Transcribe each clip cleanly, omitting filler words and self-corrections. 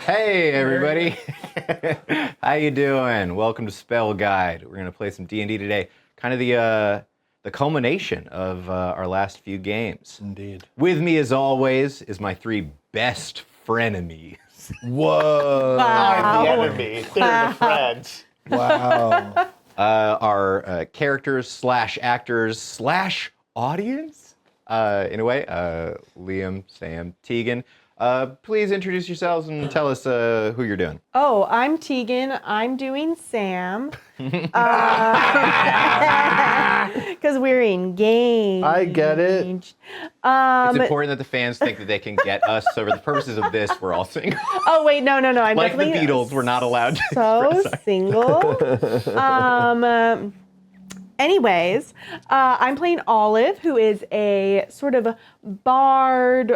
Hey everybody, how you doing? Welcome to Spell Guide. We're gonna play some D&D today. Kind of the culmination of our last few games. Indeed. With me, as always, is my three best frenemies. Whoa! I'm the enemy. They're the friends. Wow. Our characters slash actors slash audience. In a way, Liam, Sam, Tegan. Please introduce yourselves and tell us who you're doing. Oh, I'm Tegan. I'm doing Sam. Because we're engaged. I get it. It's important that the fans think that they can get us. So for the purposes of this, we're all single. Oh, wait, no. I'm Like the definitely Beatles, we're not allowed to so express single. Anyways, I'm playing Olive, who is a sort of a bard,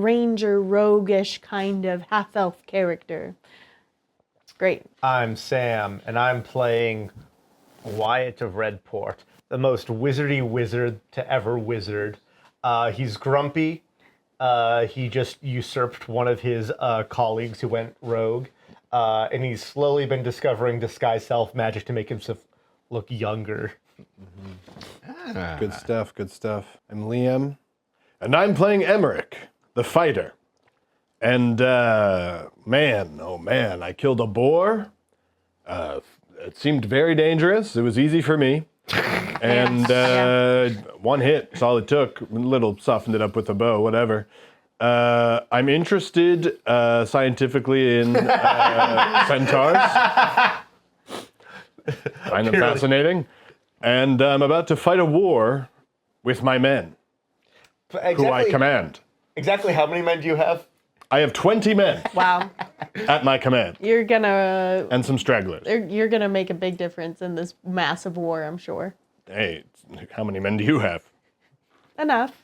ranger, roguish kind of half-elf character. Great. I'm Sam, and I'm playing Wyatt of Redport, the most wizardy wizard to ever wizard. He's grumpy. He just usurped one of his colleagues who went rogue, and he's slowly been discovering disguise self magic to make himself look younger. Good stuff, good stuff. I'm Liam, and I'm playing Emmerich, the fighter. And man, oh man, I killed a boar. It seemed very dangerous. It was easy for me. And one hit, that's all it took. A little softened it up with a bow, whatever. I'm interested scientifically in centaurs. Find them fascinating. And I'm about to fight a war with my men, who I command. Exactly how many men do you have? I have 20 men Wow. at my command, You're gonna and some stragglers. you're gonna make a big difference in this massive war, I'm sure. Hey, how many men do you have? Enough.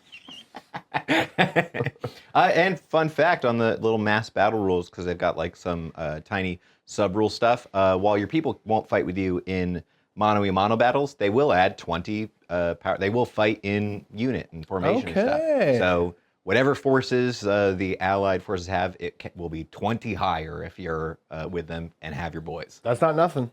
And fun fact on the little mass battle rules, because they've got like some tiny sub-rule stuff. While your people won't fight with you in mono-a-mono battles, they will add 20 power. They will fight in unit and formation and Okay. stuff. So whatever forces the allied forces have, will be 20 higher if you're with them and have your boys. That's not nothing.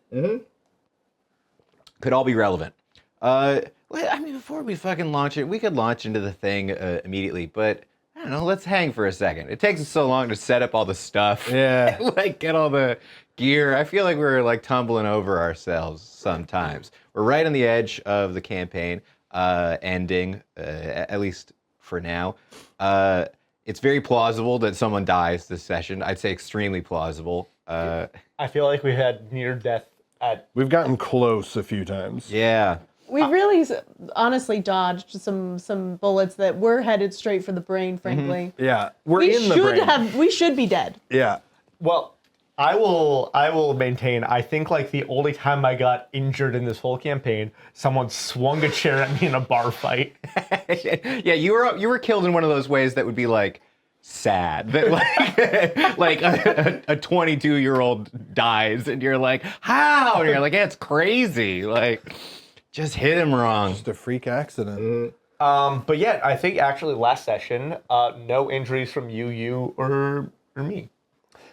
Could all be relevant. I mean, before we fucking launch it, we could launch into the thing immediately, but I don't know, let's hang for a second. It takes us so long to set up all the stuff. Yeah. Like, get all the gear. I feel like we're like tumbling over ourselves sometimes. We're right on the edge of the campaign ending, at least for now. It's very plausible that someone dies this session. I'd say extremely plausible. I feel like we had near death at. We've gotten close a few times. Yeah. We really honestly dodged some bullets that were headed straight for the brain, frankly. Yeah, we're in the brain. We should be dead. Yeah. Well, I will maintain. I think like the only time I got injured in this whole campaign, someone swung a chair at me in a bar fight. Yeah, you were killed in one of those ways that would be like sad. That like a 22-year-old dies and you're like, how? And you're like, yeah, it's crazy. Like, just hit him wrong. Just a freak accident. But yeah, I think actually last session, no injuries from you or me.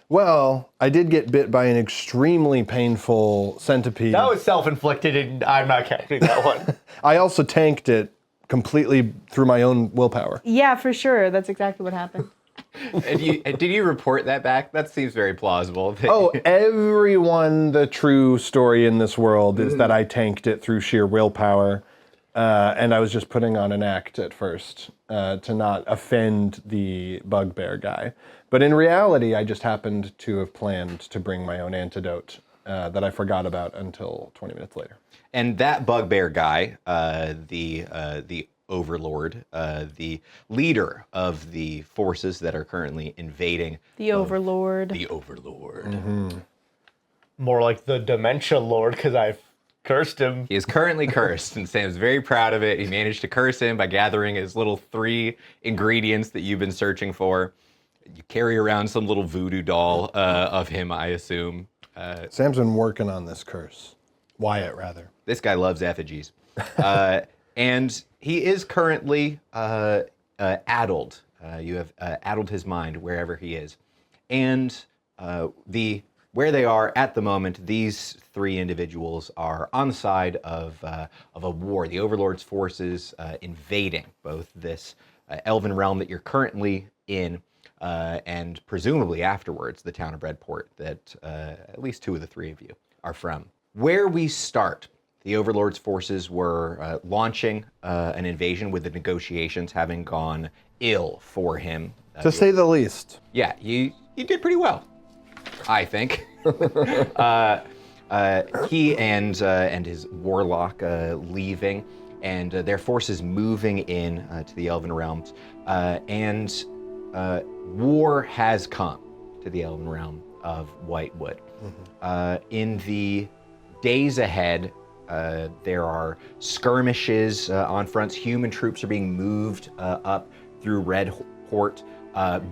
Well, I did get bit by an extremely painful centipede. That was self-inflicted, and I'm not counting that one. I also tanked it completely through my own willpower. Yeah, for sure. That's exactly what happened. Did you report that back? That seems very plausible. Oh, everyone, the true story in this world is that I tanked it through sheer willpower, and I was just putting on an act at first to not offend the bugbear guy. But in reality, I just happened to have planned to bring my own antidote that I forgot about until 20 minutes later. And that bugbear guy, the overlord, the leader of the forces that are currently invading. The Overlord. The overlord. More like the Dementia Lord, because I've cursed him. He is currently cursed, and Sam's very proud of it. He managed to curse him by gathering his little 3 ingredients that you've been searching for. You carry around some little voodoo doll of him, I assume. Sam's been working on this curse. Wyatt, rather. This guy loves effigies. And he is currently addled. You have addled his mind wherever he is. And where they are at the moment, these three individuals are on the side of a war. The Overlord's forces invading both this Elven realm that you're currently in, and presumably afterwards the town of Redport that at least two of the three of you are from. Where we start, the Overlord's forces were launching an invasion with the negotiations having gone ill for him. To say the least. Yeah, you did pretty well, I think. He and his warlock leaving, and their forces moving in to the Elven realms, and war has come to the Elven realm of Whitewood. In the days ahead, there are skirmishes on fronts. Human troops are being moved up through Redport.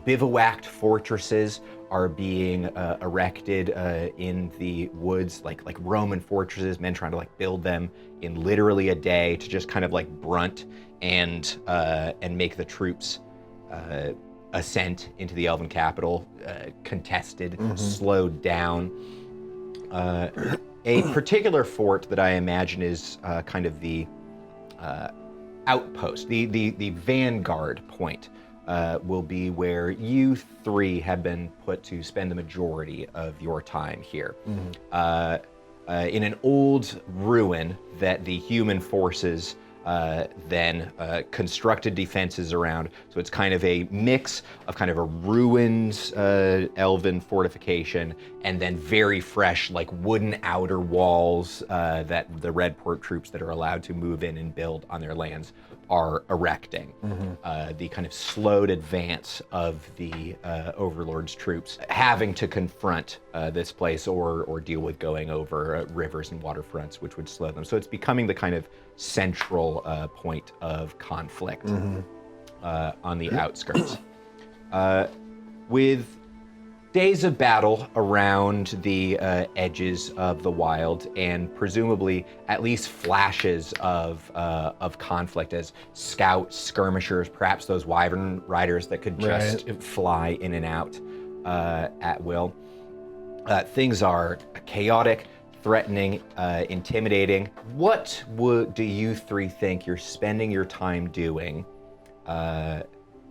Bivouacked fortresses are being erected in the woods, like Roman fortresses, men trying to build them in literally a day to just kind of brunt and make the troops ascent into the Elven capital contested, slowed down. A particular fort that I imagine is kind of the outpost, the vanguard point, will be where you three have been put to spend the majority of your time here. In an old ruin that the human forces then constructed defenses around. So it's kind of a mix of kind of a ruined Elven fortification and then very fresh, wooden outer walls that the Redport troops that are allowed to move in and build on their lands are erecting. The kind of slowed advance of the Overlord's troops having to confront this place or deal with going over rivers and waterfronts, which would slow them. So it's becoming the kind of central point of conflict on the outskirts. With days of battle around the edges of the wild, and presumably at least flashes of conflict as scouts, skirmishers, perhaps those wyvern riders that could just fly in and out at will. Things are chaotic, threatening, intimidating. What do you three think you're spending your time doing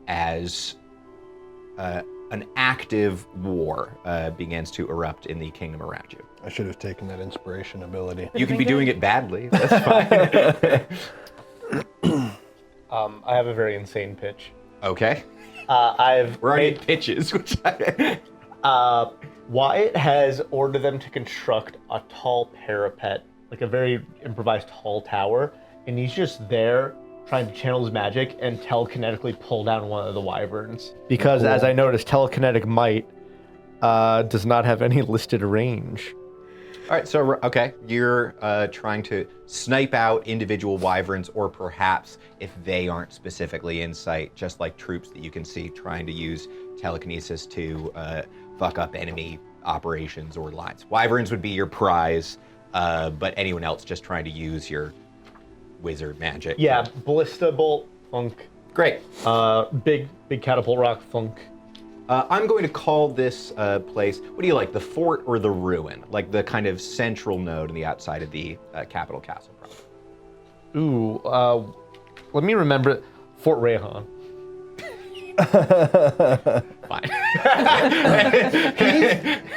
as an active war begins to erupt in the kingdom around you? I should have taken that inspiration ability. You could be doing it badly. That's fine. I have a very insane pitch. Okay. We're already at pitches, which Wyatt has ordered them to construct a tall parapet, like a very improvised tall tower, and he's just there trying to channel his magic and telekinetically pull down one of the wyverns. Because, as I noticed, telekinetic might does not have any listed range. All right, so, okay, you're trying to snipe out individual wyverns, or perhaps, if they aren't specifically in sight, just like troops that you can see trying to use telekinesis to fuck up enemy operations or lines. Wyverns would be your prize, but anyone else just trying to use your wizard magic. Yeah, ballista bolt, funk. Great. Big catapult rock, funk. I'm going to call this place, what do you like, the fort or the ruin? Like the kind of central node on the outside of the capital castle, probably. Ooh, let me remember Fort Rayhan. Fine.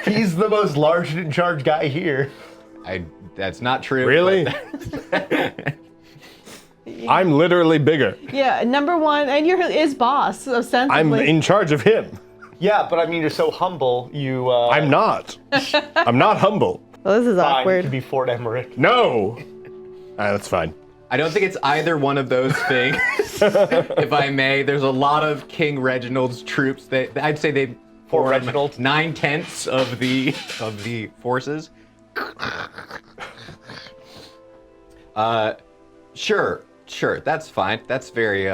He's the most large and in charge guy here. That's not true. Really? I'm literally bigger. Yeah, number one, and you're his boss, ostensibly. I'm in charge of him. Yeah, but I mean, you're so humble. You. I'm not. I'm not humble. Well, this is Fine, awkward. you could be Fort Emmerich. No. That's fine. I don't think it's either one of those things, if I may. There's a lot of King Reginald's troops that I'd say they Fort Reginald. 9/10 of the forces. Sure, that's fine. That's very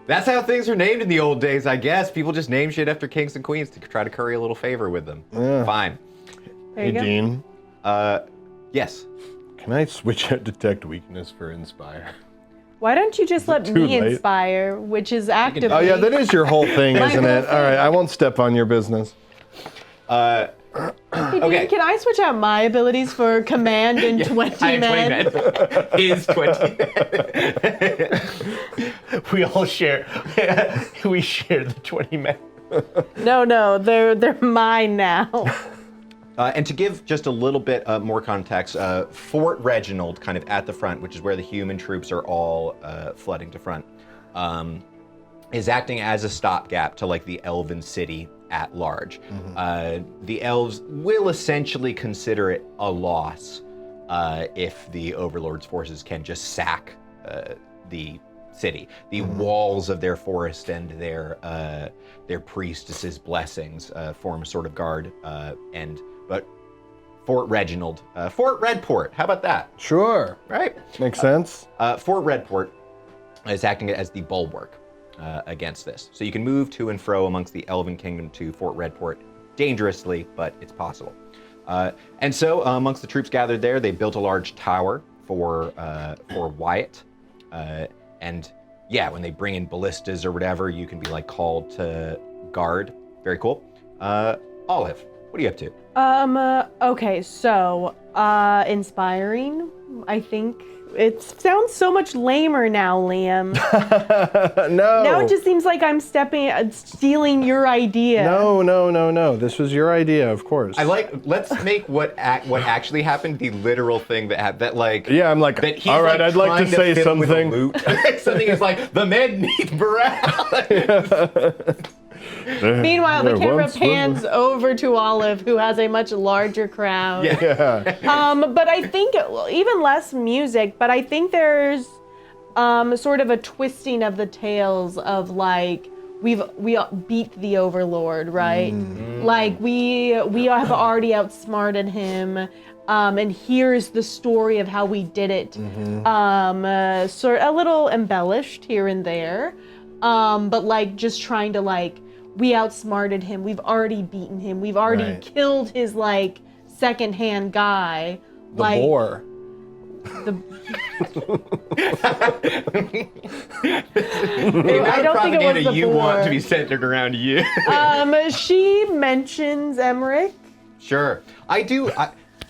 that's how things are named in the old days, I guess. People just name shit after kings and queens to try to curry a little favor with them. Yeah. Fine. There you go. Dean, Yes. can I switch out detect weakness for inspire? Why don't you just let too me late? inspire, which is actively... Oh yeah, that is your whole thing, My isn't whole it? All right, I won't step on your business. Okay. Can I switch out my abilities for command and 20 I men? 20 men. His 20 men. We all share. We share the 20 men. No, they're mine now. And to give just a little bit more context, Fort Reginald, kind of at the front, which is where the human troops are all flooding to front, is acting as a stopgap to like the Elven city at large. The elves will essentially consider it a loss if the Overlord's forces can just sack the city. The walls of their forest and their priestesses' blessings form a sort of guard. But Fort Reginald, Fort Redport, how about that? Sure. Right? Makes sense. Fort Redport is acting as the bulwark against this. So you can move to and fro amongst the Elven Kingdom to Fort Redport dangerously, but it's possible. And so amongst the troops gathered there, they built a large tower for Wyatt. And yeah, when they bring in ballistas or whatever, you can be like called to guard. Very cool. Olive, what are you up to? Okay, so, inspiring, I think. It sounds so much lamer now, Liam. No. Now it just seems like I'm stealing your idea. No. This was your idea, of course. Let's make what actually happened the literal thing that happened. That like. Yeah, I'm like, that he's all right, like I'd like to say fill with something. loot. Something is like, the men need morale. Meanwhile, the There camera once was pans over to Olive, who has a much larger crowd. Yeah. But I think even less music, but I think there's sort of a twisting of the tales of like we beat the Overlord, right? Like we have already outsmarted him. And here's the story of how we did it. Sort a little embellished here and there, but like just trying to like we outsmarted him. We've already beaten him. We've already killed his like secondhand guy. The boar. I don't think it was the you boar. want to be centered around you. She mentions Emmerich. Sure. I do.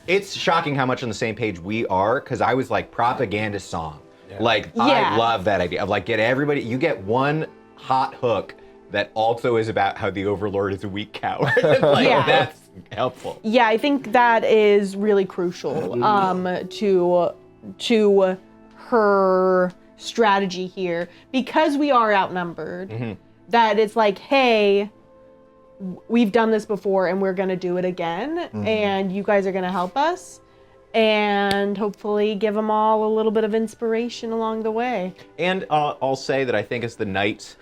It's shocking how much on the same page we are, because I was like, propaganda song. Yeah. Like, Yeah. I love that idea of like, get everybody, you get one hot hook that also is about how the Overlord is a weak coward. Like, Yeah. that's helpful. Yeah, I think that is really crucial to her strategy here, because we are outnumbered. That it's like, hey, we've done this before and we're going to do it again, and you guys are going to help us and hopefully give them all a little bit of inspiration along the way. And I'll say that I think as the nights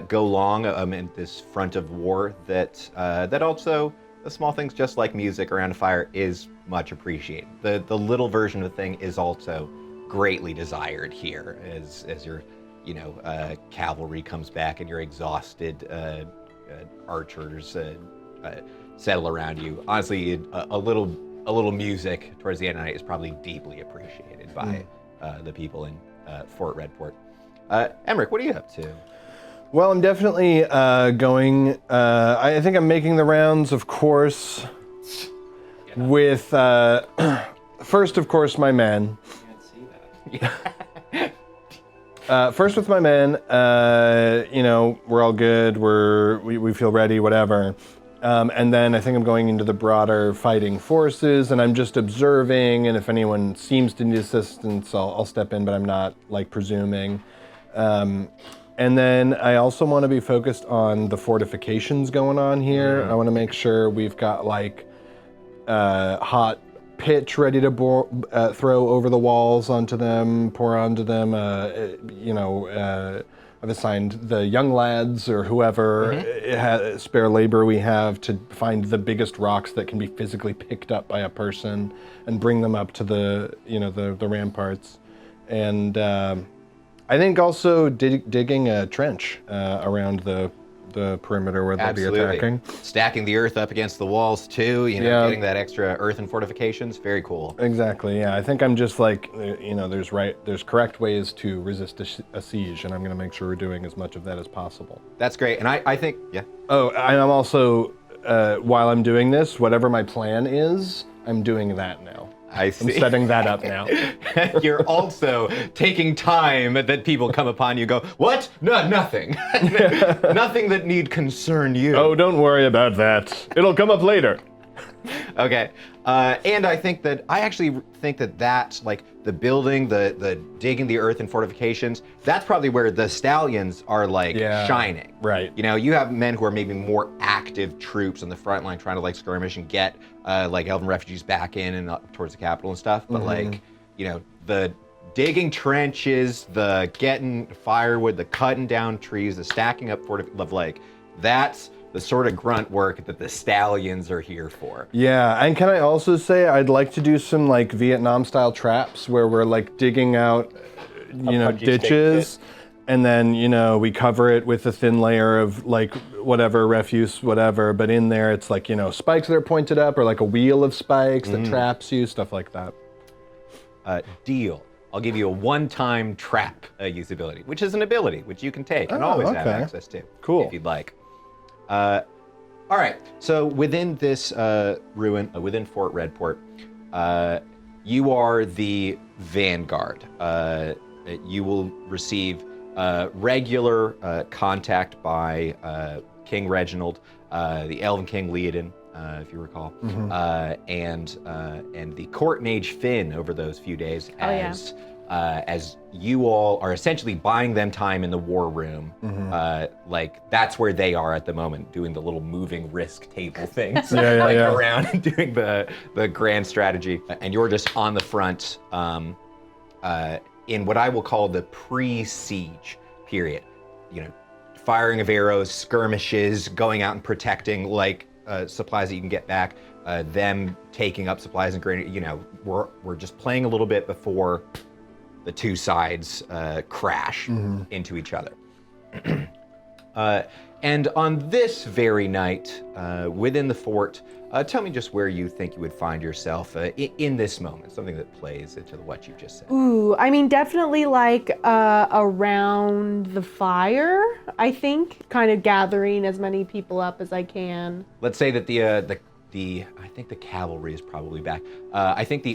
go long in this front of war, that also the small things just like music around a fire is much appreciated. The little version of the thing is also greatly desired here as your cavalry comes back and your exhausted archers settle around you. Honestly, a little music towards the end of the night is probably deeply appreciated by the people in Fort Redport. Emmerich, what are you up to? Well, I'm definitely going. I think I'm making the rounds, of course, with first, of course, my men. First with my men, we're all good. We feel ready, whatever. And then I think I'm going into the broader fighting forces, and I'm just observing. And if anyone seems to need assistance, I'll step in, but I'm not like presuming. And then I also want to be focused on the fortifications going on here. I want to make sure we've got like hot pitch ready to throw over the walls onto them, pour onto them. I've assigned the young lads or whoever spare labor we have to find the biggest rocks that can be physically picked up by a person and bring them up to the ramparts. And I think also digging a trench around the perimeter where they'll be attacking. Stacking the earth up against the walls too, getting that extra earth and fortifications, very cool. Exactly, yeah. I think I'm just like, there's correct ways to resist a siege, and I'm going to make sure we're doing as much of that as possible. That's great, and I think, yeah. Oh, I'm also while I'm doing this, whatever my plan is, I'm doing that now. I see. I'm setting that up now. You're also taking time that people come upon you go, what? No, nothing. Nothing that need concern you. Oh, don't worry about that. It'll come up later. Okay. And I actually think that that's like the building, the digging the earth and fortifications, that's probably where the stallions are like shining. Right. You know, you have men who are maybe more active troops on the front line trying to like skirmish and get like Elven refugees back in and up towards the capital and stuff. But like, you know, the digging trenches, the getting firewood, the cutting down trees, the stacking up that's the sort of grunt work that the stallions are here for. Yeah, and can I also say I'd like to do some like Vietnam-style traps where we're like digging out, you know, ditches, and then, you know, we cover it with a thin layer of like whatever, refuse, whatever, but in there it's like, you know, spikes that are pointed up or like a wheel of spikes that traps you, stuff like that. Deal. I'll give you a one-time trap usability, which is an ability which you can take and always have access to. Cool. If you'd like. All right, so within this ruin, within Fort Redport, you are the vanguard. You will receive regular contact by King Reginald, the Elven King Leodin, if you recall, and the Court Mage Finn over those few days as you all are essentially buying them time in the war room. Like that's where they are at the moment, doing the little moving risk table things, around and doing the grand strategy. And you're just on the front in what I will call the pre-siege period. You know, firing of arrows, skirmishes, going out and protecting like supplies that you can get back, them taking up supplies and grenade. You know, we're just playing a little bit before the two sides crash into each other. And on this very night, within the fort, tell me just where you think you would find yourself in this moment, something that plays into what you just said. Ooh, I mean, definitely like around the fire, I think, kind of gathering as many people up as I can. Let's say that I think the cavalry is probably back. I think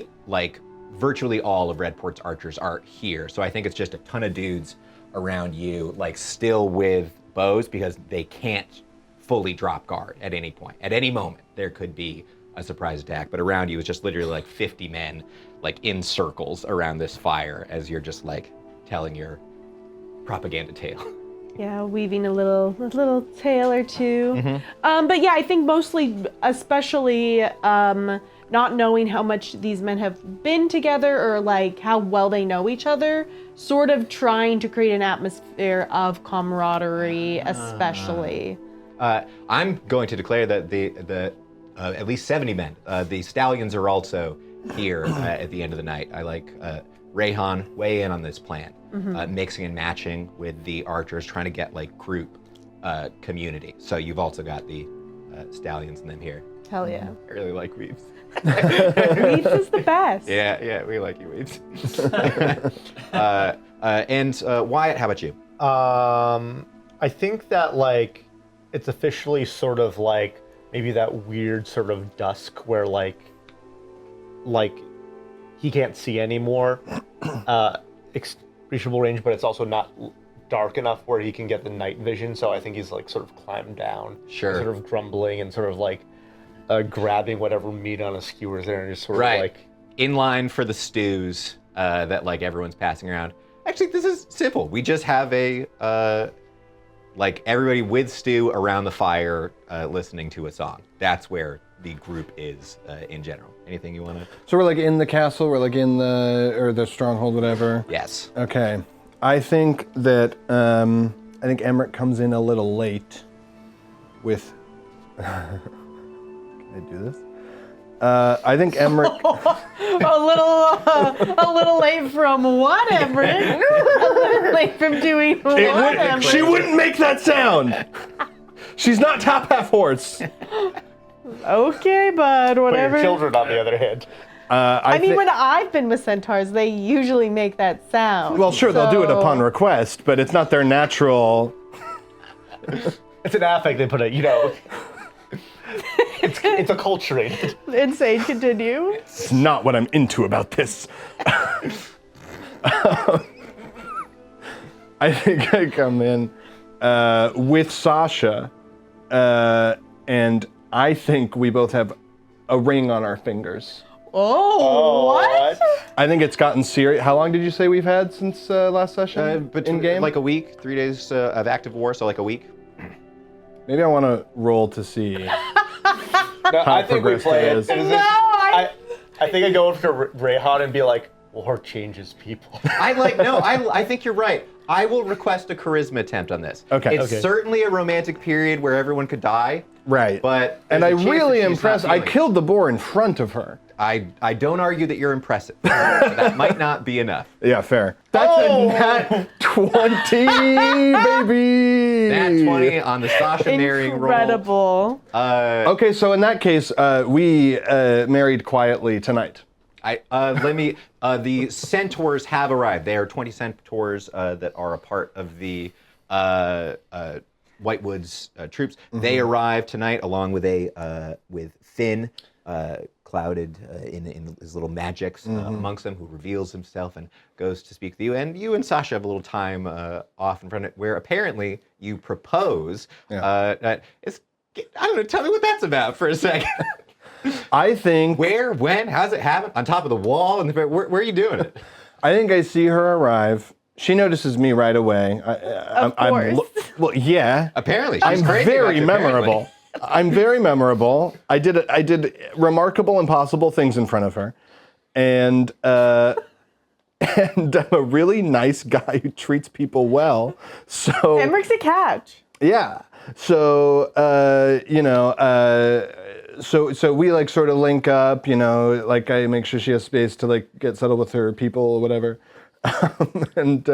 virtually all of Redport's archers are here. So I think it's just a ton of dudes around you, like still with bows because they can't fully drop guard at any point. At any moment, there could be a surprise attack, but around you is just literally like 50 men, like in circles around this fire as you're just like telling your propaganda tale. Yeah, weaving a little tale or two. But yeah, I think mostly, especially not knowing how much these men have been together or like how well they know each other, sort of trying to create an atmosphere of camaraderie, especially. I'm going to declare that the at least 70 men, the stallions are also here at the end of the night. I like Rayhan weigh in on this plan, mixing and matching with the archers, trying to get like group community. So you've also got the stallions and them here. Hell yeah. I really like Weebs. Weebs is the best. Yeah, we like you, Weebs. And Wyatt, how about you? I think that like it's officially sort of like maybe that weird sort of dusk where like he can't see anymore, reachable range, but it's also not dark enough where he can get the night vision. So I think he's like sort of climbed down, sort of grumbling and sort of like grabbing whatever meat on a skewer is there and just sort of like in line for the stews that like everyone's passing around. Actually, this is simple. We just have a like everybody with stew around the fire listening to a song. That's where the group is in general. Anything you want to? So we're like in the castle, we're like in the stronghold, whatever. Yes. Okay. I think that Emmerich comes in a little late with. Can I do this? I think Emmerich. a little late from what, Emmerich? A little late from doing what, Emmerich? She wouldn't make that sound. She's not top half horse. Okay, bud, whatever. But your children, on the other hand. I mean, when I've been with centaurs, they usually make that sound. Well, sure, they'll do it upon request, but it's not their natural. It's an affect they put it, you know. It's acculturated. Insane, continue. It's not what I'm into about this. I think I come in with Sasha, and I think we both have a ring on our fingers. Oh, what? I think it's gotten serious. How long did you say we've had since last session? Between in game? like a week, 3 days of active war, so like a week. Maybe I want to roll to see. No, I think we progressed play it it. is. I think I go over to Rayhan and be like, war changes people. I think you're right. I will request a charisma attempt on this. Okay. It's certainly a romantic period where everyone could die. Right. But and I there's a chance really that she's not impressed. I feeling it. killed the boar in front of her. I don't argue that you're impressive. That might not be enough. Yeah, fair. That's a nat 20, baby. Nat 20 on the Sasha marrying roll. Incredible. Okay, so in that case, we married quietly tonight. The centaurs have arrived. There are 20 centaurs that are a part of the Whitewoods troops. Mm-hmm. They arrive tonight along with with Finn, clouded in his little magics amongst them, who reveals himself and goes to speak to you. And you and Sasha have a little time off in front of it, where apparently you propose. Yeah. I don't know. Tell me what that's about for a second. I think. Where, when, how's it happen? On top of the wall? And where are you doing it? I think I see her arrive. She notices me right away. Of course. Well, yeah. Apparently, she's I'm crazy very about you, memorable. I'm very memorable. I did remarkable, impossible things in front of her, and I'm a really nice guy who treats people well. So Emmerich's a catch. yeah. So so we like sort of link up. Like I make sure she has space to like get settled with her people or whatever. And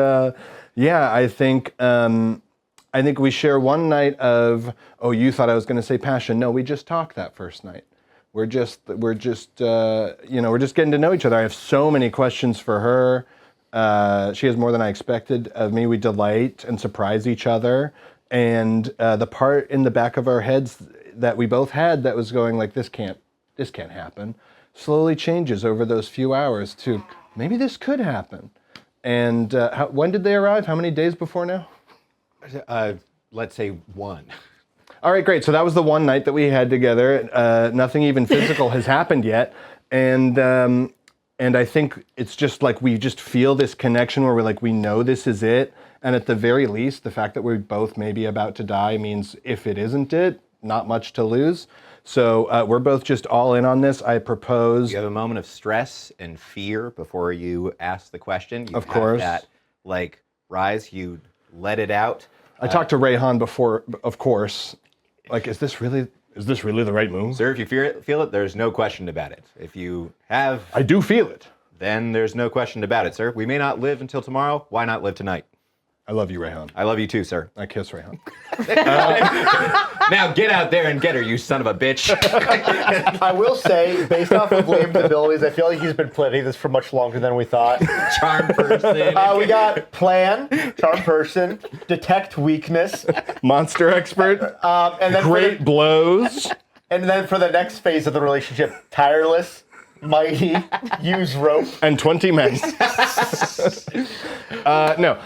I think we share one night of, oh, you thought I was going to say passion. No, we just talked that first night. We're just getting to know each other. I have so many questions for her. She has more than I expected of me. We delight and surprise each other. And the part in the back of our heads that we both had that was going like, this can't happen, slowly changes over those few hours to maybe this could happen. And when did they arrive? How many days before now? Let's say 1. All right, great. So that was the one night that we had together. Nothing even physical has happened yet. And I think it's just like we just feel this connection where we're like, we know this is it. And at the very least, the fact that we're both maybe about to die means if it isn't it, not much to lose. So we're both just all in on this. I propose. You have a moment of stress and fear before you ask the question. You Of course. That, like, rise, you let it out. I talked to Rayhan before, of course. Like, is this really the right move? Sir, if you feel it, there's no question about it. If you have, I do feel it. then there's no question about it, sir. We may not live until tomorrow. Why not live tonight? I love you, Rayhan. I love you too, sir. I kiss Rayhan. Now get out there and get her, you son of a bitch. I will say, based off of Liam's abilities, I feel like he's been planning this for much longer than we thought. Charm person. We got plan, charm person, detect weakness, Monster expert. and then Great blows. and then for the next phase of the relationship, tireless, mighty, use rope. And 20 men. No.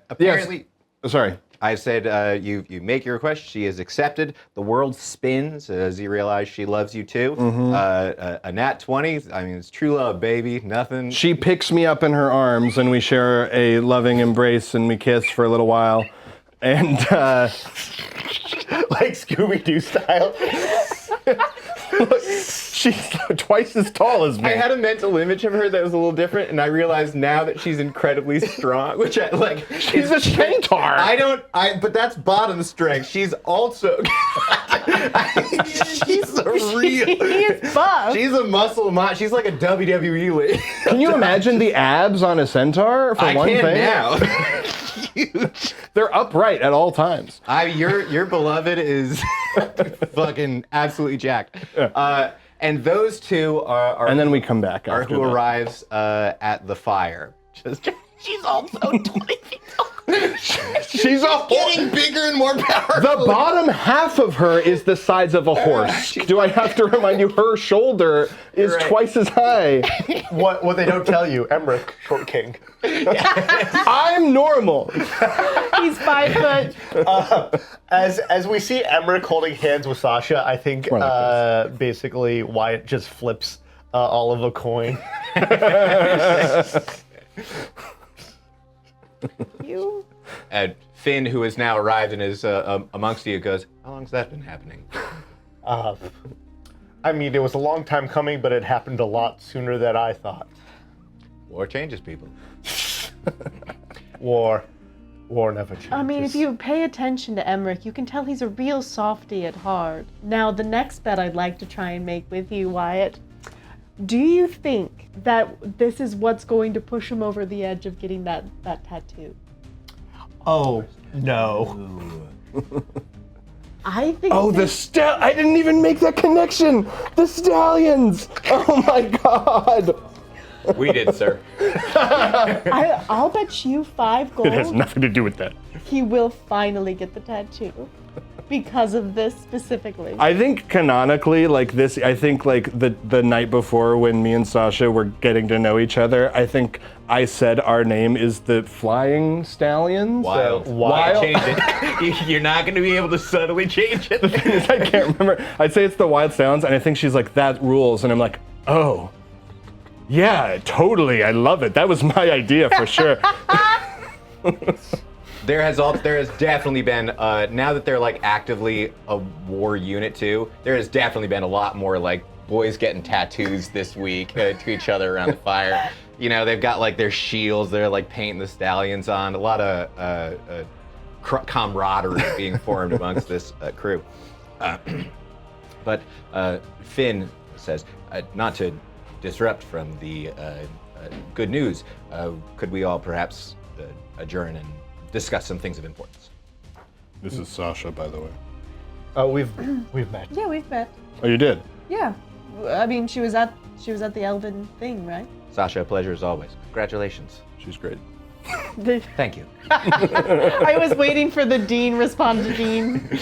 Apparently, Yes. Sorry. I said you make your request. She is accepted. The world spins as you realize she loves you too. A nat 20. I mean, it's true love, baby. Nothing. She picks me up in her arms and we share a loving embrace and we kiss for a little while. And Like Scooby-Doo style. she's twice as tall as me. I had a mental image of her that was a little different, and I realized now that she's incredibly strong, which I like. She's a centaur. But that's bottom strength. She's also. She's a real. He is buff. She's a muscle She's like a WWE lady. Can you imagine the abs on a centaur for I one can thing? now. Huge. They're upright at all times. Your beloved is fucking absolutely jacked. And those two are And then we come back are after who that. arrives at the fire. She's also 20 feet tall. She's a Getting bigger and more powerful. The bottom half of her is the size of a horse. Do I have to remind you, her shoulder is Right. twice as high. What they don't tell you, Emmerich, short king. I'm normal. He's 5 foot. As we see Emmerich holding hands with Sasha, I think More like basically Wyatt just flips all of a coin. You. And Finn, who has now arrived and is amongst you, goes, how long's that been happening? I mean, it was a long time coming, but it happened a lot sooner than I thought. War changes people. War never changes. I mean, if you pay attention to Emmerich, you can tell he's a real softy at heart. Now, the next bet I'd like to try and make with you, Wyatt. Do you think that this is what's going to push him over the edge of getting that tattoo? Oh, no. I think. Oh, I didn't even make that connection. The stallions. Oh my God. We did, sir. I'll bet you 5 gold. It has nothing to do with that. He will finally get the tattoo because of this specifically. I think canonically, like this, I think like the night before when me and Sasha were getting to know each other, I think I said our name is the Flying Stallions. Wild. Wild. Change it. You're not going to be able to subtly change it. I can't remember. I'd say it's the Wild Stallions, and I think she's like, that rules. And I'm like, oh, yeah, totally. I love it. That was my idea for sure. There has definitely been, now that they're like actively a war unit too, there has definitely been a lot more like boys getting tattoos this week to each other around the fire. You know, they've got like their shields, they're like painting the stallions on, a lot of camaraderie being formed amongst this crew. But Finn says, not to disrupt from the good news, could we all perhaps adjourn and discuss some things of importance? This is Sasha, by the way. Oh, we've met. Yeah, we've met. Oh, you did? Yeah. I mean, she was at the Elven thing, right? Sasha, a pleasure as always. Congratulations. She's great. Thank you. I was waiting for the Dean respond to Dean.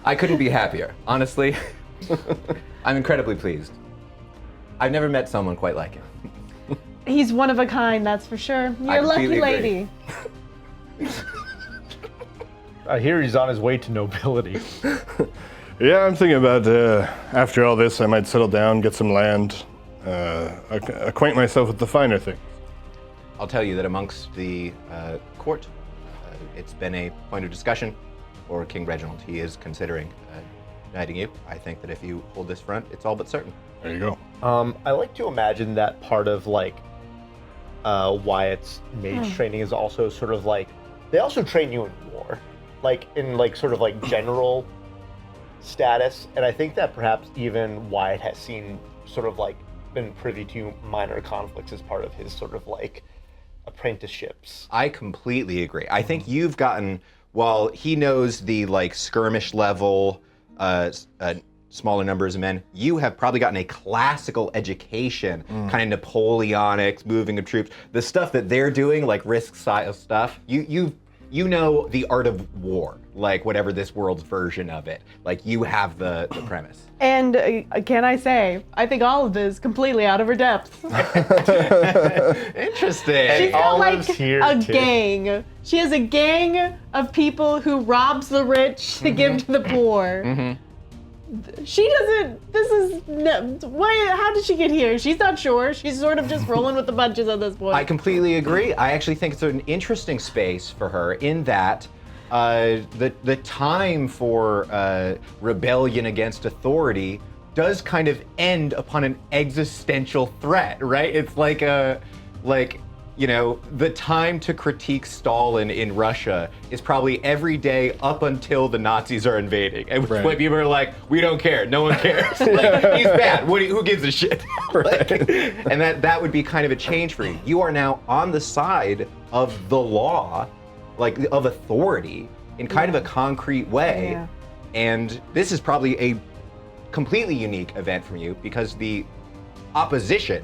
I couldn't be happier. Honestly, I'm incredibly pleased. I've never met someone quite like him. He's one of a kind, that's for sure. You're I a lucky completely lady. I hear he's on his way to nobility. Yeah, I'm thinking about after all this, I might settle down, get some land, acquaint myself with the finer things. I'll tell you that amongst the court, it's been a point of discussion for King Reginald. He is considering knighting you. I think that if you hold this front, it's all but certain. There you go. I like to imagine that part of like Wyatt's mage training is also sort of like they also train you in war, like in like sort of like general status, and I think that perhaps even Wyatt has seen sort of like been privy to minor conflicts as part of his sort of like apprenticeships. I completely agree. I think you've gotten, while he knows the like skirmish level, smaller numbers of men, you have probably gotten a classical education, kind of Napoleonic, moving of troops. The stuff that they're doing, like risk style stuff, you know the art of war, like whatever this world's version of it. Like you have the premise. And can I say, I think Olive is completely out of her depth. Interesting. She's got like Olive's here, a too. gang. She has a gang of people who robs the rich to give to the poor. She doesn't, this is, why, how did she get here? She's not sure. She's sort of just rolling with the punches at this point. I completely agree. I actually think it's an interesting space for her in that the time for rebellion against authority does kind of end upon an existential threat, right? It's like you know, the time to critique Stalin in Russia is probably every day up until the Nazis are invading. And which point people are like, we don't care, no one cares. Like, he's bad, who gives a shit? Like, and that would be kind of a change for you. You are now on the side of the law, like of authority, in kind of a concrete way. Yeah. And this is probably a completely unique event from you because the opposition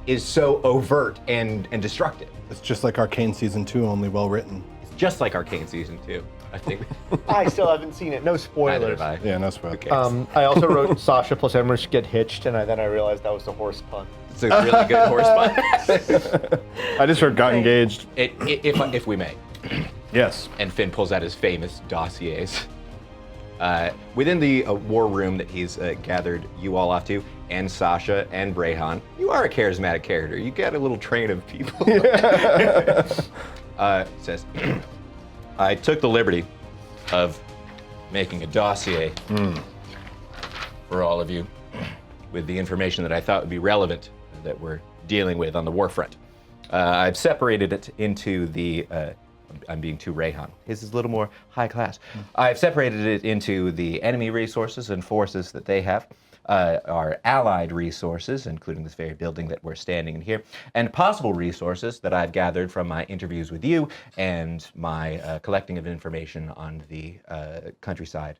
is so overt and destructive. It's just like Arcane Season 2, only well written. just like Arcane Season 2, I think. I still haven't seen it. No Neither spoilers. have I. Yeah, no spoiler. I also wrote Sasha plus Emmerich get hitched, and then I realized that was a horse pun. It's a really good horse pun. I just wrote got engaged. If we may. Yes. And Finn pulls out his famous dossiers. Within the war room that he's gathered you all off to, and Sasha and Brayhan, you are a charismatic character. You get a little train of people. Says, I took the liberty of making a dossier for all of you with the information that I thought would be relevant that we're dealing with on the war front. I've separated it into the I'm being too Rayhan. His is a little more high class. I've separated it into the enemy resources and forces that they have, our allied resources, including this very building that we're standing in here, and possible resources that I've gathered from my interviews with you and my collecting of information on the countryside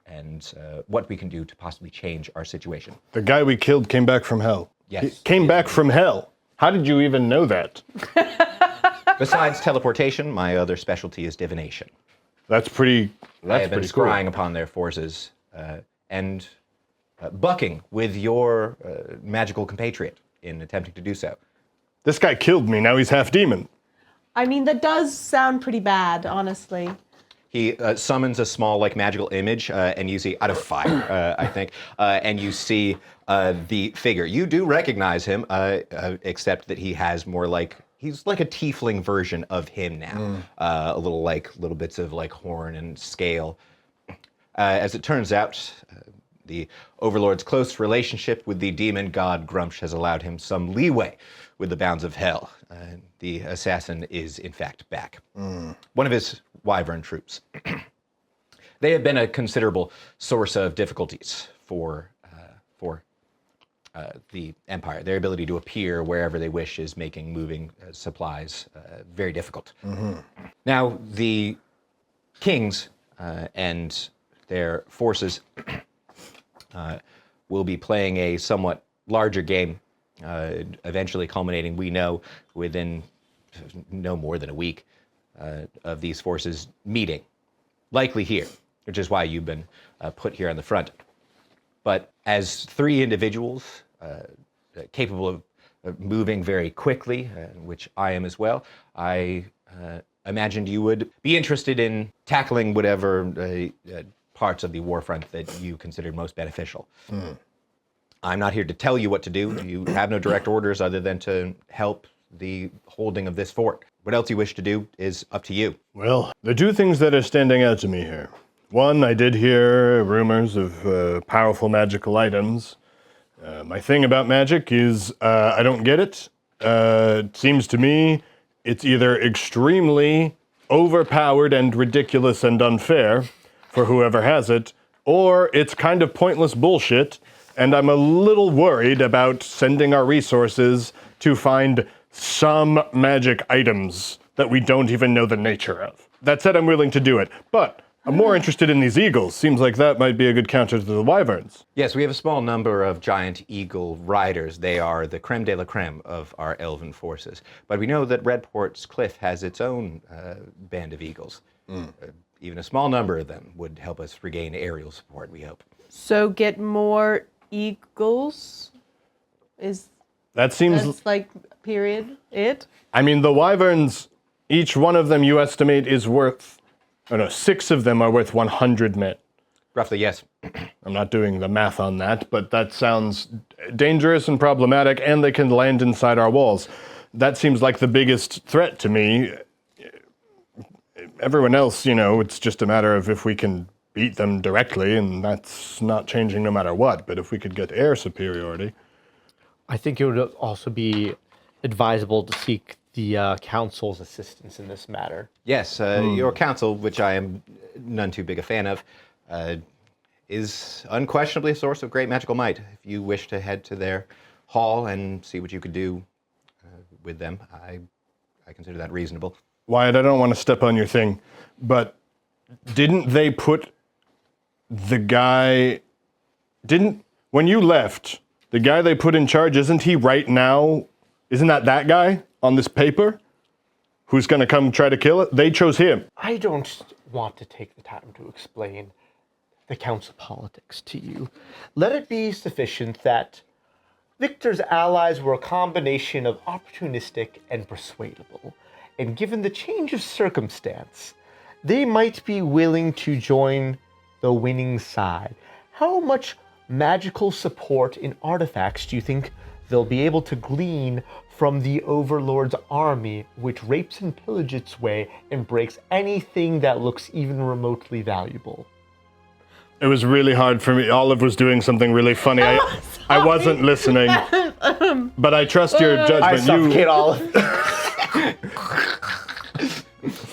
and what we can do to possibly change our situation. The guy we killed came back from hell. Yes. He came back from hell. How did you even know that? Besides teleportation, my other specialty is divination. That's pretty. I have been pretty cool. scrying upon their forces and bucking with your magical compatriot in attempting to do so. This guy killed me. Now he's half demon. I mean, that does sound pretty bad, honestly. He summons a small, magical image, and you see, out of fire, I think, and you see the figure. You do recognize him, except that he has more he's like a tiefling version of him now. A little bits of horn and scale. As it turns out, the Overlord's close relationship with the demon god Grumsh has allowed him some leeway with the bounds of hell. The assassin is, in fact, back. One of his wyvern troops. They have been a considerable source of difficulties for the Empire. Their ability to appear wherever they wish is making moving supplies very difficult. Now, the kings and their forces will be playing a somewhat larger game, eventually culminating, we know, within no more than a week of these forces meeting, likely here, which is why you've been put here on the front. But as three individuals capable of moving very quickly, which I am as well, I imagined you would be interested in tackling whatever parts of the war front that you considered most beneficial. I'm not here to tell you what to do. You have no direct orders other than to help the holding of this fort. What else you wish to do is up to you. Well, there are two things that are standing out to me here. One, I did hear rumors of powerful magical items. My thing about magic is I don't get it. It seems to me it's either extremely overpowered and ridiculous and unfair for whoever has it, or it's kind of pointless bullshit, and I'm a little worried about sending our resources to find some magic items that we don't even know the nature of. That said, I'm willing to do it, but I'm more interested in these eagles. Seems like that might be a good counter to the wyverns. Yes, we have a small number of giant eagle riders. They are the creme de la creme of our elven forces. But we know that Redport's cliff has its own band of eagles. Even a small number of them would help us regain aerial support, we hope. So get more eagles? That's period, it? I mean, the wyverns, each one of them you estimate is worth, 6 of them are worth 100 men. Roughly, yes. I'm not doing the math on that, but that sounds dangerous and problematic, and they can land inside our walls. That seems like the biggest threat to me. Everyone else, it's just a matter of if we can beat them directly, and that's not changing no matter what, but if we could get air superiority. I think it would also be advisable to seek the council's assistance in this matter. Yes, your council, which I am none too big a fan of, is unquestionably a source of great magical might. If you wish to head to their hall and see what you could do with them, I consider that reasonable. Wyatt, I don't want to step on your thing, but didn't they put the guy... When you left, the guy they put in charge, isn't he right now... Isn't that guy on this paper? who's going to come try to kill it. They chose him. I don't want to take the time to explain the council politics to you. Let it be sufficient that Victor's allies were a combination of opportunistic and persuadable, and given the change of circumstance, they might be willing to join the winning side. How much magical support in artifacts do you think they'll be able to glean from the Overlord's army, which rapes and pillages its way and breaks anything that looks even remotely valuable? It was really hard for me. Olive was doing something really funny. I wasn't listening, but I trust your judgment. I suffocate Olive.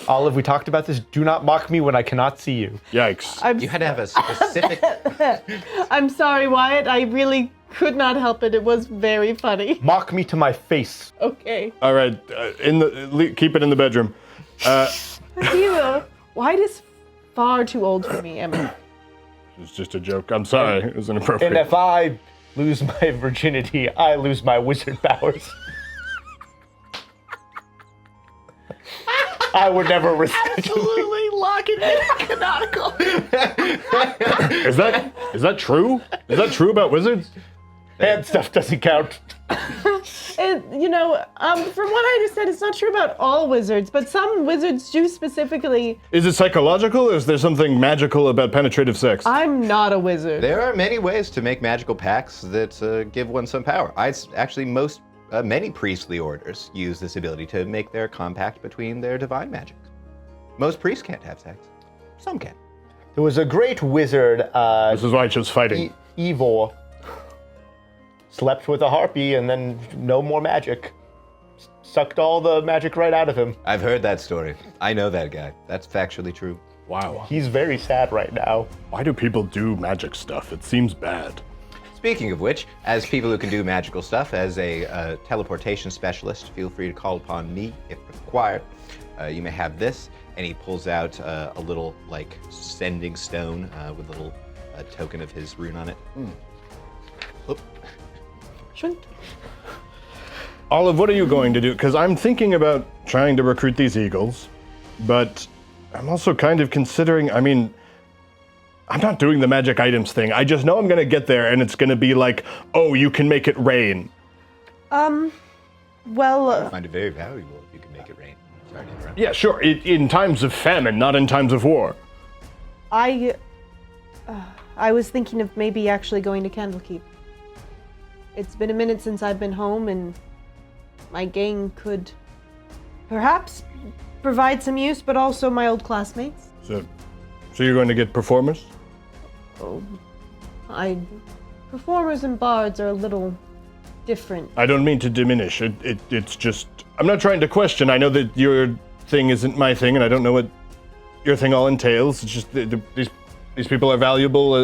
Olive, we talked about this. Do not mock me when I cannot see you. Yikes. You had to have a specific. I'm sorry, Wyatt. I really could not help it. It was very funny. Mock me to my face. Okay. All right, keep it in the bedroom. Wyatt is far too old for me, Emma. It's just a joke. I'm sorry. It was inappropriate. And if I lose my virginity, I lose my wizard powers. I would never risk Absolutely lock it in canonical. Is that true? Is that true about wizards? Hand stuff doesn't count. And, from what I understand, it's not true about all wizards, but some wizards do specifically. Is it psychological, or is there something magical about penetrative sex? I'm not a wizard. There are many ways to make magical pacts that give one some power. Many priestly orders use this ability to make their compact between their divine magic. Most priests can't have sex. Some can. There was a great wizard, This is why I chose fighting. Ivor, slept with a harpy and then no more magic. Sucked all the magic right out of him. I've heard that story. I know that guy. That's factually true. Wow. He's very sad right now. Why do people do magic stuff? It seems bad. Speaking of which, as people who can do magical stuff, as a teleportation specialist, feel free to call upon me if required. You may have this, and he pulls out a little, sending stone with a little token of his rune on it. Oop. Shouldn't. Olive, what are you going to do? Because I'm thinking about trying to recruit these eagles, but I'm also kind of considering, I'm not doing the magic items thing. I just know I'm going to get there and it's going to be like, oh, you can make it rain. I find it very valuable if you can make it rain. Sorry to interrupt. Yeah, sure. In times of famine, not in times of war. I was thinking of maybe actually going to Candlekeep. It's been a minute since I've been home, and my gang could perhaps provide some use, but also my old classmates. So you're going to get performers? Performers and bards are a little different. I don't mean to diminish. It's just, I'm not trying to question. I know that your thing isn't my thing, and I don't know what your thing all entails. It's just these people are valuable.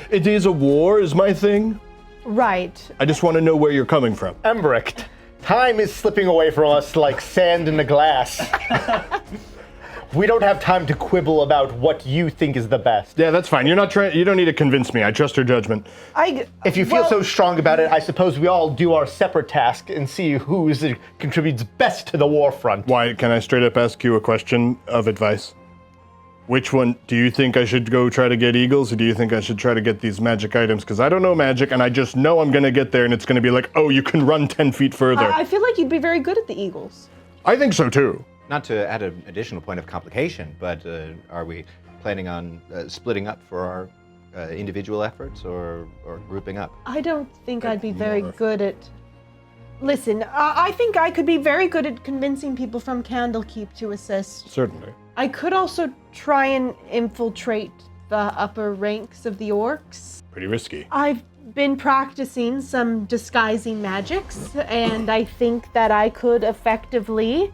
It is a war, is my thing. Right. I just want to know where you're coming from. Embrick, time is slipping away from us like sand in a glass. We don't have time to quibble about what you think is the best. Yeah, that's fine. You don't need to convince me. I trust your judgment. If you feel so strong about it, I suppose we all do our separate task and see who contributes best to the war front. Why, can I straight up ask you a question of advice? Which one, do you think I should go try to get eagles, or do you think I should try to get these magic items? Because I don't know magic, and I just know I'm going to get there, and it's going to be like, oh, you can run 10 feet further. I feel like you'd be very good at the eagles. I think so, too. Not to add an additional point of complication, but are we planning on splitting up for our individual efforts or grouping up? I don't think I'd be very good at... Listen, I think I could be very good at convincing people from Candlekeep to assist. Certainly. I could also try and infiltrate the upper ranks of the orcs. Pretty risky. I've been practicing some disguising magics, and I think that I could effectively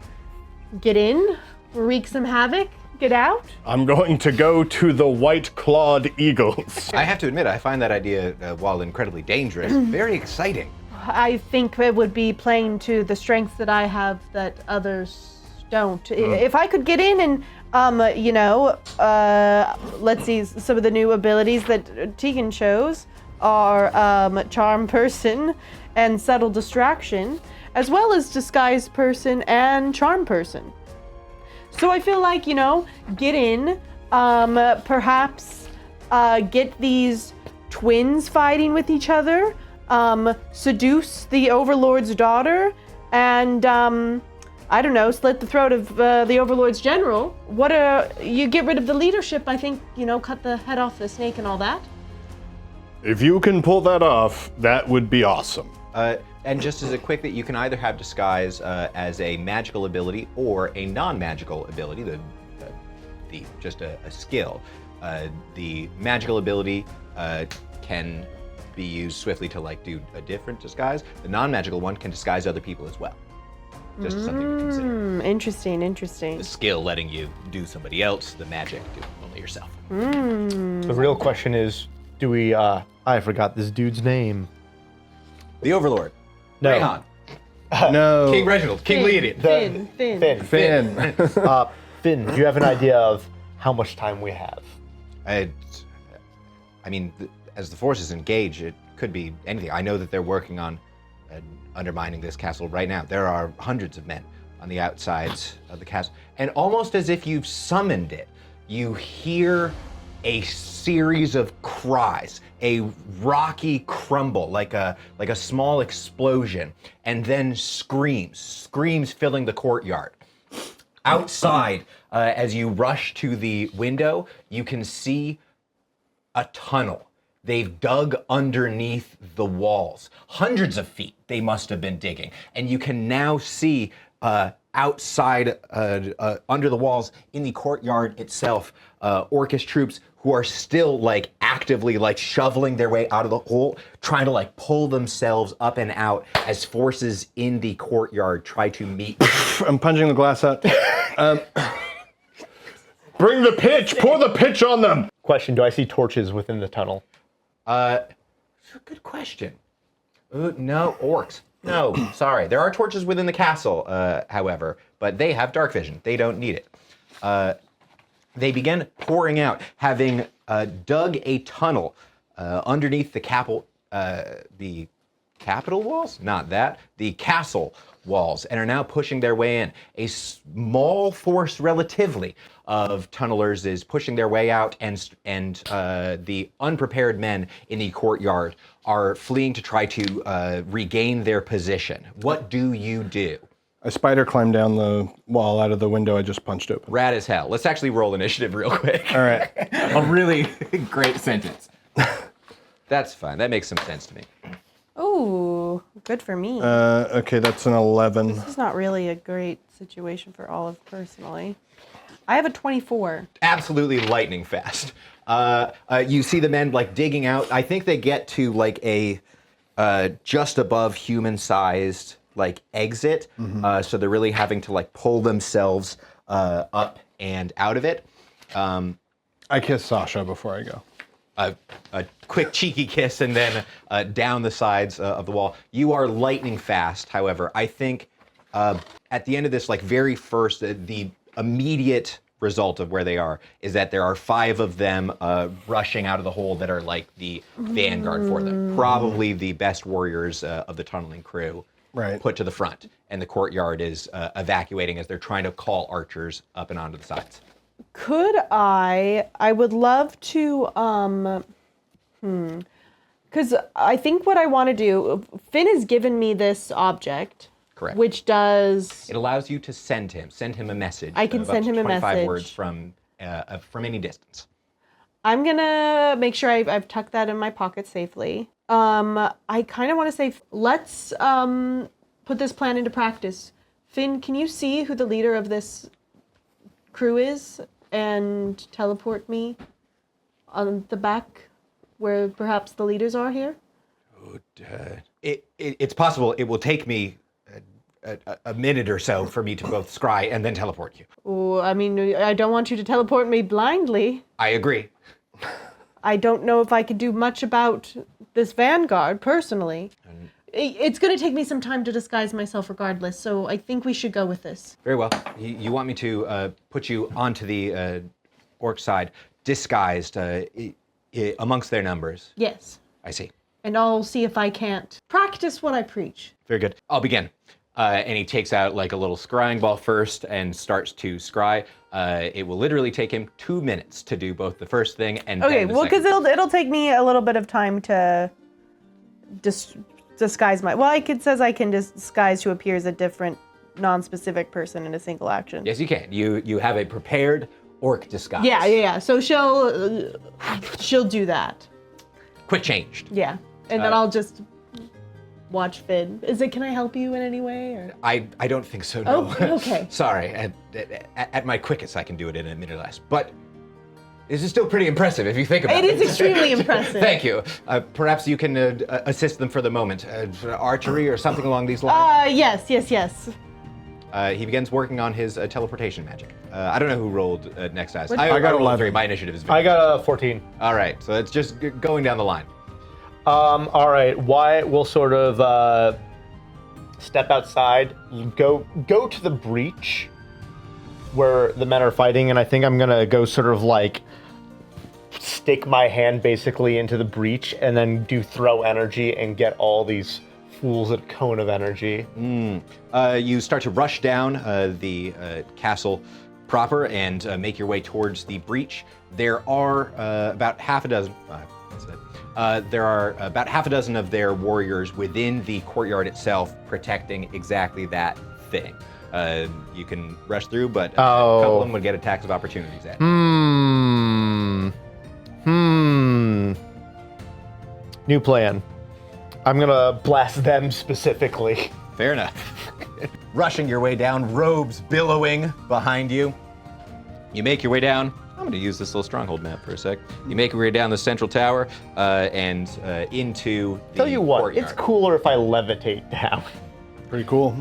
get in, wreak some havoc, get out. I'm going to go to the white-clawed eagles. I have to admit, I find that idea, while incredibly dangerous, very exciting. I think it would be playing to the strengths that I have that others don't. If I could get in and, let's see, some of the new abilities that Tegan chose are Charm Person and Subtle Distraction. as well as disguise person and charm person. So I feel like, get in, perhaps get these twins fighting with each other, seduce the Overlord's daughter, and I don't know, slit the throat of the Overlord's general. You get rid of the leadership, I think, cut the head off the snake and all that. If you can pull that off, that would be awesome. And just as a quick that you can either have disguise as a magical ability or a non-magical ability, just a skill. The magical ability can be used swiftly to do a different disguise. The non-magical one can disguise other people as well. Just something to consider. Interesting. The skill letting you do somebody else, the magic do only yourself. The real question is, do we, I forgot this dude's name. The Overlord. No. Rayhan. No. King Reginald. King Leodid. Finn. Finn. Finn, do you have an idea of how much time we have? I mean, as the forces engage, it could be anything. I know that they're working on undermining this castle right now. There are hundreds of men on the outsides of the castle. And almost as if you've summoned it, you hear a series of cries, a rocky crumble, like a small explosion, and then screams filling the courtyard. Outside, as you rush to the window, you can see a tunnel. They've dug underneath the walls. Hundreds of feet they must have been digging. And you can now see outside, under the walls, in the courtyard itself, Orcish troops who are still actively shoveling their way out of the hole, trying to pull themselves up and out as forces in the courtyard try to meet. I'm punching the glass out. Bring the pitch! Pour the pitch on them! Question, do I see torches within the tunnel? Good question. No, orcs. No, sorry. There are torches within the castle, however, but they have dark vision. They don't need it. They begin pouring out, having dug a tunnel underneath the capital walls? Not that. The castle walls, and are now pushing their way in. A small force, relatively, of tunnelers is pushing their way out, and the unprepared men in the courtyard are fleeing to try to regain their position. What do you do? A spider climbed down the wall out of the window I just punched open. Rad as hell. Let's actually roll initiative real quick. All right. A really great sentence. That's fine. That makes some sense to me. Ooh, good for me. Okay, that's an 11. This is not really a great situation for Olive personally. I have a 24. Absolutely lightning fast. You see the men digging out. I think they get to a just above human-sized exit. Mm-hmm. So they're really having to pull themselves up and out of it. I kiss Sasha before I go. A quick cheeky kiss and then down the sides of the wall. You are lightning fast, however. I think at the end of this very first, the immediate result of where they are is that there are 5 of them rushing out of the hole that are the vanguard for them. Probably the best warriors of the tunneling crew. Right. Put to the front, and the courtyard is evacuating as they're trying to call archers up and onto the sides. Could I would love to, because I think what I want to do, Finn has given me this object. Correct. Which does... It allows you to send him a message. I can send him a 25 message. words from any distance. I'm gonna make sure I've tucked that in my pocket safely. I kind of want to say, let's put this plan into practice. Finn, can you see who the leader of this crew is and teleport me on the back where perhaps the leaders are here? It's possible it will take me a minute or so for me to both scry and then teleport you. Oh, I mean, I don't want you to teleport me blindly. I agree. I don't know if I could do much about this vanguard personally. It's going to take me some time to disguise myself regardless, so I think we should go with this. Very well. You want me to put you onto the orc side, disguised amongst their numbers? Yes. I see. And I'll see if I can't practice what I preach. Very good. I'll begin. and he takes out like a little scrying ball first and starts to scry. It will literally take him 2 minutes to do both the first thing and Okay, then the well, second. because it'll take me a little bit of time to disguise my. Well, it says I can disguise to appear as a different, non-specific person in a single action. Yes, you can. You have a prepared orc disguise. Yeah. So she'll do that. Quick changed. Yeah, and then I'll just watch Finn. Can I help you in any way? Or? I don't think so, no. Oh, okay. Sorry. At my quickest, I can do it in a minute or less. But this is still pretty impressive if you think about it. It is extremely impressive. Thank you. Perhaps you can assist them for the moment. Archery or something along these lines? Yes. He begins working on his teleportation magic. I don't know who rolled next dice. I got rolled 11. 3. My initiative is very I got a 14. All right, so it's just going down the line. All right, Wyatt will sort of step outside, go to the breach where the men are fighting, and I think I'm gonna go sort of like stick my hand basically into the breach and then do throw energy and get all these fools at cone of energy. You start to rush down the castle proper and make your way towards the breach. There are about half a dozen. There are about half a dozen of their warriors within the courtyard itself, protecting exactly that thing. You can rush through, but a couple of them would get attacks of opportunities at you. New plan. I'm gonna blast them specifically. Fair enough. Rushing your way down, robes billowing behind you. You make your way down. I'm going to use this little stronghold map for a sec. You make your way down the central tower and into the Tell you what, courtyard. it's cooler if I levitate down. Pretty cool.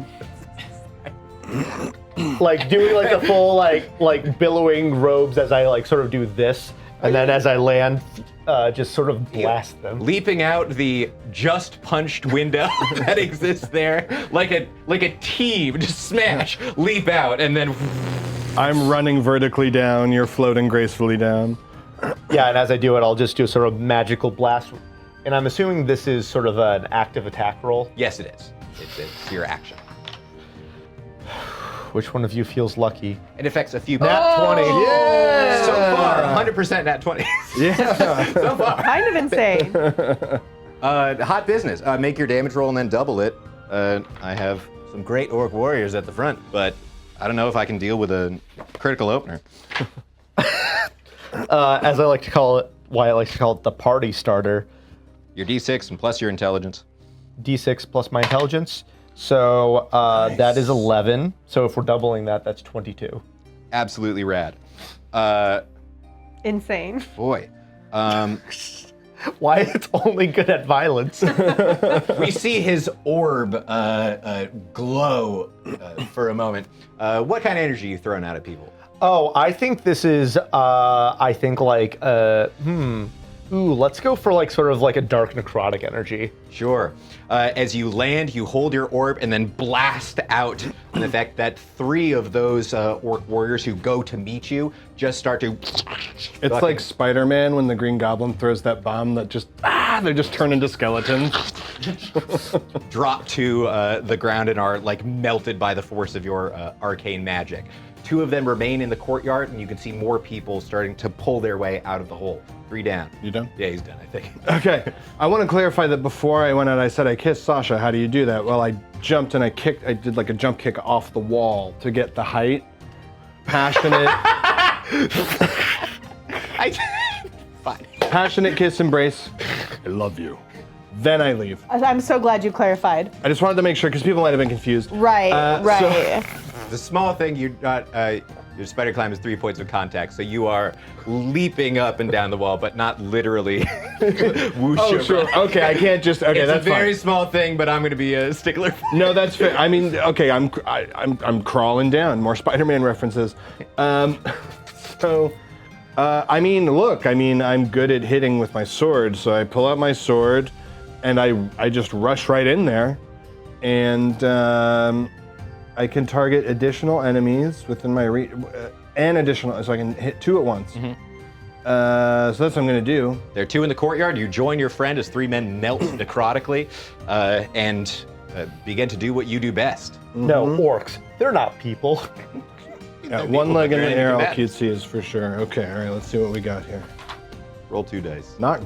Like doing like a full like billowing robes as I like sort of do this, and then as I land, just sort of blast them. Leaping out the just punched window that exists there, like a T, just smash, leap out, and then. I'm running vertically down, you're floating gracefully down. Yeah, and as I do it, I'll just do a sort of magical blast. And I'm assuming this is sort of an active attack roll. Yes, it is. It's your action. Which one of you feels lucky? It affects a few. Nat 20. Yeah! So far, 100% nat 20. Yeah. So far. Kind of insane. Hot business. Make your damage roll and then double it. I have some great orc warriors at the front, but I don't know if I can deal with a critical opener. As I like to call it, Wyatt likes to call it the party starter. Your D6 and plus your intelligence. D6 plus my intelligence. So that is 11. So if we're doubling that, that's 22. Absolutely rad. Insane. Boy. Wyatt's only good at violence. We see his orb glow for a moment. What kind of energy are you throwing out at people? Oh, I think this is, let's go for like sort of like a dark necrotic energy. Sure. As you land, you hold your orb and then blast out. And the fact that 3 of those orc warriors who go to meet you just start to. It's like Spider-Man when the Green Goblin throws that bomb that just, they just turn into skeletons. drop to the ground and are like melted by the force of your arcane magic. 2 of them remain in the courtyard, and you can see more people starting to pull their way out of the hole. 3 down. You done? Yeah, he's done, I think. Okay, I want to clarify that before I went out, I said I kissed Sasha. How do you do that? Well, I jumped and I did like a jump kick off the wall to get the height. Passionate. Fine. Passionate kiss embrace. I love you. Then I leave. I'm so glad you clarified. I just wanted to make sure because people might have been confused. Right. The small thing you got, your spider climb is 3 points of contact, so you are leaping up and down the wall, but not literally whoosh. Oh, sure. Okay, I can't just. Okay, It's that's a very fine. small thing, but I'm going to be a stickler. No, that's fair. I mean, okay, I'm crawling down. More Spider-Man references. I mean, look. I mean, I'm good at hitting with my sword, so I pull out my sword, and I just rush right in there, and I can target additional enemies within my reach, and additional, so I can hit 2 at once. So that's what I'm gonna do. There are 2 in the courtyard. You join your friend as 3 men melt necrotically, and begin to do what you do best. No, orcs. They're not people. Yeah, They're one people, leg but in the they're air, all combatants. cutesy is for sure. Okay, all right, let's see what we got here. Roll 2 dice. Not.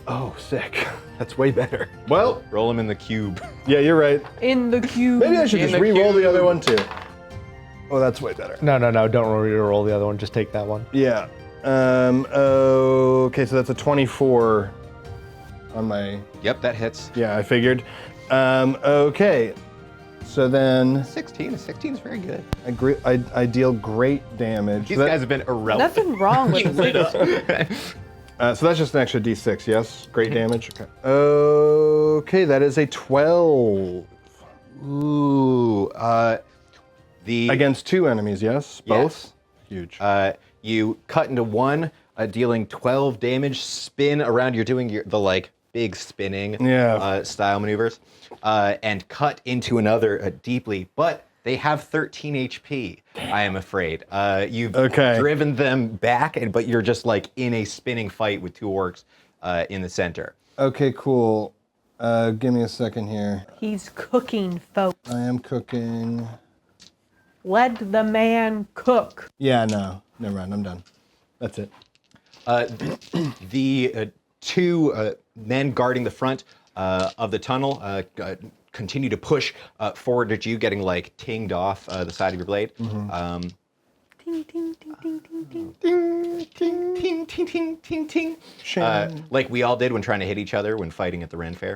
Oh, sick. That's way better. Well, Roll them in the cube. yeah, you're right. In the cube. Maybe I should In just the re-roll the cube. other one too. Oh, that's way better. No, don't roll the other one. Just take that one. Yeah. Okay, so that's a 24 on my. Yep, that hits. Yeah, I figured. Okay. So then 16. 16 is very good. I deal great damage. These So that- guys have been irrelevant. Nothing wrong with this. so that's just an extra d6, yes? Great damage. Okay. Okay, that is a 12 Ooh. The against 2 enemies, yes? Both? Yes. Huge. You cut into one, dealing 12 damage. Spin around. You're doing the like big spinning style maneuvers, and cut into another deeply. But they have 13 HP. I am afraid. You've driven them back, but you're just like in a spinning fight with 2 orcs in the center. Okay, cool. Give me a second here. He's cooking, folks. I am cooking. Let the man cook. Yeah, no. Never mind, I'm done. That's it. The 2 men guarding the front of the tunnel continue to push forward at you, getting like tinged off the side of your blade. Ting, ting, ting, ting, ting, ting. Ting, ting, ting, ting, ting, ting, ting. Like we all did when trying to hit each other when fighting at the Ren Fair.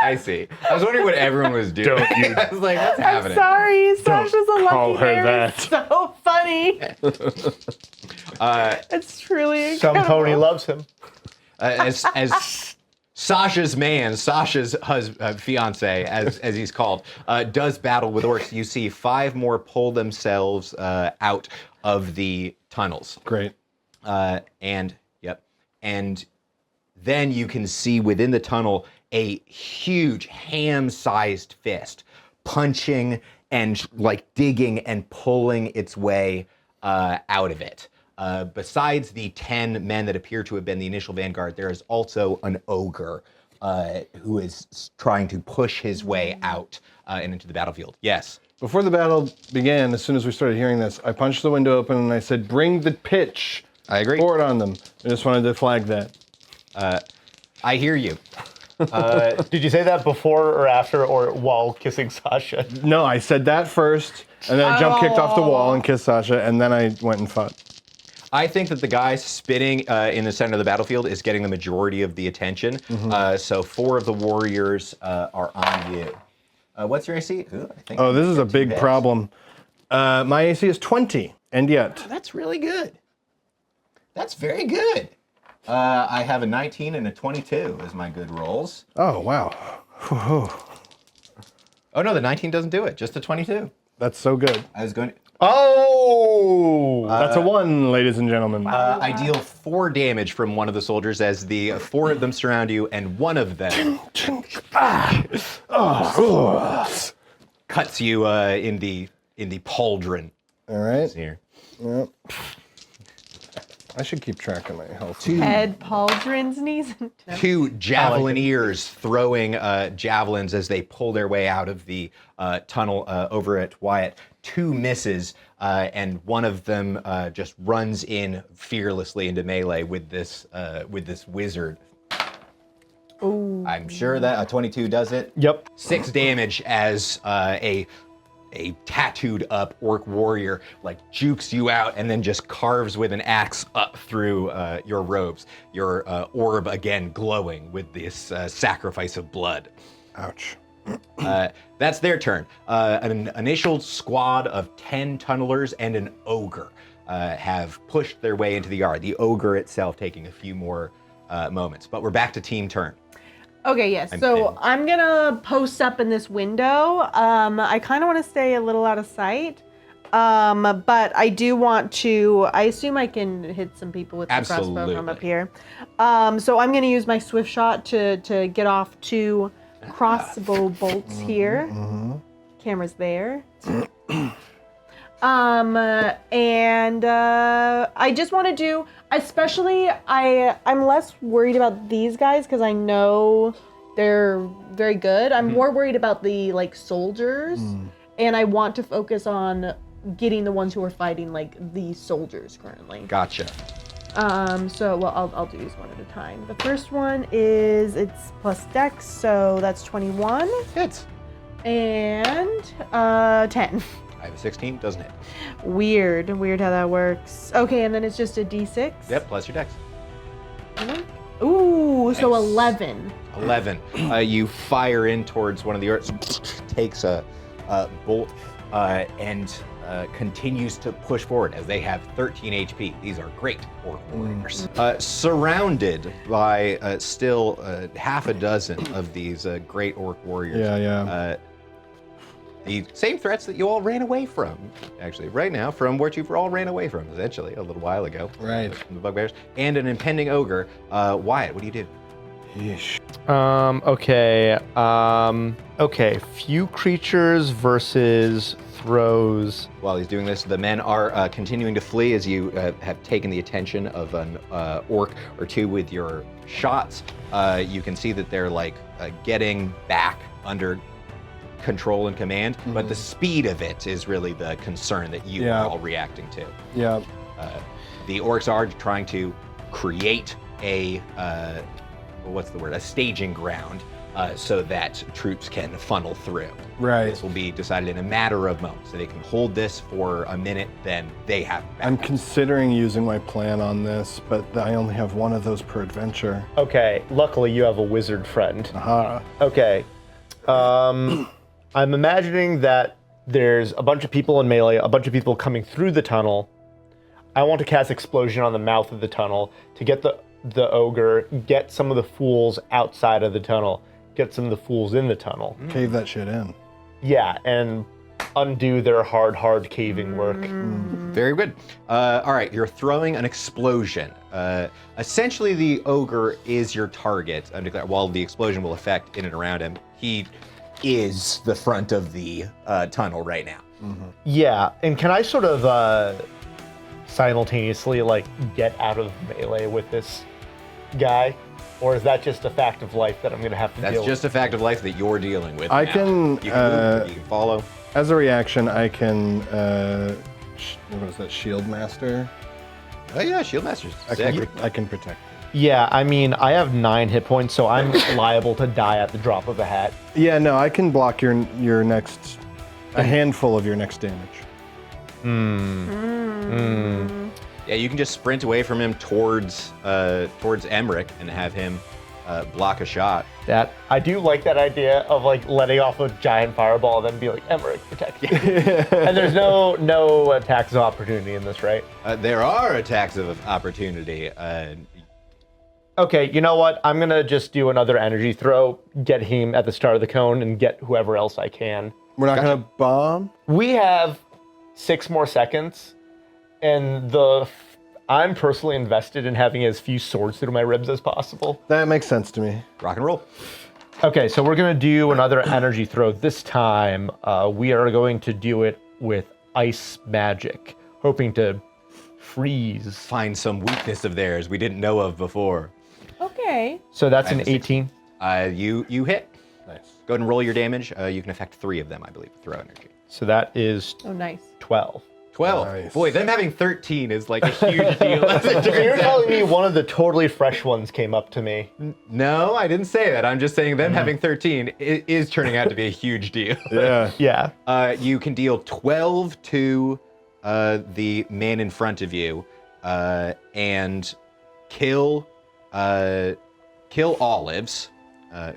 I see. I was wondering what everyone was doing. Don't you- I was like, what's happening? Sorry, Sasha's a lucky call her bear. that. It's so funny. It's truly Some incredible. pony loves him. As Sasha's man, Sasha's fiance, as he's called, does battle with orcs. You see 5 more pull themselves out of the tunnels. Great. And then you can see within the tunnel a huge ham-sized fist punching and like digging and pulling its way out of it. Besides the 10 men that appear to have been the initial vanguard, there is also an ogre who is trying to push his way out and into the battlefield. Yes. Before the battle began, as soon as we started hearing this, I punched the window open and I said, "Bring the pitch." I agree. Pour it on them. I just wanted to flag that. I hear you. Did you say that before or after or while kissing Sasha? No, I said that first, and then I kicked off the wall and kissed Sasha, and then I went and fought. I think that the guy spinning in the center of the battlefield is getting the majority of the attention. So 4 of the warriors are on you. What's your AC? Ooh, I think Oh, this is a two big hits. problem. My AC is 20, and yet. That's really good. That's very good. I have a 19 and a 22 as my good rolls. Oh, wow. Whew. Oh no, the 19 doesn't do it. Just a 22. That's so good. I was going to... Oh! That's a 1, ladies and gentlemen. I deal 4 damage from one of the soldiers as the 4 of them surround you, and one of them cuts you in the pauldron. All right. Here. Yep. I should keep track of my health. Head, pauldrons, knees, and toes. 2 javeliniers throwing javelins as they pull their way out of the tunnel over at Wyatt. 2 misses, and one of them just runs in fearlessly into melee with this wizard. Ooh. I'm sure that a 22 does it. Yep. 6 damage as a tattooed up orc warrior like jukes you out and then just carves with an axe up through your robes. Your orb again glowing with this sacrifice of blood. Ouch. That's their turn. An initial squad of 10 tunnelers and an ogre have pushed their way into the yard. The ogre itself taking a few more moments. But we're back to team turn. Okay, yes. So I'm gonna post up in this window. I kind of want to stay a little out of sight, but I do want to. I assume I can hit some people with the crossbow from up here. So I'm gonna use my swift shot to get off 2 crossbow bolts here. Camera's there. And I just want to do, especially I'm less worried about these guys because I know they're very good. I'm more worried about the like soldiers, and I want to focus on getting the ones who are fighting like the soldiers currently. Gotcha. So well, I'll do these one at a time. The first one is it's plus Dex, so that's 21 Hits. and 10. I have a 16, doesn't hit. Weird how that works. Okay, and then it's just a D6. Yep, plus your dex. Ooh, so Nice. 11. 11. You fire in towards one of the orcs, takes a bolt, and continues to push forward as they have 13 HP. These are great orc warriors. Surrounded by still half a dozen of these great orc warriors. Yeah. The same threats that you all ran away from, actually, right now, from what you've all ran away from, essentially, a little while ago. Right. From the bugbears. And an impending ogre. Wyatt, what do you do? Yeesh. Okay. Few creatures versus throws. While he's doing this, the men are continuing to flee as you have taken the attention of an orc or two with your shots. You can see that they're like getting back under control and command, but the speed of it is really the concern that you are all reacting to. Yeah. The orcs are trying to create a a staging ground so that troops can funnel through. Right. This will be decided in a matter of moments. So they can hold this for a minute, then they have I'm backup. considering using my plan on this, but I only have one of those per adventure. Okay, luckily you have a wizard friend. Aha. Okay. I'm imagining that there's a bunch of people in melee, a bunch of people coming through the tunnel. I want to cast Explosion on the mouth of the tunnel to get the ogre, get some of the fools outside of the tunnel, get some of the fools in the tunnel. Cave that shit in. Yeah, and undo their hard caving work. Very good. All right, you're throwing an explosion. Essentially, the ogre is your target. While the explosion will affect in and around him, he is the front of the tunnel right now. Yeah, and can I sort of simultaneously like get out of melee with this guy? Or is that just a fact of life that I'm gonna have to deal That's with? just a fact of life that you're dealing with. I now. can, You can move, you can follow. As a reaction, I can, what is that, Shield Master? Oh yeah, Shield Master's I sick. can protect. Yeah, I mean, I have 9 hit points, so I'm liable to die at the drop of a hat. Yeah, no, I can block your next, a handful of your next damage. Yeah, you can just sprint away from him towards Emmerich and have him block a shot. That I do like that idea of like letting off a giant fireball and then be like, Emmerich, protect you. And there's no attacks of opportunity in this, right? There are attacks of opportunity. Okay, you know what? I'm gonna just do another energy throw, get him at the start of the cone, and get whoever else I can. We're not gonna bomb? We have 6 more seconds, and I'm personally invested in having as few swords through my ribs as possible. That makes sense to me. Rock and roll. Okay, so we're gonna do another energy throw. This time, we are going to do it with ice magic, hoping to freeze. Find some weakness of theirs we didn't know of before. Okay. So that's I an have a 18. You hit. Nice. Go ahead and roll your damage. You can affect 3 of them, I believe, with throw energy. So that is Oh, nice. 12. 12. Nice. Boy, them having 13 is like a huge deal. as it So you're turns out. telling me one of the totally fresh ones came up to me. No, I didn't say that. I'm just saying them having 13 is turning out to be a huge deal. Yeah. Yeah. You can deal 12 to the man in front of you and kill Olives,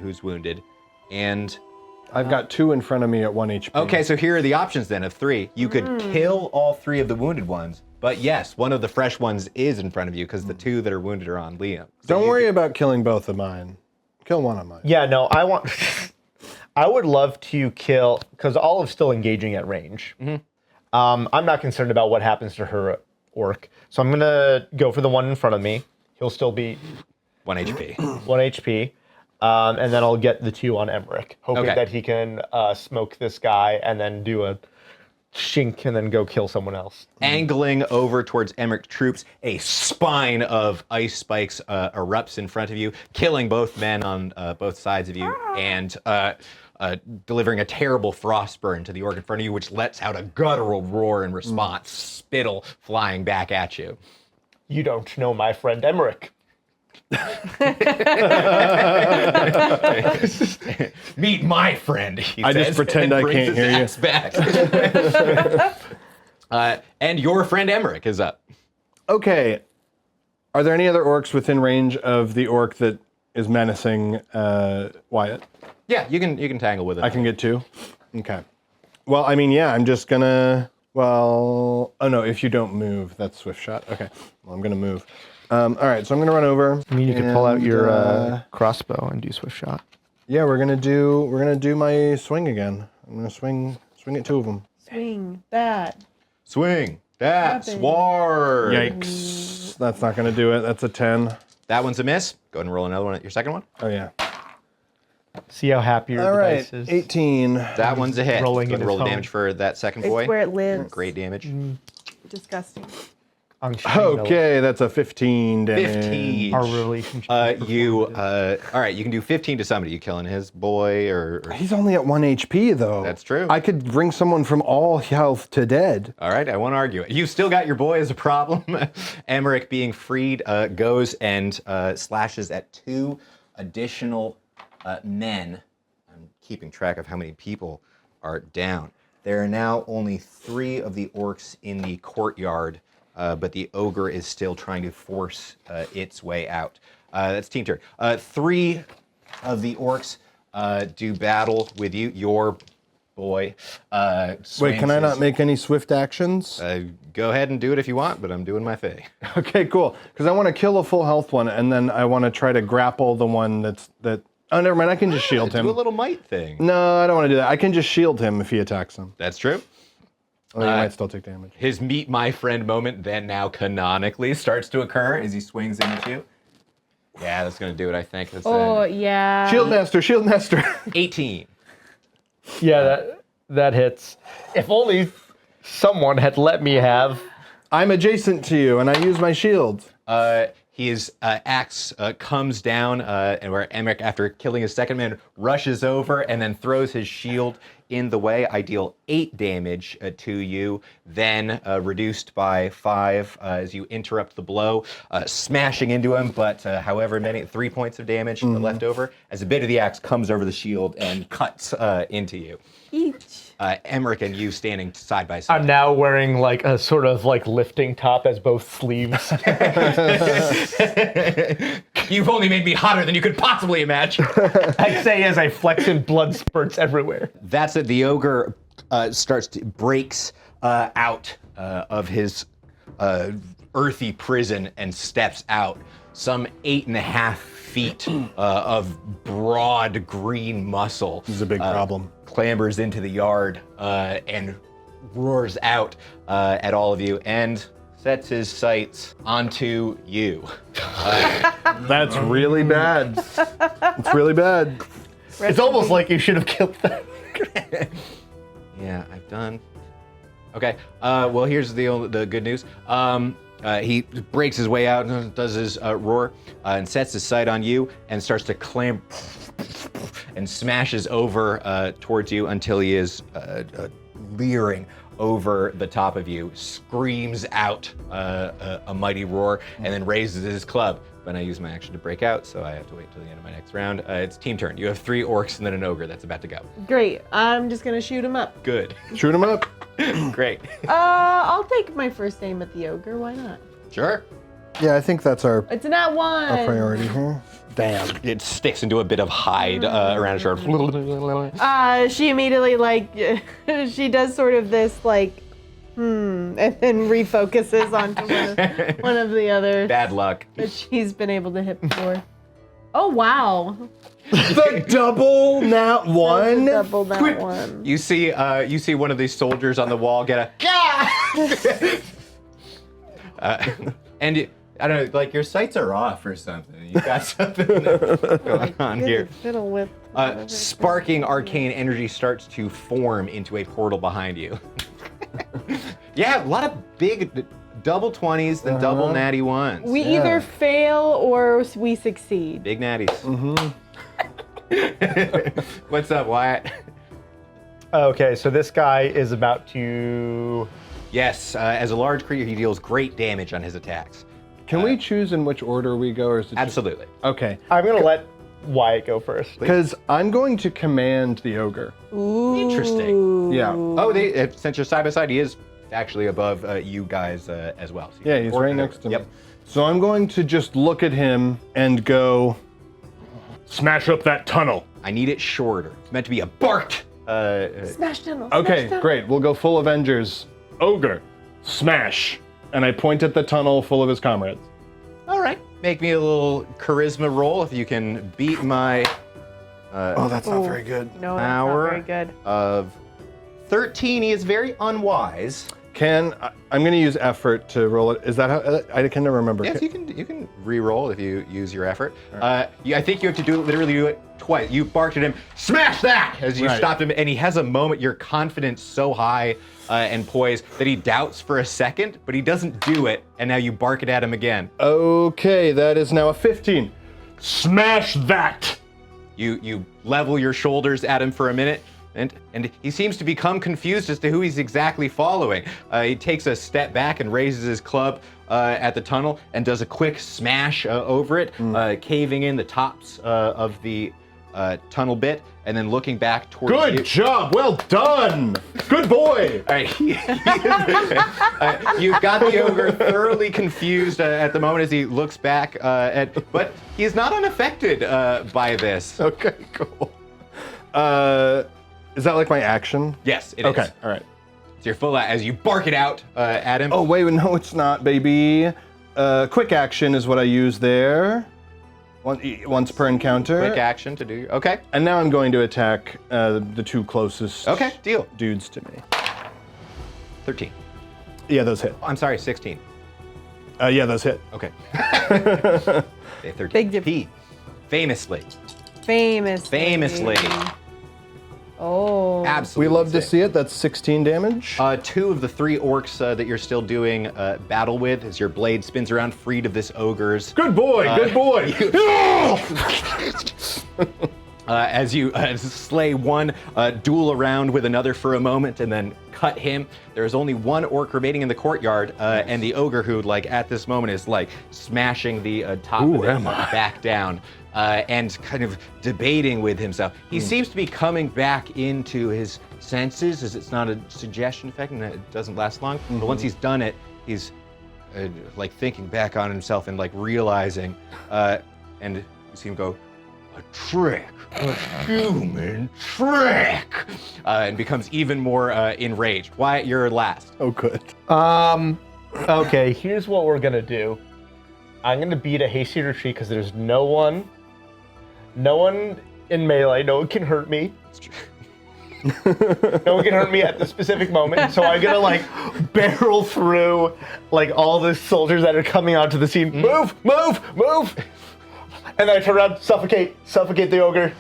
who's wounded, and I've got 2 in front of me at 1 HP. okay, so here are the options then of 3. You could kill all 3 of the wounded ones, but yes, one of the fresh ones is in front of you because the 2 that are wounded are on Liam. So Don't you worry about killing both of mine. Kill one of mine. Yeah, no, I would love to kill, because Olive's still engaging at range. I'm not concerned about what happens to her orc. So I'm gonna go for the one in front of me. He'll still be 1 HP. 1 HP. And then I'll get the 2 on Emmerich, hoping Okay. that he can smoke this guy and then do a shink and then go kill someone else. Angling over towards Emmerich troops, a spine of ice spikes erupts in front of you, killing both men on both sides of you, and delivering a terrible frost burn to the orc in front of you, which lets out a guttural roar in response, spittle flying back at you. You don't know my friend Emmerich. Meet my friend, he I says, just pretend and I brings can't his hear you. axe back. And your friend Emmerich is up. Okay. Are there any other orcs within range of the orc that is menacing Wyatt? Yeah, you can tangle with it. I can get 2? Okay. Well, I mean, yeah, I'm just gonna, oh no, if you don't move, that's swift shot. Okay, well, I'm gonna move. All right, so I'm gonna run over. I mean, you could pull out your crossbow and do swift shot. Yeah, we're gonna do my swing again. I'm gonna swing at 2 of them. Swing that. Swing that Weapon. sword. Yikes, that's not gonna do it. That's a 10. That one's a miss. Go ahead and roll another one at your second one. Oh yeah. See how happy your All right, dice is. 18. That one's a hit. Rolling Go in ahead and his roll the home. damage for that second It's boy. where it lives. Great damage. Disgusting. Okay, that's a 15 damage. 15. Our relationship. All right, you can do 15 to somebody. You killing his boy or He's only at 1 HP though. That's true. I could bring someone from all health to dead. All right, I won't argue it. You still got your boy as a problem. Emmerich being freed goes and slashes at 2 additional men. I'm keeping track of how many people are down. There are now only 3 of the orcs in the courtyard, but the ogre is still trying to force its way out. That's team turn. 3 of the orcs do battle with you. Your boy. Wait, can I not make any swift actions? Go ahead and do it if you want, but I'm doing my thing. Okay, cool. Because I want to kill a full health one, and then I want to try to grapple the one that. Oh, never mind. I can just shield him. Do a little might thing. No, I don't want to do that. I can just shield him if he attacks him. That's true. Oh, he might still take damage. His meet my friend moment then now canonically starts to occur as he swings in at you. Yeah, that's going to do it, I think. That's Oh, yeah. Shield master, shield master. 18. Yeah, that hits. If only someone had let me have. I'm adjacent to you, and I use my shield. His axe comes down, and where Emmerich, after killing his second man, rushes over and then throws his shield in the way. I deal 8 damage to you, then reduced by 5 as you interrupt the blow, smashing into him, but however many, 3 points of damage left over, as a bit of the axe comes over the shield and cuts into you. Each. Emmerich and you standing side by side. I'm now wearing like a sort of like lifting top as both sleeves. You've only made me hotter than you could possibly imagine. I say as I flex and blood spurts everywhere. That's it. The ogre breaks out of his earthy prison and steps out. Some 8.5 feet of broad green muscle. This is a big problem. Clambers into the yard and roars out at all of you and sets his sights onto you. That's really bad. It's really bad. It's almost like you should have killed them. Yeah, I've done. Okay. Well, here's the good news. He breaks his way out and does his roar and sets his sight on you and starts to clamber and smashes over towards you until he is leering over the top of you, screams out a mighty roar, and then raises his club. But I use my action to break out, so I have to wait till the end of my next round. It's team turn. You have 3 orcs and then an ogre that's about to go. Great. I'm just going to shoot him up. Good. Shoot him up. Great. I'll take my first aim at the ogre. Why not? Sure. Yeah, I think that's our It's not one. priority here. Damn. It sticks into a bit of hide around his shoulder. She immediately, like, she does sort of this, like, and then refocuses onto one of the other Bad luck. that she's been able to hit before. Oh, wow. The double nat one. Double that one. You see one of these soldiers on the wall get and I don't know, like your sights are off or something. You got something going on here. Fiddle with. Sparking arcane energy starts to form into a portal behind you. Yeah, a lot of big double 20s, then double natty ones. We either fail or we succeed. Big natties. What's up, Wyatt? Okay, so this guy is about to. Yes, as a large creature, he deals great damage on his attacks. Can we choose in which order we go, or is it just... Absolutely. Okay. I'm gonna let Wyatt go first. Because I'm going to command the ogre. Ooh. Interesting. Yeah. Oh, since you're side by side, he is actually above you guys as well. So Yeah, he's right next to me. Yep. So I'm going to just look at him and go, smash up that tunnel. I need it shorter. It's meant to be a barked. Smash tunnel. Okay, smash tunnel. great. We'll go full Avengers. Ogre, smash. And I point at the tunnel full of his comrades. All right. Make me a little charisma roll if you can beat my Oh, that's not very good. No, that's power not very good. of 13. He is very unwise. I'm going to use effort to roll it. Is that how? I can never remember. Yes, you can re-roll if you use your effort. I think you have to literally do it twice. You barked at him, smash that, as you Right. stopped him, and he has a moment. Your confidence so high and poised that he doubts for a second, but he doesn't do it, and now you bark it at him again. Okay, that is now a 15. Smash that! You level your shoulders at him for a minute, and he seems to become confused as to who he's exactly following. He takes a step back and raises his club at the tunnel and does a quick smash over it, caving in the tops of the tunnel bit, and then looking back towards you. Good job! Well done! Good boy! All right. You've got the ogre thoroughly confused at the moment as he looks back but he's not unaffected by this. Okay, cool. Is that like my action? Yes, it is. Okay, all right. So you're full out as you bark it out at him. Oh, wait, no, it's not, baby. Quick action is what I use there. Once per encounter. Quick action to do. Okay. And now I'm going to attack the two closest Okay, deal. dudes to me. 13. Yeah, those hit. I'm sorry, 16. Yeah, those hit. Okay. Okay, 13. Big difference. P. Famously. Famously. Oh. Absolutely. We love to sick. see it. That's 16 damage. 2 of the 3 orcs that you're still doing battle with as your blade spins around, freed of this ogre's. Good boy, good boy. As you slay one, duel around with another for a moment, and then cut him. There is only one orc remaining in the courtyard, and the ogre who, like, at this moment is like smashing the top of it back down. And kind of debating with himself. He seems to be coming back into his senses, as it's not a suggestion effect and it doesn't last long. But once he's done it, he's like thinking back on himself and like realizing, and you see him go, a trick, a human trick, and becomes even more enraged. Wyatt, you're last. Oh, good. Okay, here's what we're gonna do. I'm gonna beat a hasty retreat because there's no one in melee. No one can hurt me. No one can hurt me at the specific moment. So I'm gonna like barrel through like all the soldiers that are coming onto the scene. Move, move, move. And then I turn around, suffocate the ogre.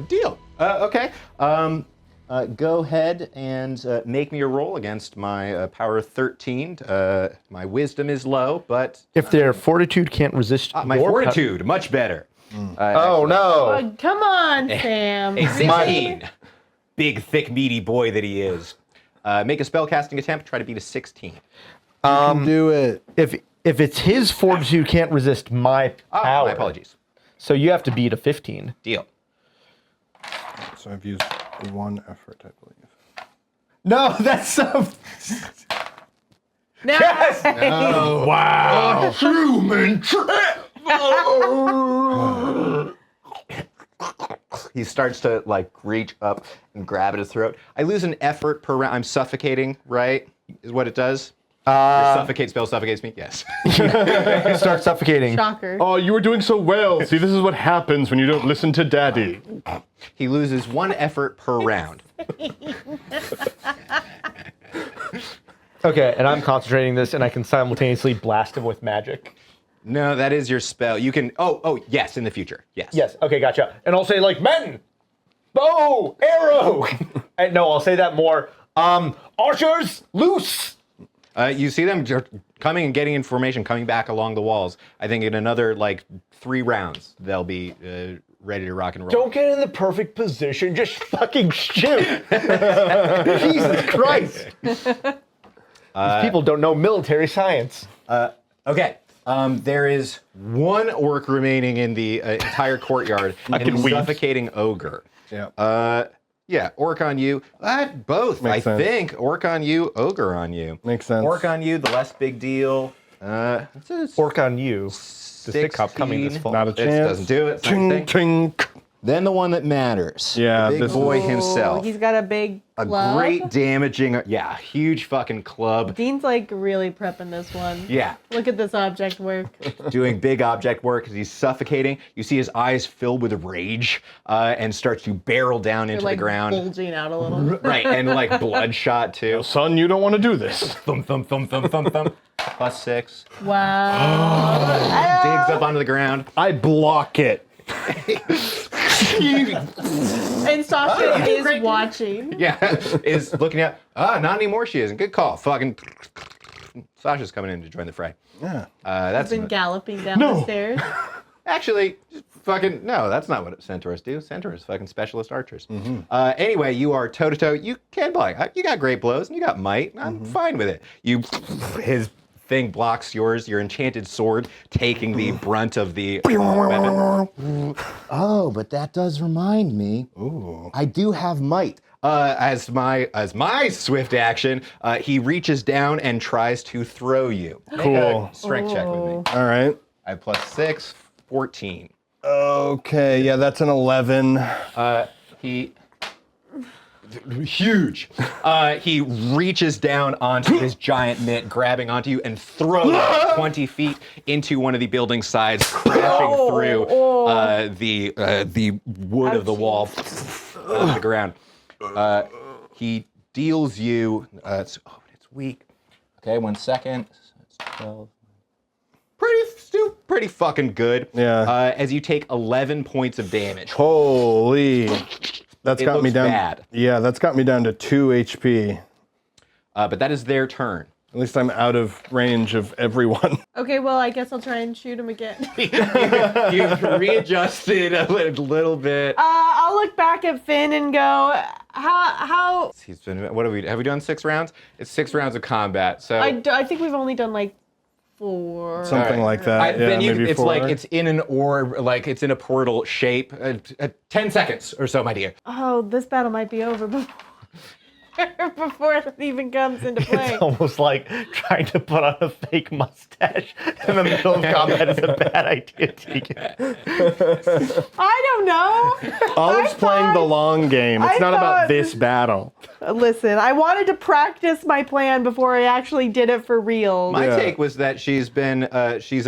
Deal. Okay. Go ahead and make me a roll against my power 13. My wisdom is low, but If their fortitude can't resist my your fortitude much better. Oh no! Oh, come on, Sam. A 16. Big, thick, meaty boy that he is. Make a spellcasting attempt. Try to beat a 16. Do it. If it's his fortitude can't resist my power. My apologies. So you have to beat a 15. Deal. So I've used 1 effort, I believe. No, that's so. No. Yes! Wow. Human trick! He starts to like reach up and grab at his throat. I lose an effort per round. I'm suffocating, right? Is what it does? Your suffocate spell suffocates me? Yes. You start suffocating. Shocker. Oh, you were doing so well. See, this is what happens when you don't listen to Daddy. He loses 1 effort per round. Okay, and I'm concentrating this, and I can simultaneously blast him with magic. No, that is your spell. You can. Oh, yes, in the future. Yes. Yes. Okay, gotcha. And I'll say like men, bow, arrow. And no, I'll say that more. Archers, loose. You see them coming and getting information, coming back along the walls. I think in another like 3 rounds, they'll be ready to rock and roll. Don't get in the perfect position. Just fucking shoot. Jesus Christ. These people don't know military science. Okay. There is 1 orc remaining in the entire courtyard, and a suffocating ogre. Yeah. Yeah, orc on you. Both, Makes sense. think. Orc on you, ogre on you. Makes sense. Orc on you, the less big deal. Orc on you. The stick cup coming this fall. Not a This chance. doesn't do it. Ching, Same thing. ching. Then the one that matters. Yeah, the big this boy is- himself. He's got a big A club. great damaging, huge fucking club. Dean's like really prepping this one. Yeah, Look at this object work. doing big object work because he's suffocating. You see his eyes fill with rage and starts to barrel down They're into like the ground. bulging out a little. Right, and like bloodshot too. Son, you don't want to do this. Thump, thump, thump, thump, thump, thump. +6. Wow. Digs up onto the ground. I block it. And Sasha is watching. Yeah, is looking at. Not anymore. She isn't. Good call. Fucking. Sasha's coming in to join the fray. Yeah. That's Been galloping down the stairs. actually fucking no. That's not what centaurs do. Centaurs fucking specialist archers. Anyway, you are toe to toe. You can block. You got great blows and you got might. I'm fine with it. His thing blocks yours. Your enchanted sword taking the brunt of the weapon. Oh, but that does remind me. Ooh. I do have might. As my swift action, he reaches down and tries to throw you. Cool. Make a strength check with me. All right. I have +6, 14. Okay. Yeah, that's an 11. He huge. He reaches down onto his giant mitt, grabbing onto you and throws 20 feet into one of the building sides, crashing through the wood of the wall onto the ground. He deals you. It's weak. Okay, 1 second. It's 12. Pretty fucking good. Yeah. As you take 11 points of damage. Holy. That's It got me looks down. bad. Yeah, that's got me down to 2 HP. But that is their turn. At least I'm out of range of everyone. Okay, well, I guess I'll try and shoot him again. You've readjusted a little bit. I'll look back at Finn and go, how? He's been. Have we done 6 rounds? It's 6 rounds of combat. So I think we've only done like 4. Something like that. Yeah, then maybe it's 4. like it's in an orb, like it's in a portal shape. 10 seconds or so, my dear. Oh, this battle might be over before it even comes into play. It's almost like trying to put on a fake mustache in the middle of combat is a bad idea, Tegan. I don't know. Olive's playing the long game. It's I not about thought- this battle. Listen, I wanted to practice my plan before I actually did it for real. My Yeah. take was that she's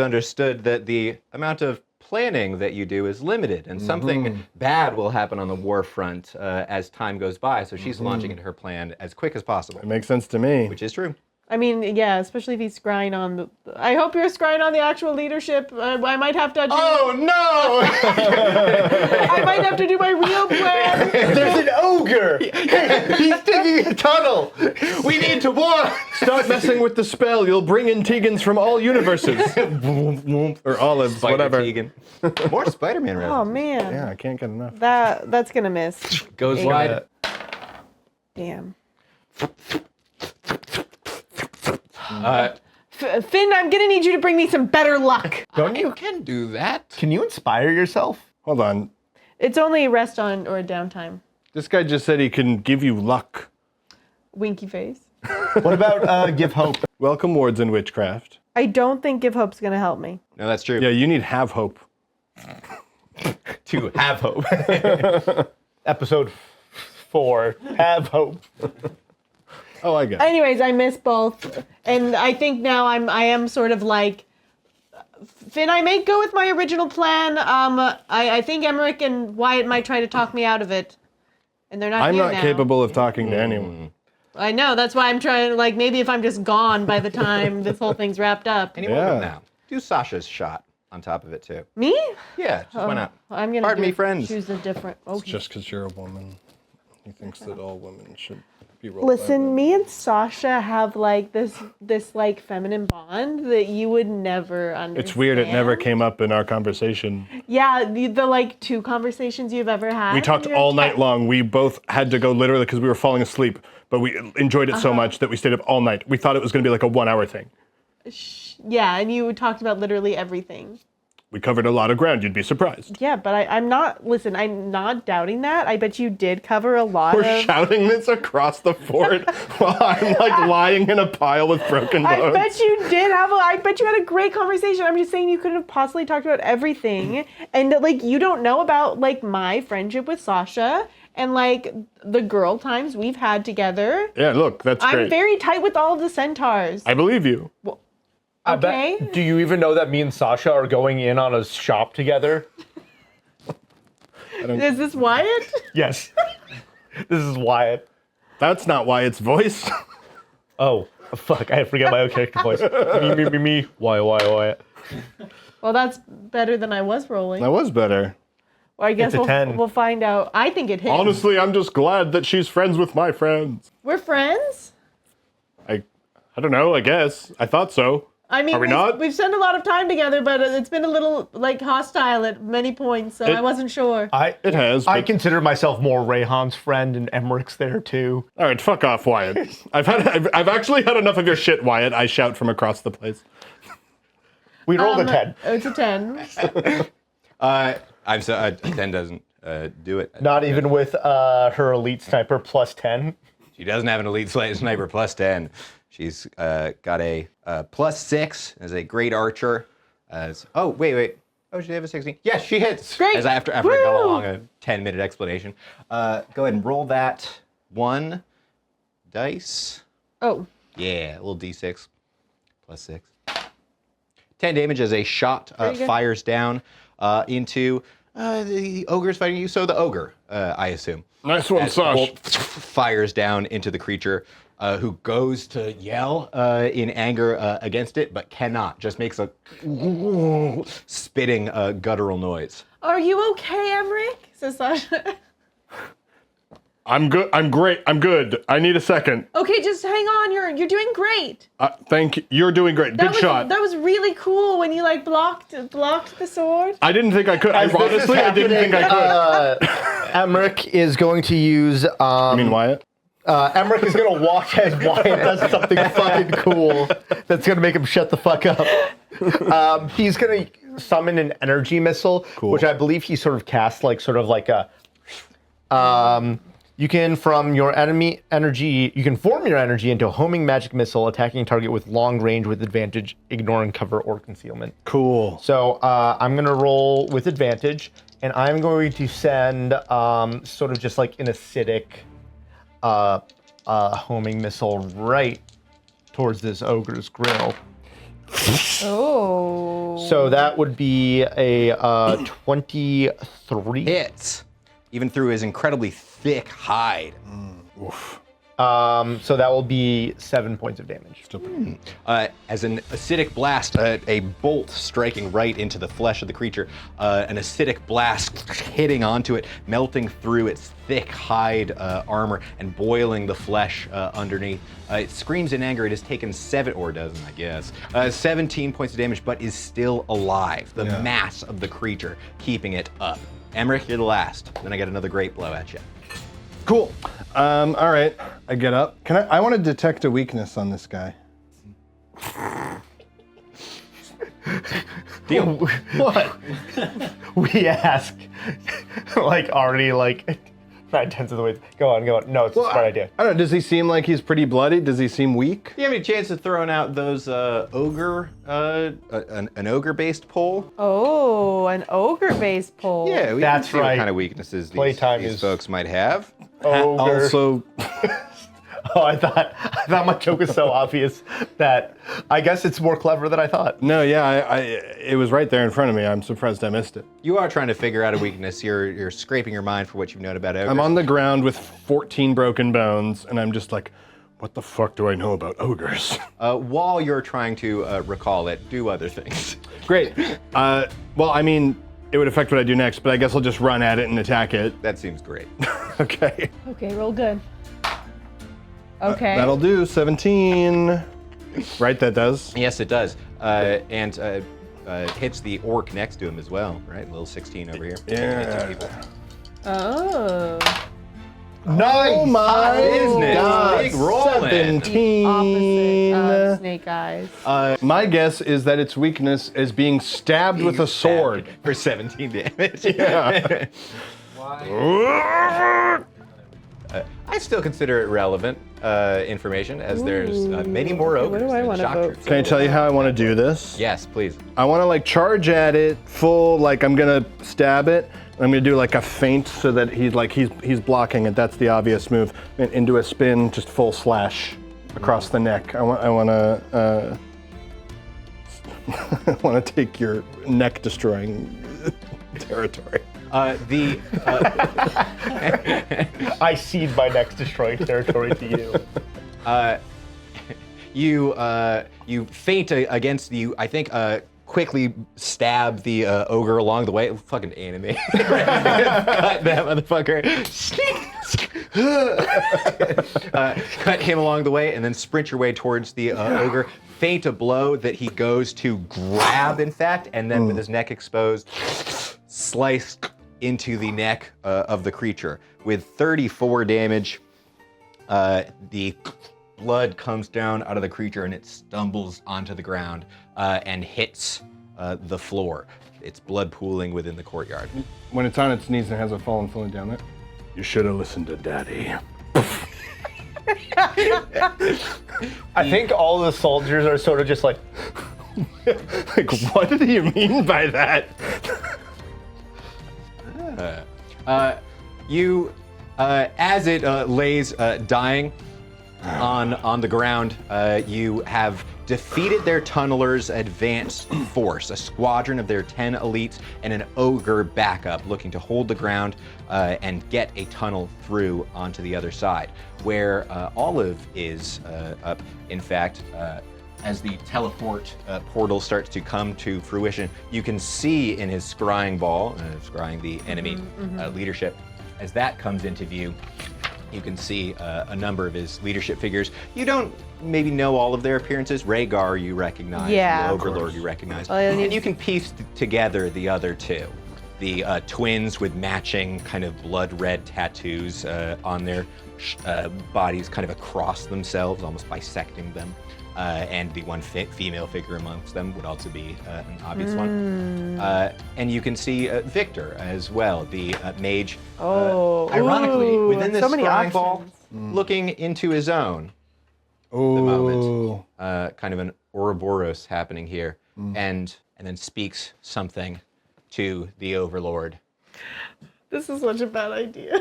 understood that the amount of planning that you do is limited, and something bad will happen on the war front as time goes by. So she's launching into her plan as quick as possible, It makes sense to me. which is true. I mean, yeah, especially if he's scrying on the. I hope you're scrying on the actual leadership. I might have to. Oh no! I might have to do my real plan. There's an ogre! He's digging a tunnel! We need to war. Start messing with the spell. You'll bring in Tegans from all universes. Or Olives, Spider whatever. Tegan. More Spider-Man Oh references. man, Yeah, I can't get enough. that's gonna miss. Goes wide. Damn. Finn, I'm gonna need you to bring me some better luck. Don't you can do that? Can you inspire yourself? Hold on. It's only a rest on or a downtime. This guy just said he can give you luck. Winky face. What about give hope? Welcome, Wards in Witchcraft. I don't think Give Hope's gonna help me. No, that's true. Yeah, you need have hope. To have hope. Episode 4. Have hope. Oh, I get it. Anyways, I missed both, and I think now I am sort of like Finn. I may go with my original plan. I think Emmerich and Wyatt might try to talk me out of it, and they're not. I'm here not now. capable of talking to anyone. I know. That's why I'm trying. Like maybe if I'm just gone by the time this whole thing's wrapped up. Any moment Yeah. now. Do Sasha's shot on top of it too. Me? Yeah, just why not? I'm gonna Pardon me, friends. choose a different. Okay. Just because you're a woman, he thinks that all women should Listen, me and Sasha have like this like feminine bond that you would never understand. It's weird. It never came up in our conversation. Yeah, the like 2 conversations you've ever had. We talked all night long. We both had to go literally because we were falling asleep, but we enjoyed it so much that we stayed up all night. We thought it was going to be like a 1-hour thing. Yeah, and you talked about literally everything. We covered a lot of ground. You'd be surprised. Yeah, but I'm not doubting that. I bet you did cover a lot We're shouting this across the fort while I'm like lying in a pile with broken bones. I bet you did I bet you had a great conversation. I'm just saying you couldn't have possibly talked about everything. And like you don't know about like my friendship with Sasha and like the girl times we've had together. Yeah, look, that's great. I'm very tight with all of the centaurs. I believe you. Well, I okay. bet, do you even know that me and Sasha are going in on a shop together? Is this Wyatt? Yes. This is Wyatt. That's not Wyatt's voice. Oh, fuck. I forget my own character voice. Me. Wyatt. Well, that's better than I was rolling. That was better. Well, I guess It's a 10. we'll find out. I think it hit. Honestly, I'm just glad that she's friends with my friends. We're friends? I don't know, I guess. I thought so. I mean, Are we not? we've spent a lot of time together, but it's been a little like hostile at many points, so I wasn't sure. It has. I but- consider myself more Rayhan's friend, and Emmerich's there too. All right, fuck off, Wyatt. I've actually had enough of your shit, Wyatt. I shout from across the place. We rolled a 10. It's a 10. I'm so 10 doesn't do it. Not even with her elite sniper plus 10. She doesn't have an elite sniper plus 10. She's got a plus 6 as a great archer. Oh, wait. Oh, she have a 16? Yes, she hits. Great. As after I go along a 10-minute explanation. Go ahead and roll that 1 dice. Oh. Yeah, a little d6 plus 6. 10 damage as a shot Very good. fires down into the ogre's fighting you. So the ogre, I assume. Nice one, As the Sash. bolt fires down into the creature, who goes to yell in anger against it, but cannot. Just makes a spitting guttural noise. Are you okay, Emmerich? Says Sasha. I'm good. I'm great. I'm good. I need a second. Okay, just hang on. You're doing great. Thank you. You're doing great. Good shot. That was really cool when you like blocked the sword. I didn't think I could. Honestly, I didn't think I could. Emmerich is going to use. I mean, Wyatt? Emmerich is going to watch as Wyatt does something fucking cool that's going to make him shut the fuck up. He's going to summon an energy missile, which I believe he sort of casts like a. You can form your energy into a homing magic missile, attacking target with long range with advantage, ignoring cover or concealment. Cool. So I'm gonna roll with advantage, and I'm going to send sort of just like an acidic homing missile right towards this ogre's grill. Oh. So that would be a 23. Hits, even through his incredibly thick hide. Oof. So that will be 7 points of damage. As an acidic blast, a bolt striking right into the flesh of the creature, an acidic blast hitting onto it, melting through its thick hide armor and boiling the flesh underneath. It screams in anger. It has taken 7, or doesn't, I guess, 17 points of damage, but is still alive. The mass of the creature keeping it up. Emmerich, you're the last. Then I get another great blow at you. Cool. All right. I get up. I want to detect a weakness on this guy. Deal. What? We ask, like already like 9/10 of the way. Go on. No, it's a smart idea. I don't know. Does he seem like he's pretty bloody? Does he seem weak? Do you have any chance of throwing out those ogre, an ogre-based poll? Oh, an ogre-based pole. Yeah, we That's can see what right. kind of weaknesses Playtime these is- folks might have. Ogre. Also, Oh, I thought my joke was so obvious that I guess it's more clever than I thought. no, yeah, it was right there in front of me. I'm surprised I missed it. You are trying to figure out a weakness. You're scraping your mind for what you've known about ogres. I'm on the ground with 14 broken bones, and I'm just like, what the fuck do I know about ogres? While you're trying to recall it, do other things. Great. Well, I mean, it would affect what I do next, but I guess I'll just run at it and attack it. That seems great. Okay. Okay, roll good. Okay. That'll do. 17. Right, that does. Yes, it does. And hits the orc next to him as well, right? Little 16 over here. Yeah. Hit two people. Oh. Nice! Oh my business. God. Big rollin'. 17. Opposite of Snake Eyes. My guess is that its weakness is being stabbed with a sword. For 17 damage. Yeah. I still consider it relevant information, as there's many more ogres do I than wanna shock vote troops. Can I tell you how I want to do this? Yes, please. I want to like charge at it full, like I'm gonna stab it. And I'm gonna do like a feint so that he's blocking it. That's the obvious move. And into a spin, just full slash across the neck. I want to I want to take your neck destroying territory. I cede my next destroying territory to you. You feint against the, I think, quickly stab the ogre along the way. Fucking anime. Cut that motherfucker. Cut him along the way, and then sprint your way towards the ogre. Feint a blow that he goes to grab, in fact, and then with his neck exposed, slice into the neck of the creature. With 34 damage, the blood comes down out of the creature and it stumbles onto the ground and hits the floor. It's blood pooling within the courtyard. When it's on its knees and has a fallen fully down it, you should have listened to Daddy. I think all the soldiers are sort of just like, Like, what do you mean by that? As it lays dying on the ground, you have defeated their tunnelers' advance force, a squadron of their 10 elites and an ogre backup looking to hold the ground and get a tunnel through onto the other side, where Olive is up. In fact, as the teleport portal starts to come to fruition, you can see in his scrying ball, scrying the enemy leadership, as that comes into view, you can see a number of his leadership figures. You don't maybe know all of their appearances. Rhaegar you recognize, Yeah. the Overlord you recognize, Well, and you can piece together the other two. The twins with matching kind of blood red tattoos on their bodies, kind of across themselves, almost bisecting them. And the one female figure amongst them would also be an obvious one. And you can see Victor as well, the mage. Ironically, within this so many scrying ball, options. looking into his own. The moment, kind of an Ouroboros happening here, and then speaks something to the Overlord. This is such a bad idea.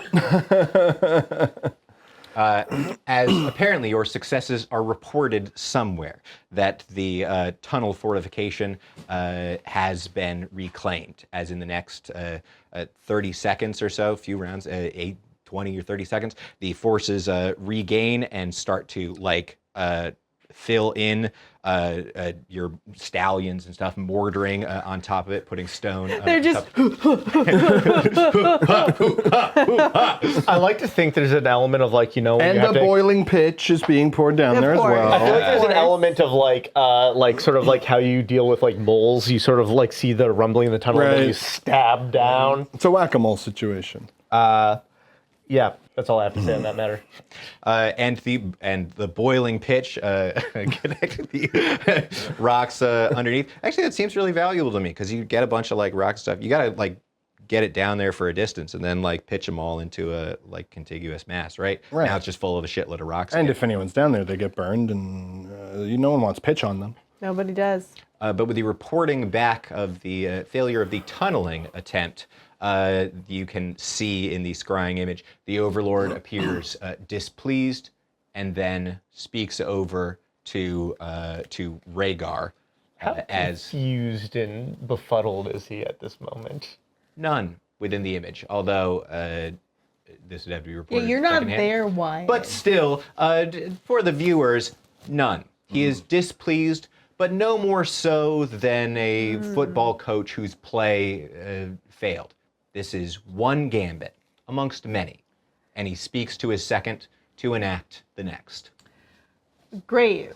As apparently your successes are reported somewhere, that the tunnel fortification has been reclaimed, as in the next 30 seconds or so, few rounds, 20 or 30 seconds, the forces regain and start to fill in your stallions and stuff, mortaring on top of it, putting stone. They're just. I like to think there's an element of when And you have the to, boiling pitch is being poured down there as course. well. I feel like there's an course. element of sort of how you deal with moles. You sort of see the rumbling in the tunnel and then Right. you stab down. It's a whack-a-mole situation. Yeah, that's all I have to say on that matter. And the boiling pitch connected the rocks underneath. Actually, that seems really valuable to me because you get a bunch of rock stuff. You gotta get it down there for a distance and then pitch them all into a contiguous mass, right? Right. Now it's just full of a shitload of rocks. And if anyone's down there, they get burned, and no one wants pitch on them. Nobody does. But with the reporting back of the failure of the tunneling attempt, you can see in the scrying image, the Overlord appears displeased and then speaks over to Rhaegar How as confused and befuddled is he at this moment? none within the image, although this would have to be Yeah, reported you're not secondhand. there, why? But still, for the viewers, none. He is displeased, but no more so than a football coach whose play failed. This is one gambit amongst many. And he speaks to his second to enact the next. Great.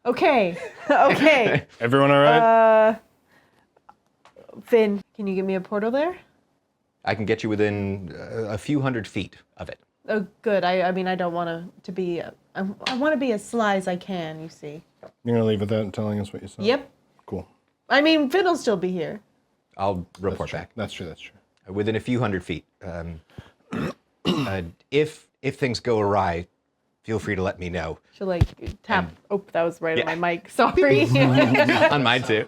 Okay. Okay. Everyone all right? Finn, can you give me a portal there? I can get you within a few hundred feet of it. Oh, good. I mean, I don't want to be. I want to be as sly as I can. You see. You're gonna leave without telling us what you saw? Yep. Cool. I mean, Finn will still be here. I'll report back. That's true. Within a few hundred feet. If things go awry, feel free to let me know. She'll like tap. Oh, that was right Yeah. on my mic. Sorry. On mine too.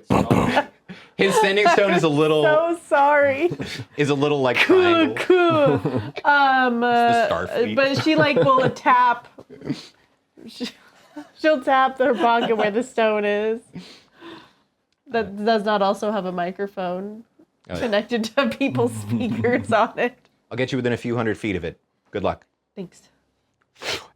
His sending stone is a little So sorry. like triangle. Cool. Starfleet. But she like will tap. She'll tap her pocket where the stone is. That does not also have a microphone connected to people's speakers on it. I'll get you within a few hundred feet of it. Good luck. Thanks.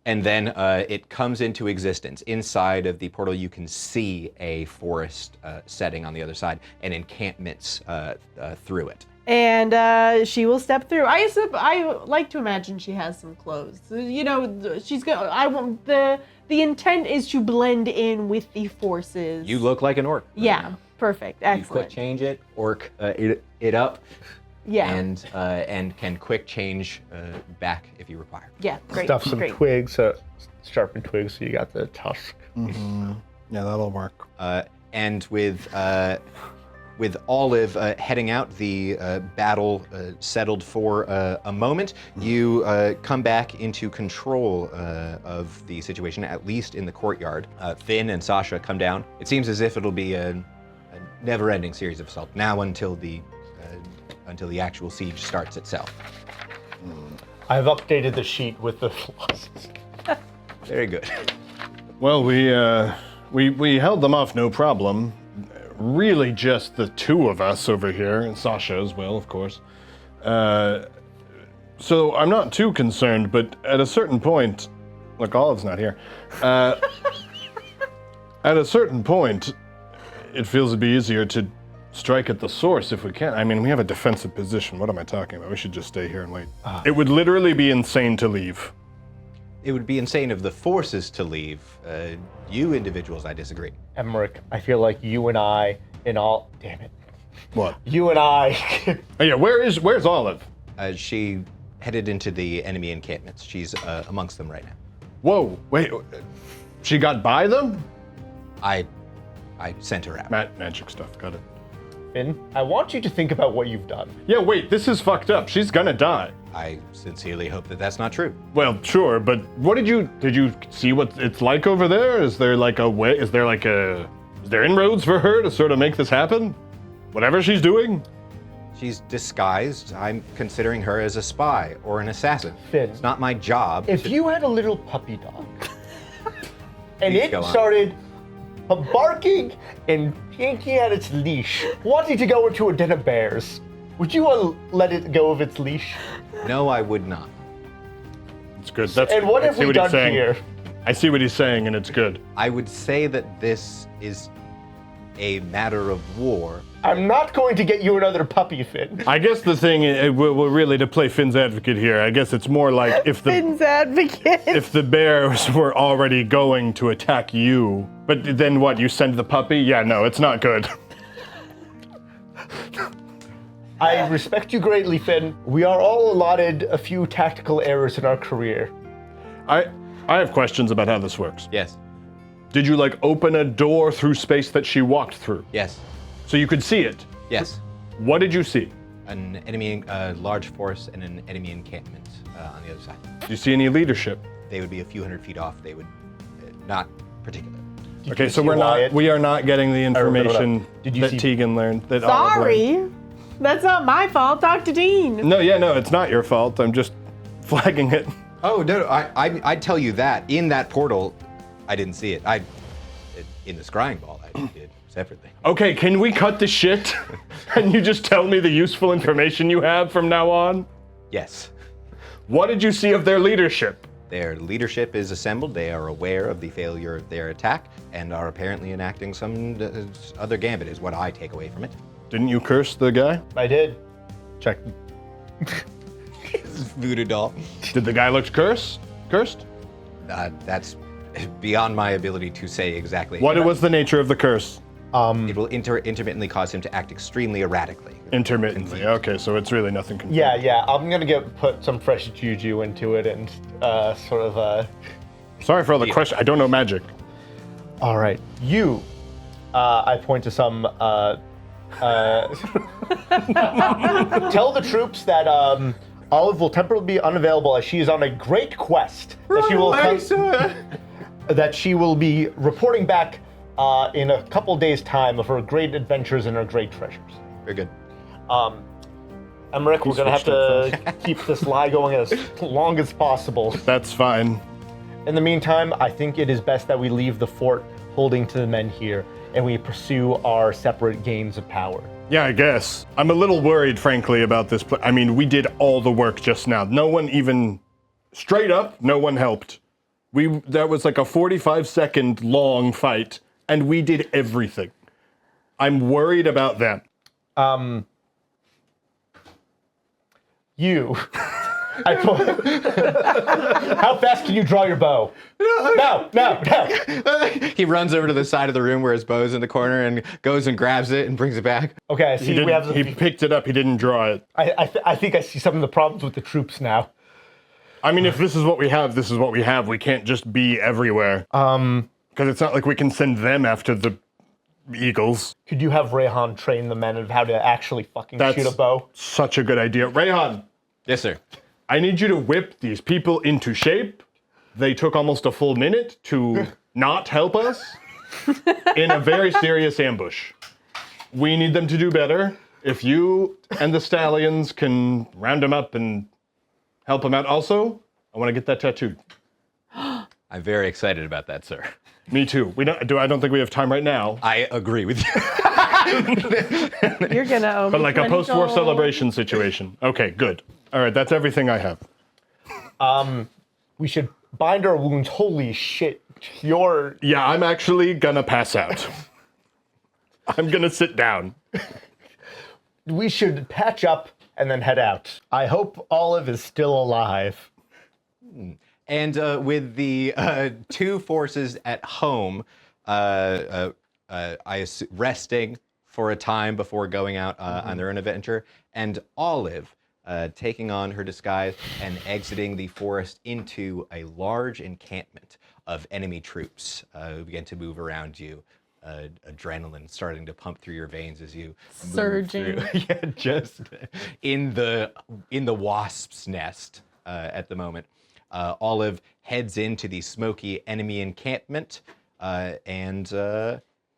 And then it comes into existence. Inside of the portal, you can see a forest setting on the other side and encampments through it. And she will step through. I like to imagine she has some clothes. You know, she's gonna. I want the intent is to blend in with the forces. You look like an orc. Yeah, perfect, You quick excellent. change it, orc it up, Yeah, and can quick change back if you require. yeah, great. Stuff some great. twigs, sharpened twigs, so you got the tusk. Yeah, that'll work. And with Olive heading out, the battle settled for a moment. You come back into control of the situation, at least in the courtyard. Finn and Sasha come down. It seems as if it'll be a never-ending series of assault now until the actual siege starts itself. I've updated the sheet with the losses. Very good. Well, we held them off no problem. Really just the two of us over here, and Sasha as well, of course. So I'm not too concerned, but at a certain point, look, Olive's not here. At a certain point, it feels it'd be easier to strike at the source if we can. I mean, we have a defensive position. What am I talking about? We should just stay here and wait. It would literally be insane to leave. It would be insane of the forces to leave. You individuals, I disagree. Emmerich, I feel like you and I, damn it. What? You and I. Oh yeah, where's Olive? She headed into the enemy encampments. She's amongst them right now. Whoa, wait, she got by them? I sent her out. Magic stuff, got it. Finn, I want you to think about what you've done. Yeah, wait, this is fucked up. She's gonna die. I sincerely hope that that's not true. Well, sure, but what did you see what it's like over there? Is there inroads for her to sort of make this happen? Whatever she's doing? She's disguised. I'm considering her as a spy or an assassin. Finn. It's not my job. If you had a little puppy dog and Please it go on. started barking and yanking at its leash, wanting to go into a den of bears, would you let it go of its leash? No, I would not. It's good. And what have we he's done saying. here? I see what he's saying, and it's good. I would say that this is a matter of war. I'm not going to get you another puppy, Finn. I guess the thing we're really to play Finn's advocate here. I guess it's more like if Finn's advocate. if the bears were already going to attack you, but then what? You send the puppy? Yeah, no, it's not good. I respect you greatly, Finn. We are all allotted a few tactical errors in our career. I have questions about how this works. Yes. Did you open a door through space that she walked through? Yes. So you could see it. Yes. What did you see? An enemy, large force, and an enemy encampment on the other side. Did you see any leadership? They would be a few hundred feet off. They would not particular. Okay, so see Wyatt? we are not getting the information Did you that see- Tegan learned. That Olive learned. Sorry, that's not my fault. Talk to Dean. No, it's not your fault. I'm just flagging it. Oh no! I'd tell you that in that portal, I didn't see it. In the scrying ball, I did separately. Okay, can we cut the shit? And you just tell me the useful information you have from now on? Yes. What did you see of their leadership? Their leadership is assembled. They are aware of the failure of their attack and are apparently enacting some other gambit. Is what I take away from it. Didn't you curse the guy? I did. Check. voodoo doll. Did the guy look cursed? That's beyond my ability to say exactly. What was the nature of the curse? It will intermittently cause him to act extremely erratically. Intermittently. Okay, so it's really nothing confirmed. Yeah. I'm gonna put some fresh juju into it and Sorry for all the questions. I don't know magic. All right, you. I point to some. Tell the troops that Olive will temporarily be unavailable as she is on a great quest. That she will be reporting back in a couple days' time of her great adventures and her great treasures. Very good. Emmerich, we're gonna have to keep this lie going as long as possible. That's fine. In the meantime, I think it is best that we leave the fort holding to the men here and we pursue our separate gains of power. Yeah, I guess. I'm a little worried, frankly, about this. I mean, we did all the work just now. No one even, straight up, no one helped. That was like a 45-second long fight, and we did everything. I'm worried about them. You. How fast can you draw your bow? No. He runs over to the side of the room where his bow's in the corner and goes and grabs it and brings it back. Okay, see, He picked it up, he didn't draw it. I think I see some of the problems with the troops now. I mean, if this is what we have, this is what we have. We can't just be everywhere. Because it's not like we can send them after the eagles. Could you have Rayhan train the men of how to actually fucking shoot a bow? Such a good idea. Rayhan. Yes, sir. I need you to whip these people into shape. They took almost a full minute to not help us in a very serious ambush. We need them to do better. If you and the stallions can round them up and help them out. Also, I want to get that tattooed. I'm very excited about that, sir. Me too. I don't think we have time right now. I agree with you. You're gonna owe me But like a 20 post-war gold. celebration situation. Okay, good. All right, that's everything I have. We should bind our wounds. Holy shit. Yeah, I'm actually gonna pass out. I'm gonna sit down. We should patch up and then head out. I hope Olive is still alive. And with the two forces at home, resting for a time before going out on their own adventure, and Olive taking on her disguise and exiting the forest into a large encampment of enemy troops who begin to move around you. Adrenaline starting to pump through your veins as you Surging. move through. Yeah, just in the wasp's nest at the moment. Olive heads into the smoky enemy encampment, and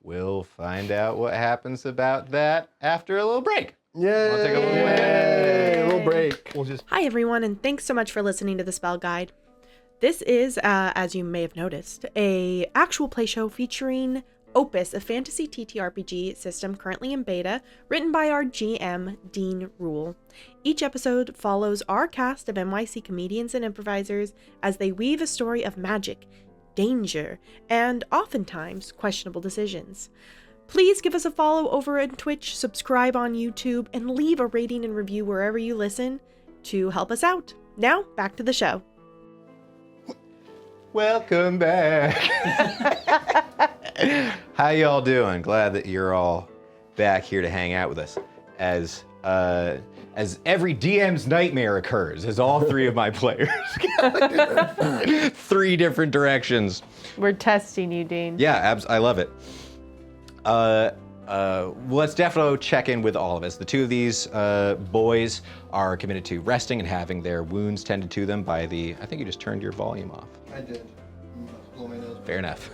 we'll find out what happens about that after a little break. Yay! We'll take a little break. Hi everyone, and thanks so much for listening to the Spell Guide. This is, as you may have noticed, a actual play show featuring Opus, a fantasy TTRPG system currently in beta, written by our GM, Dean Rule. Each episode follows our cast of NYC comedians and improvisers as they weave a story of magic, danger, and oftentimes questionable decisions. Please give us a follow over on Twitch, subscribe on YouTube, and leave a rating and review wherever you listen to help us out. Now, back to the show. Welcome back. How y'all doing? Glad that you're all back here to hang out with us. As every DM's nightmare occurs, as all three of my players go three different directions. We're testing you, Dean. Yeah, I love it. Let's definitely check in with all of us. The two of these boys are committed to resting and having their wounds tended to them by the. I think you just turned your volume off. I did. Blow my nose. Fair enough.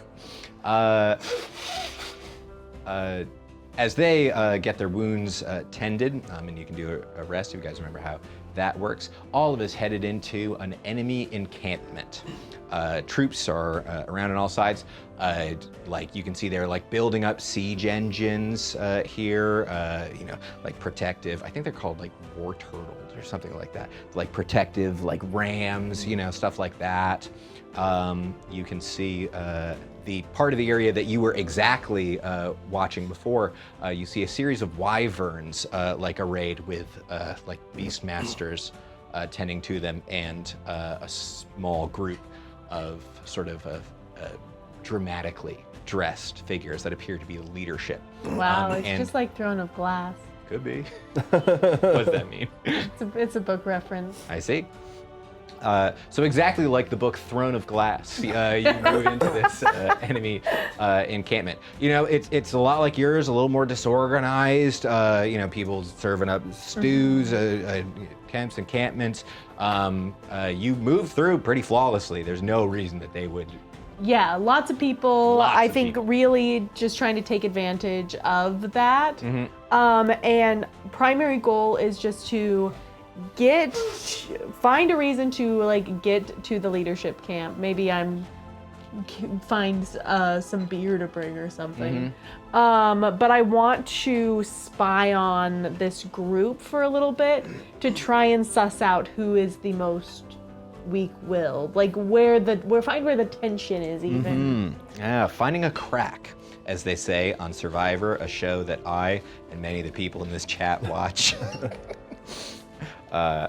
As they get their wounds tended, and you can do a rest, if you guys remember how that works, all of us headed into an enemy encampment. Troops are around on all sides. Like you can see they're like building up siege engines here, like protective, I think they're called like war turtles or something like that. Like protective, like rams, stuff like that. You can see the part of the area that you were exactly watching before. You see a series of wyverns like arrayed with like beastmasters tending to them, and a small group of sort of dramatically dressed figures that appear to be leadership. Wow, it's and- just like Throne of Glass. Could be. What does that mean? It's a book reference. I see. So exactly like the book Throne of Glass, you move into this enemy encampment. You know, it's a lot like yours, a little more disorganized. You know, people serving up stews, camps, encampments. You move through pretty flawlessly. There's no reason that they would. Yeah, lots of people. Lots I of think people. really just trying to take advantage of that. Mm-hmm. And primary goal is just to find a reason to like get to the leadership camp. Maybe find some beer to bring or something. But I want to spy on this group for a little bit to try and suss out who is the most weak-willed, like find where the tension is even. Yeah, finding a crack, as they say on Survivor, a show that I and many of the people in this chat watch. All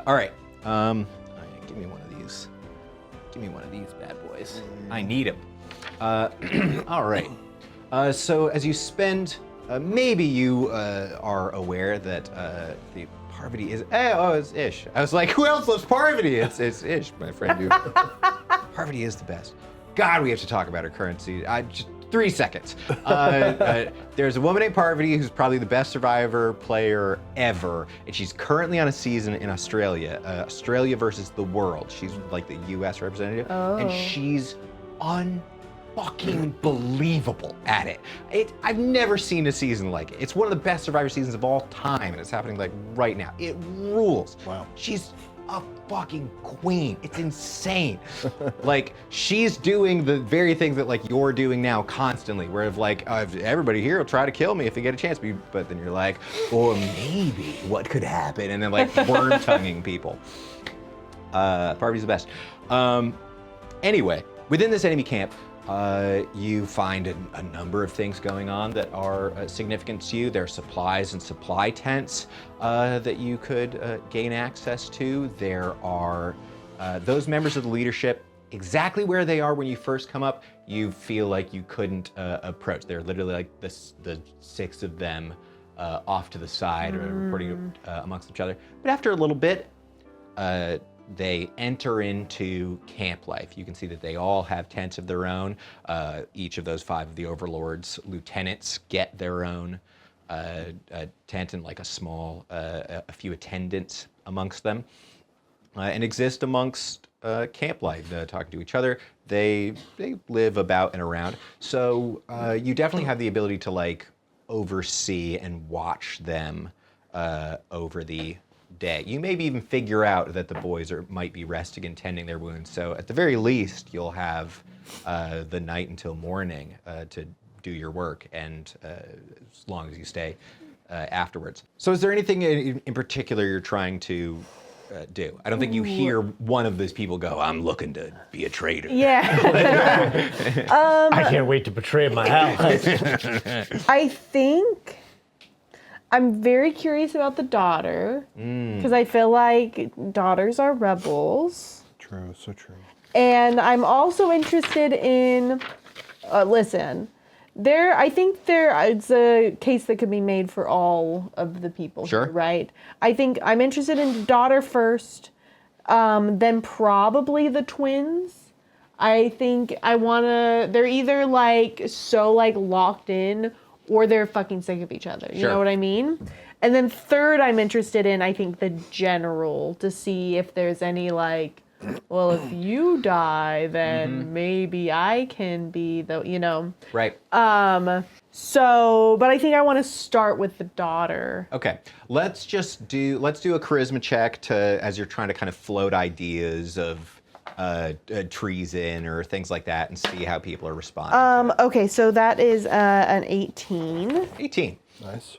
right. Give me one of these. Give me one of these bad boys. I need him. All right. So as you spend, maybe you are aware that the Parvati is. It's Ish. I was like, who else loves Parvati? It's Ish, my friend. Parvati is the best. God, we have to talk about her currency. Just 3 seconds. There's a woman named Parvati who's probably the best Survivor player ever, and she's currently on a season in Australia. Australia versus the world. She's like the U.S. representative, and she's fucking believable at it. I've never seen a season like it. It's one of the best Survivor seasons of all time, and it's happening like right now. It rules. Wow. She's a fucking queen. It's insane. Like, she's doing the very things that like you're doing now constantly, where if like everybody here will try to kill me if they get a chance, but then you're like, or maybe what could happen, and then like word tonguing people. Parvati's the best. Anyway, within this enemy camp, you find a number of things going on that are significant to you. There are supplies and supply tents that you could gain access to. There are those members of the leadership, exactly where they are when you first come up, you feel like you couldn't approach. They're literally like the 6 of them off to the side or reporting amongst each other. But after a little bit, they enter into camp life. You can see that they all have tents of their own. Each of those 5 of the Overlord's lieutenants get their own tent and like a small, a few attendants amongst them, and exist amongst camp life, talking to each other. They live about and around. So you definitely have the ability to like oversee and watch them over the day. You maybe even figure out that the boys might be resting and tending their wounds. So at the very least, you'll have the night until morning to do your work, and as long as you stay afterwards. So is there anything in particular you're trying to do? I don't think you hear one of those people go, I'm looking to be a traitor. Yeah. I can't wait to betray my allies. I think I'm very curious about the daughter, because I feel like daughters are rebels. True, so true. And I'm also interested in, I think it's a case that could be made for all of the people Sure. here, right? I think I'm interested in daughter first, then probably the twins. I think they're either like so like locked in, or they're fucking sick of each other. You Sure. know what I mean? And then third, I'm interested in, I think, the general, to see if there's any like, well, if you die, then maybe I can be the, Right. So, but I think I want to start with the daughter. Okay, let's do a charisma check as you're trying to kind of float ideas of treason or things like that, and see how people are responding. Okay, so that is an 18. 18. Nice.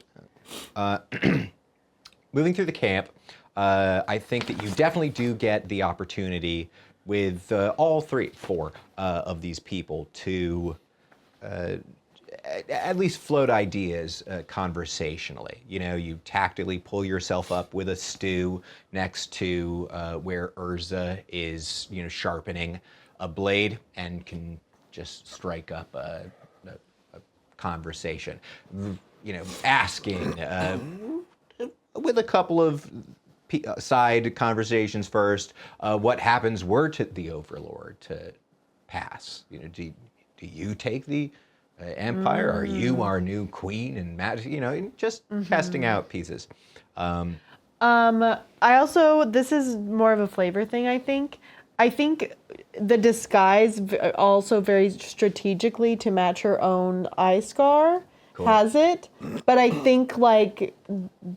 Moving through the camp, I think that you definitely do get the opportunity with all 4 of these people to at least float ideas conversationally. You know, you tactically pull yourself up with a stew next to where Urza is, you know, sharpening a blade and can just strike up a conversation. You know, asking with a couple of side conversations first. What happens were to the Overlord to pass? You know, do you take the empire? Are you our new queen and majesty? You know, just testing out pieces. I also, this is more of a flavor thing, I think. I think the disguise also very strategically to match her own eye scar has it. But I think like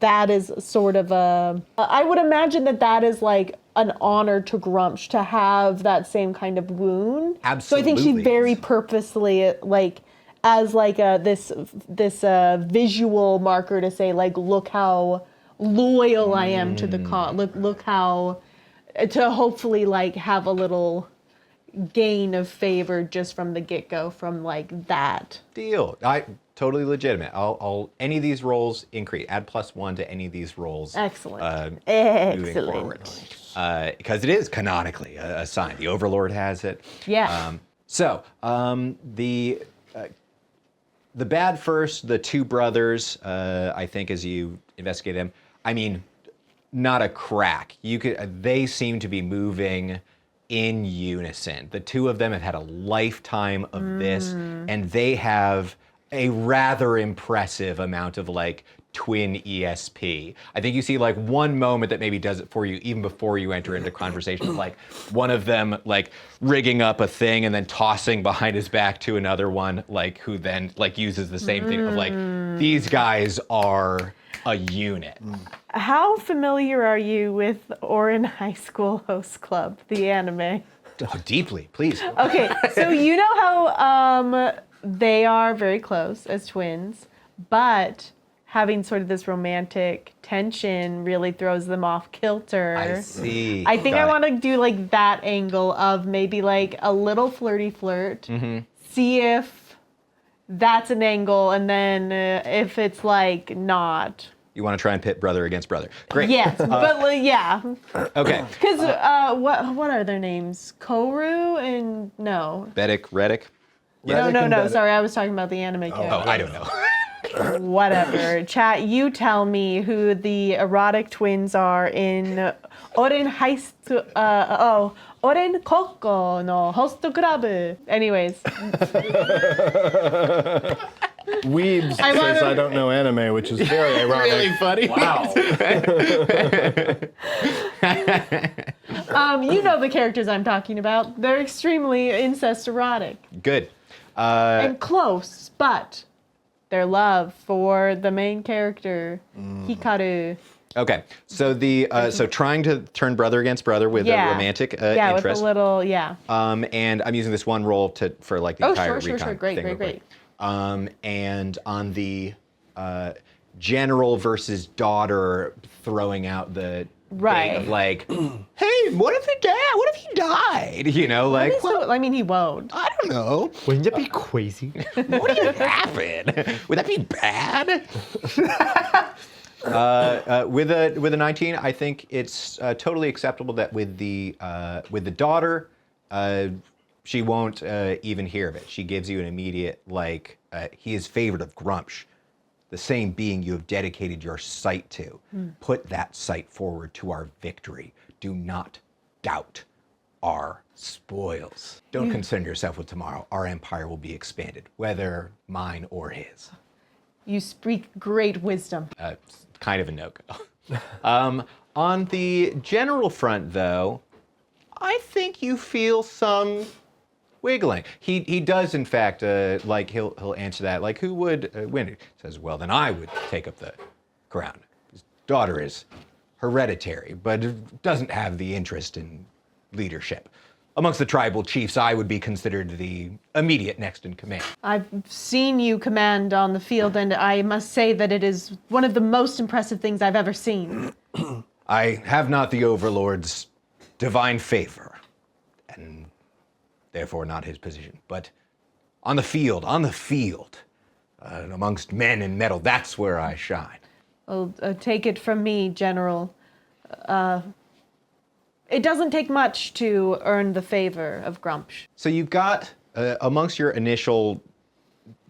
that is sort of a, I would imagine that is like an honor to Grumsh to have that same kind of wound. Absolutely. So I think she very purposely like as like this visual marker to say like, look how loyal I am to the cause. Look how, to hopefully like have a little gain of favor just from the get-go from like that. Deal. Totally legitimate. I'll any of these rolls increase. Add +1 to any of these rolls. Excellent. Moving forward. Because it is canonically a sign. The Overlord has it. Yeah. The bad first, the two brothers, I think as you investigate them, I mean, not a crack. They seem to be moving in unison. The two of them have had a lifetime of this, and they have a rather impressive amount of like twin ESP. I think you see like one moment that maybe does it for you even before you enter into conversation of like one of them like rigging up a thing and then tossing behind his back to another one like who then like uses the same thing of like these guys are a unit. How familiar are you with Orin High School Host Club, the anime? Oh, deeply, please. Okay, so you know how they are very close as twins, but having sort of this romantic tension really throws them off kilter. I see. I think I want to do like that angle of maybe like a little flirty flirt, see if that's an angle, and then if it's like not. You want to try and pit brother against brother. Great. Yes, but yeah. Okay. Because what are their names? Koru and no. Reddick. No. Sorry, I was talking about the anime character. Oh, I don't know. Whatever. Chat, you tell me who the erotic twins are in Oren Oren Koko no Host Club. Anyways. Weebs says I don't know anime, which is very ironic. Really funny. Wow. You know the characters I'm talking about. They're extremely incest erotic. Good. And close, but their love for the main character, Hikaru. Okay, so so trying to turn brother against brother with a romantic interest. With a little, and I'm using this one roll for like the entire recon. Sure. Great. And on the general versus daughter, throwing out the thing of like, hey, what if he died? You know, like. I mean, he won't. I don't know. Wouldn't that be crazy? What would happen? Would that be bad? With a 19, I think it's totally acceptable that with the daughter, she won't even hear of it. She gives you an immediate like, he is favored of Grumsh, the same being you have dedicated your sight to. Put that sight forward to our victory. Do not doubt our spoils. Don't concern yourself with tomorrow. Our empire will be expanded, whether mine or his. You speak great wisdom. Kind of a no-go. On the general front, though, I think you feel some wiggling. He does, in fact, like he'll answer that. Like, who would win? He says, well, then I would take up the crown. His daughter is hereditary, but doesn't have the interest in leadership. Amongst the tribal chiefs, I would be considered the immediate next in command. I've seen you command on the field, and I must say that it is one of the most impressive things I've ever seen. I have not the Overlord's divine favor, and therefore not his position. But on the field, amongst men in metal, that's where I shine. Well, take it from me, General. It doesn't take much to earn the favor of Grumpsh. So you've got, amongst your initial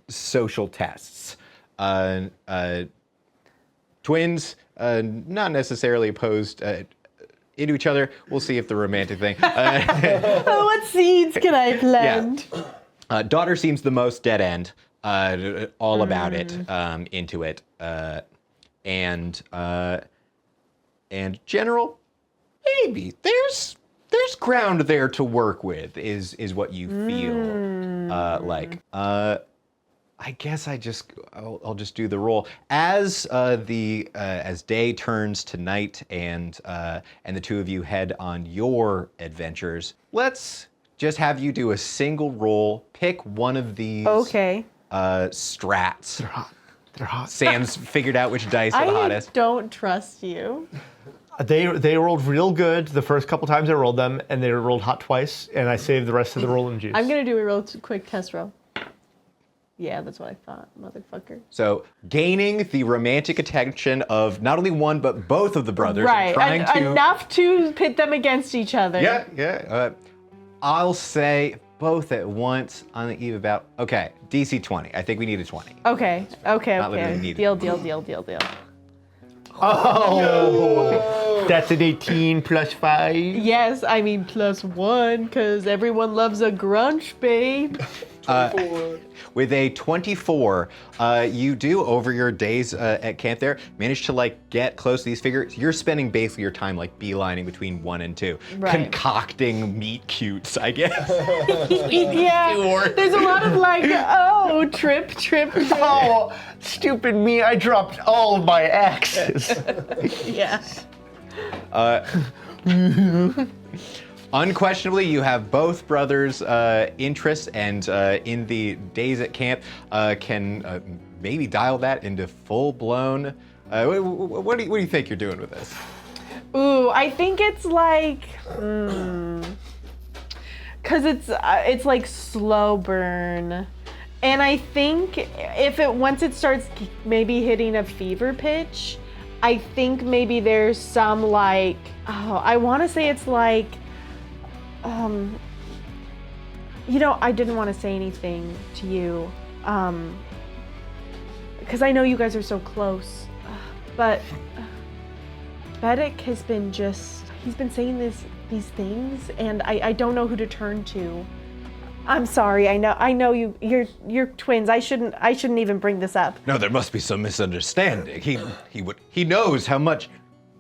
social tests, twins, not necessarily opposed into each other. We'll see if the romantic thing. Oh, what seeds can I plant? Daughter seems the most dead end, all about it, into it, and General, maybe there's ground there to work with. Is what you feel like. I guess I'll just do the roll as as day turns to night and the two of you head on your adventures. Let's just have you do a single roll. Pick one of these. Okay. Strats. They're hot. Sam's figured out which dice are the I hottest. don't trust you. They rolled real good the first couple times I rolled them, and they rolled hot twice, and I saved the rest of the rolling juice. I'm gonna do a real quick test roll. Yeah, that's what I thought, motherfucker. So gaining the romantic attention of not only one but both of the brothers. Right, And trying to enough to pit them against each other. Yeah. I'll say both at once on the eve about. Okay, DC 20. I think we need a 20. Okay. Not literally needed. Deal. Oh, that's an 18 plus 5. Yes, I mean +1, because everyone loves a grunge, babe. With a 24, you do, over your days at camp there, manage to like get close to these figures. You're spending basically your time like beelining between 1 and 2, Right. concocting meet cutes, I guess. Yeah, there's a lot of like, oh, trip. Oh, stupid me! I dropped all of my axes. Yeah. Unquestionably, you have both brothers' interests, and in the days at camp, can maybe dial that into full-blown. What do you think you're doing with this? Ooh, I think it's like, cause it's like slow burn, and I think once it starts maybe hitting a fever pitch, I think maybe there's some like, I want to say it's like. I didn't want to say anything to you, because I know you guys are so close, but Bedek has been he's been saying these things, and I don't know who to turn to. I'm sorry, I know you're twins. I shouldn't even bring this up. No, there must be some misunderstanding. He knows how much.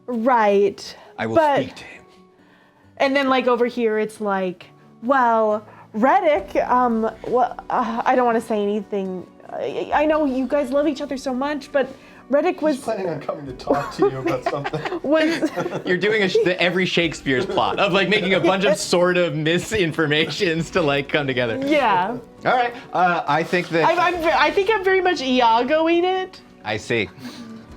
Right. I will speak to him. And then, like, over here, it's like, well, Reddick, I don't want to say anything. I know you guys love each other so much, but Reddick was... planning on coming to talk to you about something. You're doing every Shakespeare's plot of, like, making a bunch of sort of misinformations to, like, come together. Yeah. All right. I think that... I think I'm very much Iagoing it. I see.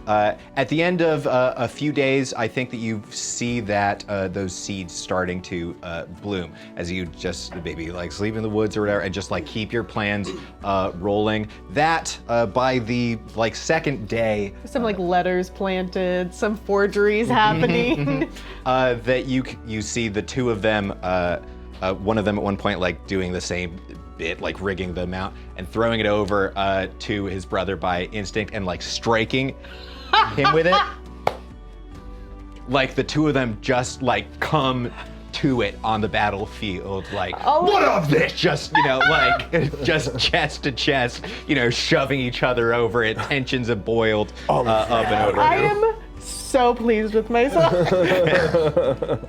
At the end of a few days, I think that you see that those seeds starting to bloom as you just maybe like sleep in the woods or whatever, and just like keep your plans rolling. That by the like second day, Some like letters planted, some forgeries happening. that you see the two of them, one of them at one point like doing the same bit, like rigging them out and throwing it over to his brother by instinct and like striking him with it. Like the two of them just like come to it on the battlefield, like what of this? Just like just chest to chest, shoving each other over it. Tensions have boiled up and over. I am so pleased with myself.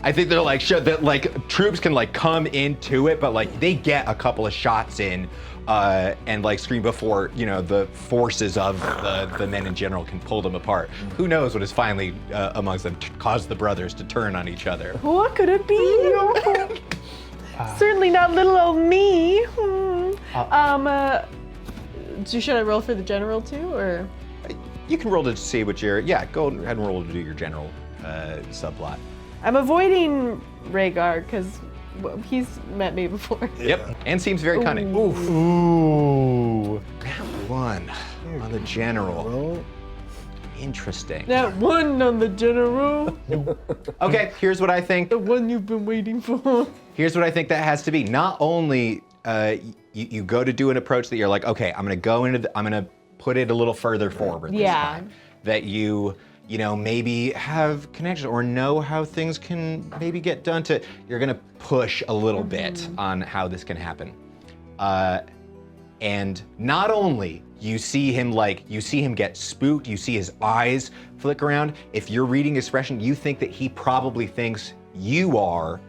I think they're like that like troops can like come into it, but like they get a couple of shots in and like scream before the forces of the men in general can pull them apart. Who knows what is finally amongst them caused the brothers to turn on each other? What could it be? Certainly not little old me. So should I roll for the general too, or? You can roll to see what go ahead and roll to do your general subplot. I'm avoiding Rhaegar because he's met me before. Yep, and seems very cunning. Ooh. Round one. on the general. Well, Interesting. That one on the general, Okay, here's what I think. the one you've been waiting for. Here's what I think that has to be. Not only you go to do an approach that you're like, okay, I'm gonna put it a little further forward this Yeah. time. That you know, maybe have connections or know how things can maybe get done to, you're gonna push a little bit on how this can happen. And not only you see him get spooked, you see his eyes flick around. If you're reading expression, you think that he probably thinks you are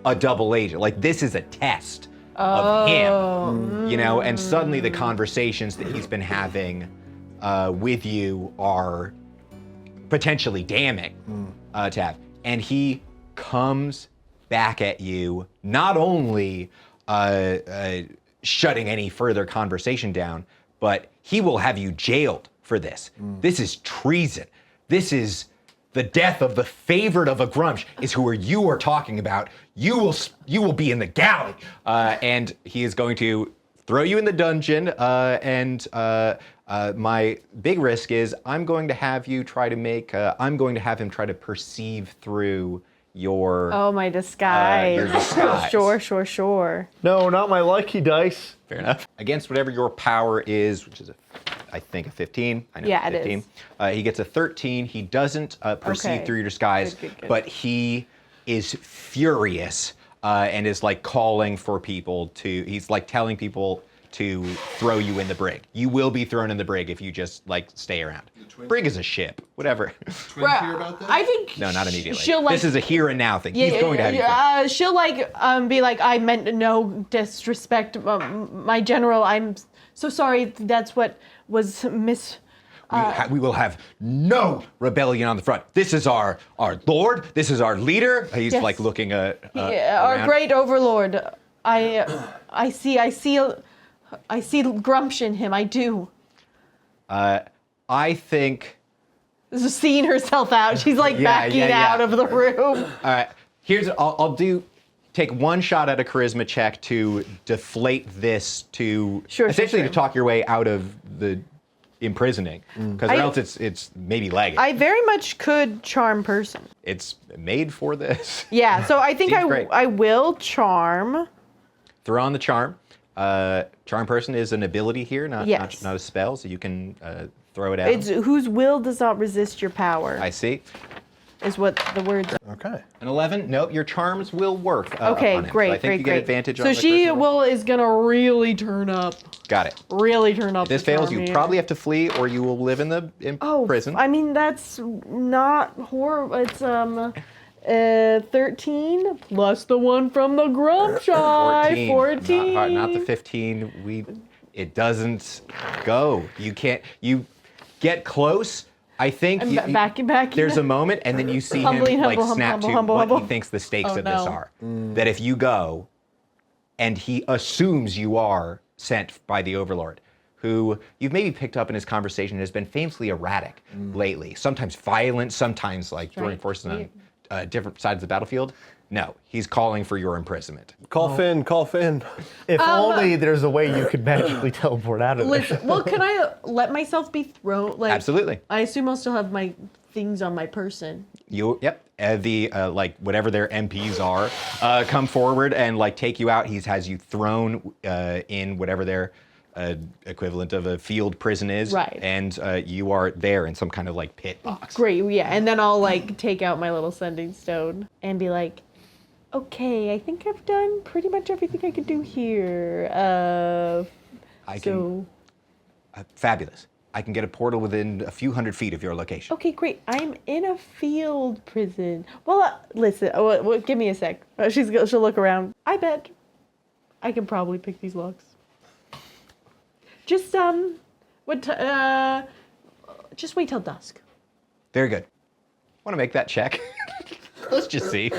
a double agent. Like this is a test of him, you know, and suddenly the conversations that he's been having with you are potentially damning to have. And he comes back at you, not only shutting any further conversation down, but he will have you jailed for this. This is treason. This is the death of the favorite of a Grumsh is who you are talking about. You will be in the galley. And he is going to throw you in the dungeon. And my big risk is I'm going to have him try to perceive through your Oh, my disguise. your disguise. Sure. No, not my lucky dice. Fair enough. Against whatever your power is, which is, I think, a 15. I know Yeah, it's it 15. is. He gets a 13. He doesn't perceive Okay. through your disguise, Good. but he is furious and is like calling for people to, he's like telling people to throw you in the brig. You will be thrown in the brig if you just like stay around. Brig is a ship, whatever. Twins hear about that? I think No, not immediately. She'll like This is a here and now thing. He's going to have you thrown. she'll like be like, I meant no disrespect, my general. I'm so sorry. That's what was We will have no rebellion on the front. This is our lord. This is our leader. He's Yes. like looking our around. great overlord. I see Grumsh in him. I do. I think. Just seeing herself out. She's like backing yeah. out of the room. All right. I'll take one shot at a charisma check to deflate this to Sure. to talk your way out of the imprisoning, because or else it's maybe lagging. I very much could charm person. It's made for this. Yeah, so I think Seems great. I will charm. Throw on the charm. Charm person is an ability here, not a spell, so you can throw it out. It's whose will does not resist your power. I see. Is what the words. okay. An 11. Nope, your charms will work. Okay, on him. great, So I think you get advantage on So the she charisma roll. is gonna really turn up. Got it. Really turn up. If this the fails, charm you here. probably have to flee, or you will live in the prison. I mean that's not horrible. It's 13 plus the one from the Grumsh eye. 14. Not the 15. It doesn't go. You can't. You get close. I think Back. there's a moment, and then you see Humbly, him like humble, snap humble, to humble, what humble. he thinks the stakes Oh, of this no. are. That if you go, and he assumes you are sent by the Overlord, who you've maybe picked up in his conversation has been famously erratic lately. Sometimes violent, sometimes like throwing forces on different sides of the battlefield. No, he's calling for your imprisonment. Call Finn. If only there's a way you could magically teleport out of there. Listen, well, can I let myself be thrown? Like, Absolutely. I assume I'll still have my things on my person. Yep. The like whatever their MPs are, come forward and like take you out. He has you thrown in whatever their equivalent of a field prison is. Right. And you are there in some kind of like pit box. Great, yeah. And then I'll like take out my little sending stone and be like, okay, I think I've done pretty much everything I could do here. Fabulous. I can get a portal within a few hundred feet of your location. Okay, great. I'm in a field prison. Well, listen. Give me a sec. She'll look around. I bet I can probably pick these locks. Just just wait till dusk. Very good. Want to make that check? Let's just see.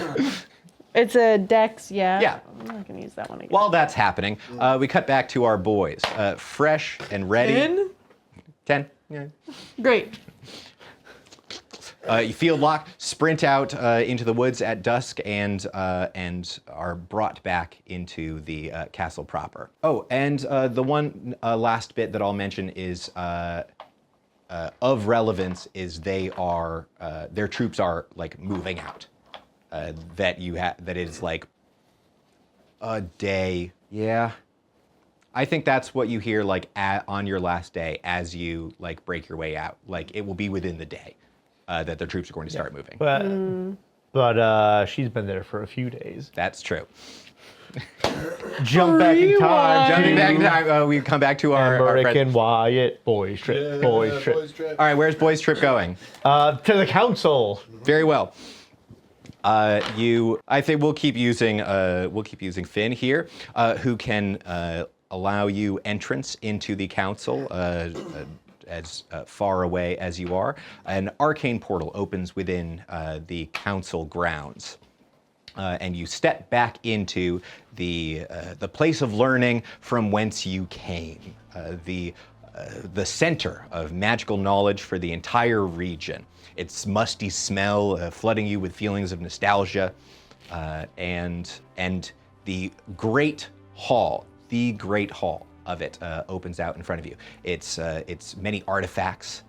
It's a dex, yeah. Yeah. I'm not gonna use that one again. While that's happening, we cut back to our boys, fresh and ready. 10. Yeah. Great. You field lock, sprint out into the woods at dusk, and are brought back into the castle proper. Oh, and the one last bit that I'll mention is of relevance is they are their troops are like moving out. That is like a day. Yeah, I think that's what you hear like on your last day as you like break your way out. Like it will be within the day that the troops are going to start moving. But she's been there for a few days. That's true. Jump back in time. Jumping back in time, we come back to our Emmerich friend. and Wyatt, boys trip, boys trip. All right, where's Boys Trip going? To the council. Very well. I think we'll keep using Finn here, who can allow you entrance into the council as far away as you are. An arcane portal opens within the council grounds. And you step back into the place of learning from whence you came, the center of magical knowledge for the entire region. Its musty smell flooding you with feelings of nostalgia, and the great hall of it opens out in front of you. It's many artifacts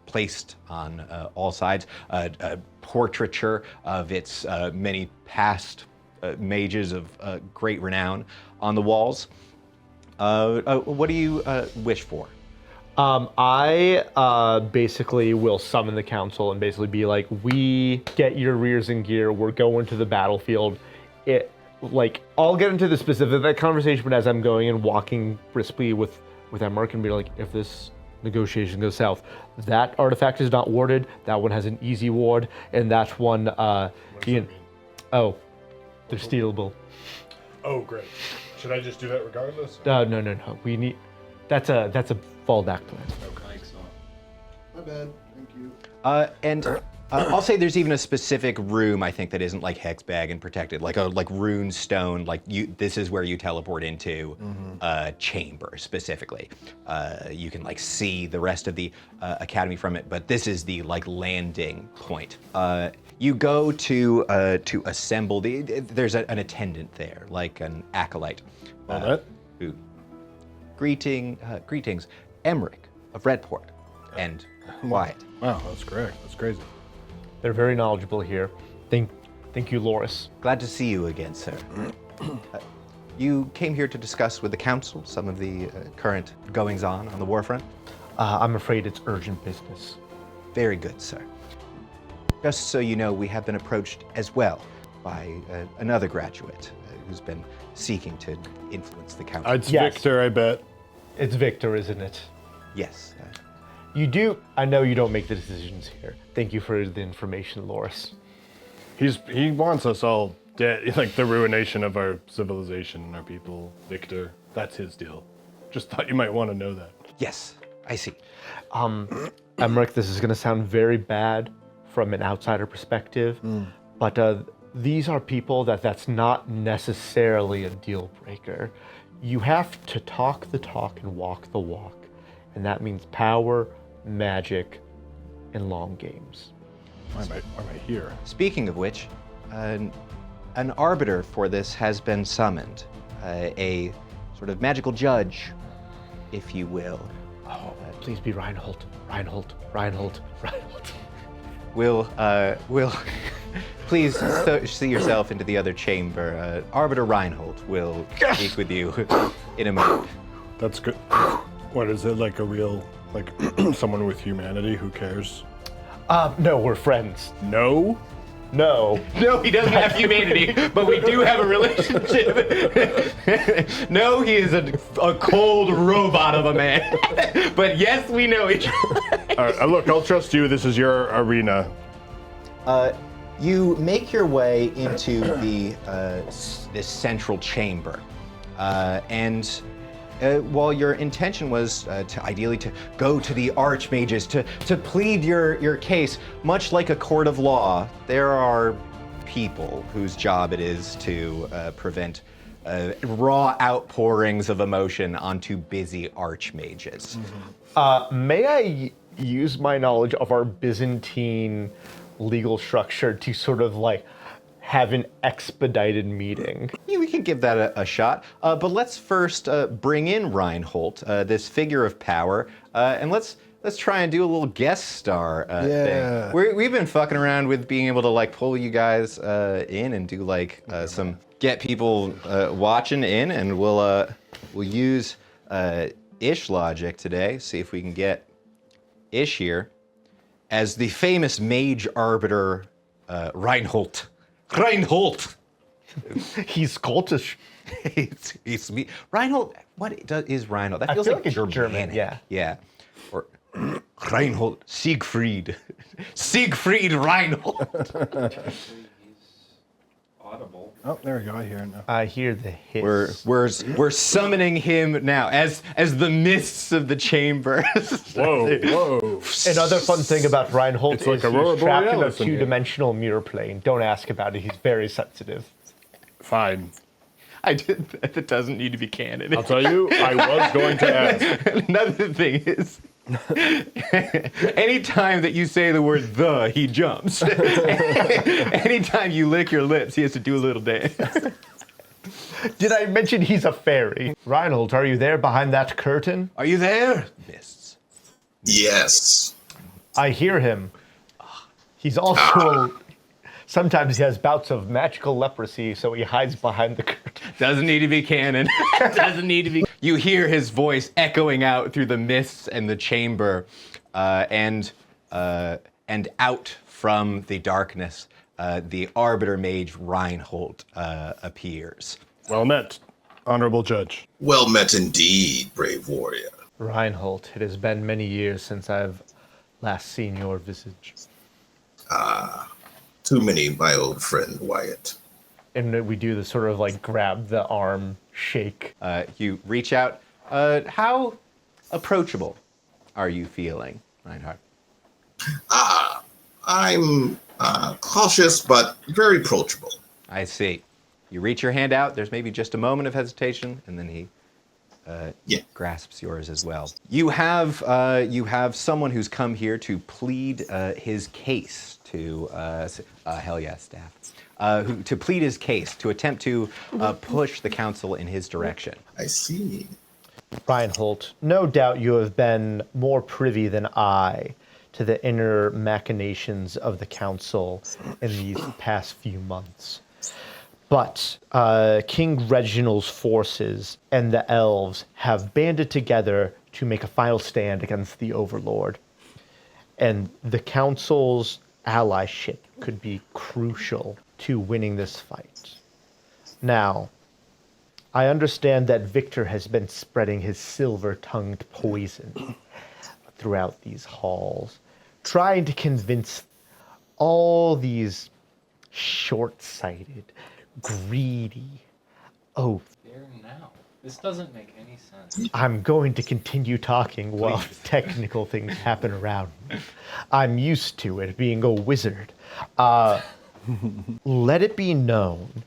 placed on all sides, portraiture of its many past mages of great renown on the walls. What do you wish for? I basically will summon the council and basically be like, we get your rears in gear, we're going to the battlefield. I'll get into the specifics of that conversation, but as I'm going and walking briskly with Emmerich and be like, if this negotiation goes south, that artifact is not warded, that one has an easy ward, and that one, they're stealable. Oh, great. Should I just do that regardless? No. We need, that's a fallback plan. Okay. My bad. Thank you. And I'll say there's even a specific room I think that isn't like hexbag and protected, like rune stone. Like this is where you teleport into a chamber specifically. You can like see the rest of the academy from it, but this is the like landing point. You go to assemble there's an attendant there, like an acolyte. Who? Greetings, Emmerich of Redport, and Wyatt. Wow, that's correct. That's crazy. They're very knowledgeable here. Thank you, Loris. Glad to see you again, sir. You came here to discuss with the council some of the current goings-on the war front? I'm afraid it's urgent business. Very good, sir. Just so you know, we have been approached as well by another graduate who's been seeking to influence the council. It's Yes. Victor, I bet. It's Victor, isn't it? Yes. I know you don't make the decisions here. Thank you for the information, Loris. He wants us all dead, like the ruination of our civilization and our people. Victor, that's his deal. Just thought you might want to know that. Yes, I see. Emmerich, this is going to sound very bad from an outsider perspective, but these are people that's not necessarily a deal breaker. You have to talk the talk and walk the walk, and that means power, magic, and long games. Why am I here? Speaking of which, an arbiter for this has been summoned, a sort of magical judge, if you will. Oh, please be Reinhold. Will please see yourself into the other chamber. Arbiter Reinhold will speak with you in a moment. That's good. What is it, like a real, like someone with humanity who cares? No, we're friends. No? No. No, he doesn't have humanity, but we do have a relationship. No, he is a cold robot of a man. But yes, we know each other. All right, look, I'll trust you. This is your arena. You make your way into this central chamber, and while your intention was to ideally to go to the archmages to plead your case, much like a court of law, there are people whose job it is to prevent raw outpourings of emotion onto busy archmages. May I use my knowledge of our Byzantine legal structure to sort of like have an expedited meeting? Yeah, we can give that a shot. But let's first bring in Reinhold, this figure of power, and let's let's try and do a little guest star Yeah. thing. We've been fucking around with being able to like pull you guys in and do like some get people watching in, and we'll use Ish logic today. See if we can get Ish here as the famous mage arbiter Reinhold. Reinhold. He's cultish. It's me. Reinhold. What is Reinhold? That I feels feel like like it's Germanic. German, yeah. Yeah. Or Reinhold. Siegfried. Siegfried Reinhold. Audible. Oh, there we go. I hear it now. I hear the hiss. We're summoning him now as the mists of the chamber. Whoa, whoa. Another fun thing about Reinhold It's is like Aurora he's trapped in a Borealis in here. two-dimensional mirror plane. Don't ask about it. He's very sensitive. Fine. I did. That doesn't need to be canon. I'll tell you, I was going to ask. Another thing is, anytime that you say the word "the," he jumps. Anytime you lick your lips, he has to do a little dance. Did I mention he's a fairy? Reinhold, are you there behind that curtain? Are you there? Mists. Yes. I hear him. He's also... Sometimes he has bouts of magical leprosy, so he hides behind the curtain. Doesn't need to be canon. Doesn't need to be. You hear his voice echoing out through the mists and the chamber, and out from the darkness, the arbiter mage Reinhold appears. Well met, honorable judge. Well met indeed, brave warrior. Reinhold, it has been many years since I've last seen your visage. Too many, my old friend Wyatt. And we do the sort of like grab the arm shake. You reach out. How approachable are you feeling, Reinhard? I'm cautious, but very approachable. I see. You reach your hand out. There's maybe just a moment of hesitation, and then he grasps yours as well. You have someone who's come here to plead his case to hell yeah, staff. To plead his case, to attempt to push the council in his direction. I see. Reinhold, no doubt you have been more privy than I to the inner machinations of the council in these past few months. But King Reginald's forces and the elves have banded together to make a final stand against the Overlord. And the council's allyship could be crucial to winning this fight. Now, I understand that Victor has been spreading his silver-tongued poison throughout these halls, trying to convince all these short-sighted, greedy oaths. There now. This doesn't make any sense. I'm going to continue talking while technical things happen around me. I'm used to it, being a wizard. Let it be known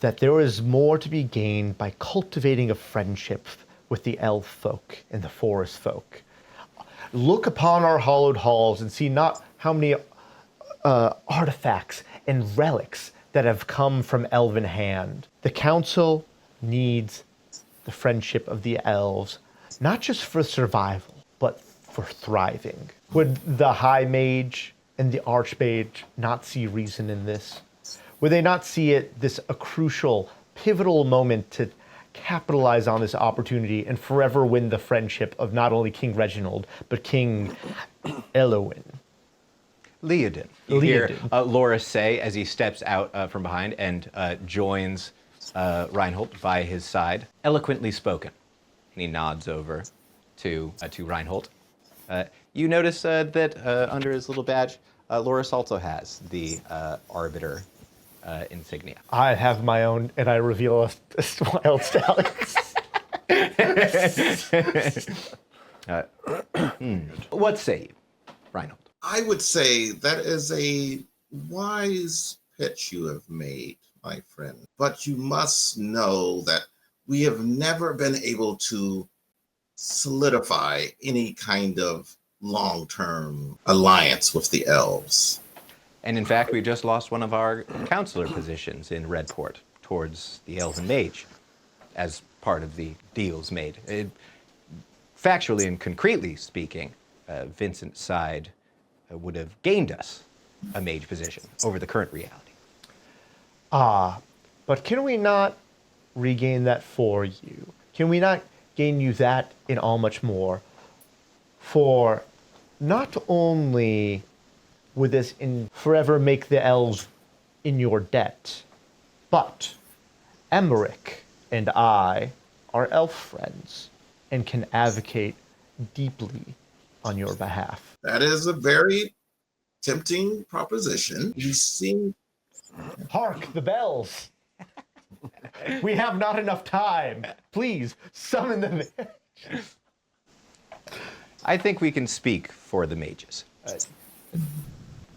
that there is more to be gained by cultivating a friendship with the elf folk and the forest folk. Look upon our hallowed halls and see not how many artifacts and relics that have come from elven hand. The council needs the friendship of the elves, not just for survival, but for thriving. Would the high mage and the archmage not see reason in this? Would they not see it this a crucial, pivotal moment to capitalize on this opportunity and forever win the friendship of not only King Reginald, but King Elowin? Leodin. You hear Leodin. Loris say as he steps out from behind and joins Reinhold by his side. Eloquently spoken. And he nods over to Reinhold. You notice that under his little badge, Loris also has the Arbiter insignia. I have my own, and I reveal a wild stallion. What say you, Reinhold? I would say that is a wise pitch you have made, my friend. But you must know that we have never been able to solidify any kind of long-term alliance with the elves. And in fact, we just lost one of our counselor positions in Redport towards the Elven Mage as part of the deals made. Factually and concretely speaking, Vincent's side would have gained us a mage position over the current reality. But can we not regain that for you? Can we not gain you that and all much more? For not only would this forever make the elves in your debt, but Emmerich and I are elf friends and can advocate deeply on your behalf. That is a very tempting proposition. You seem Hark the bells! We have not enough time. Please summon them. I think we can speak for the mages.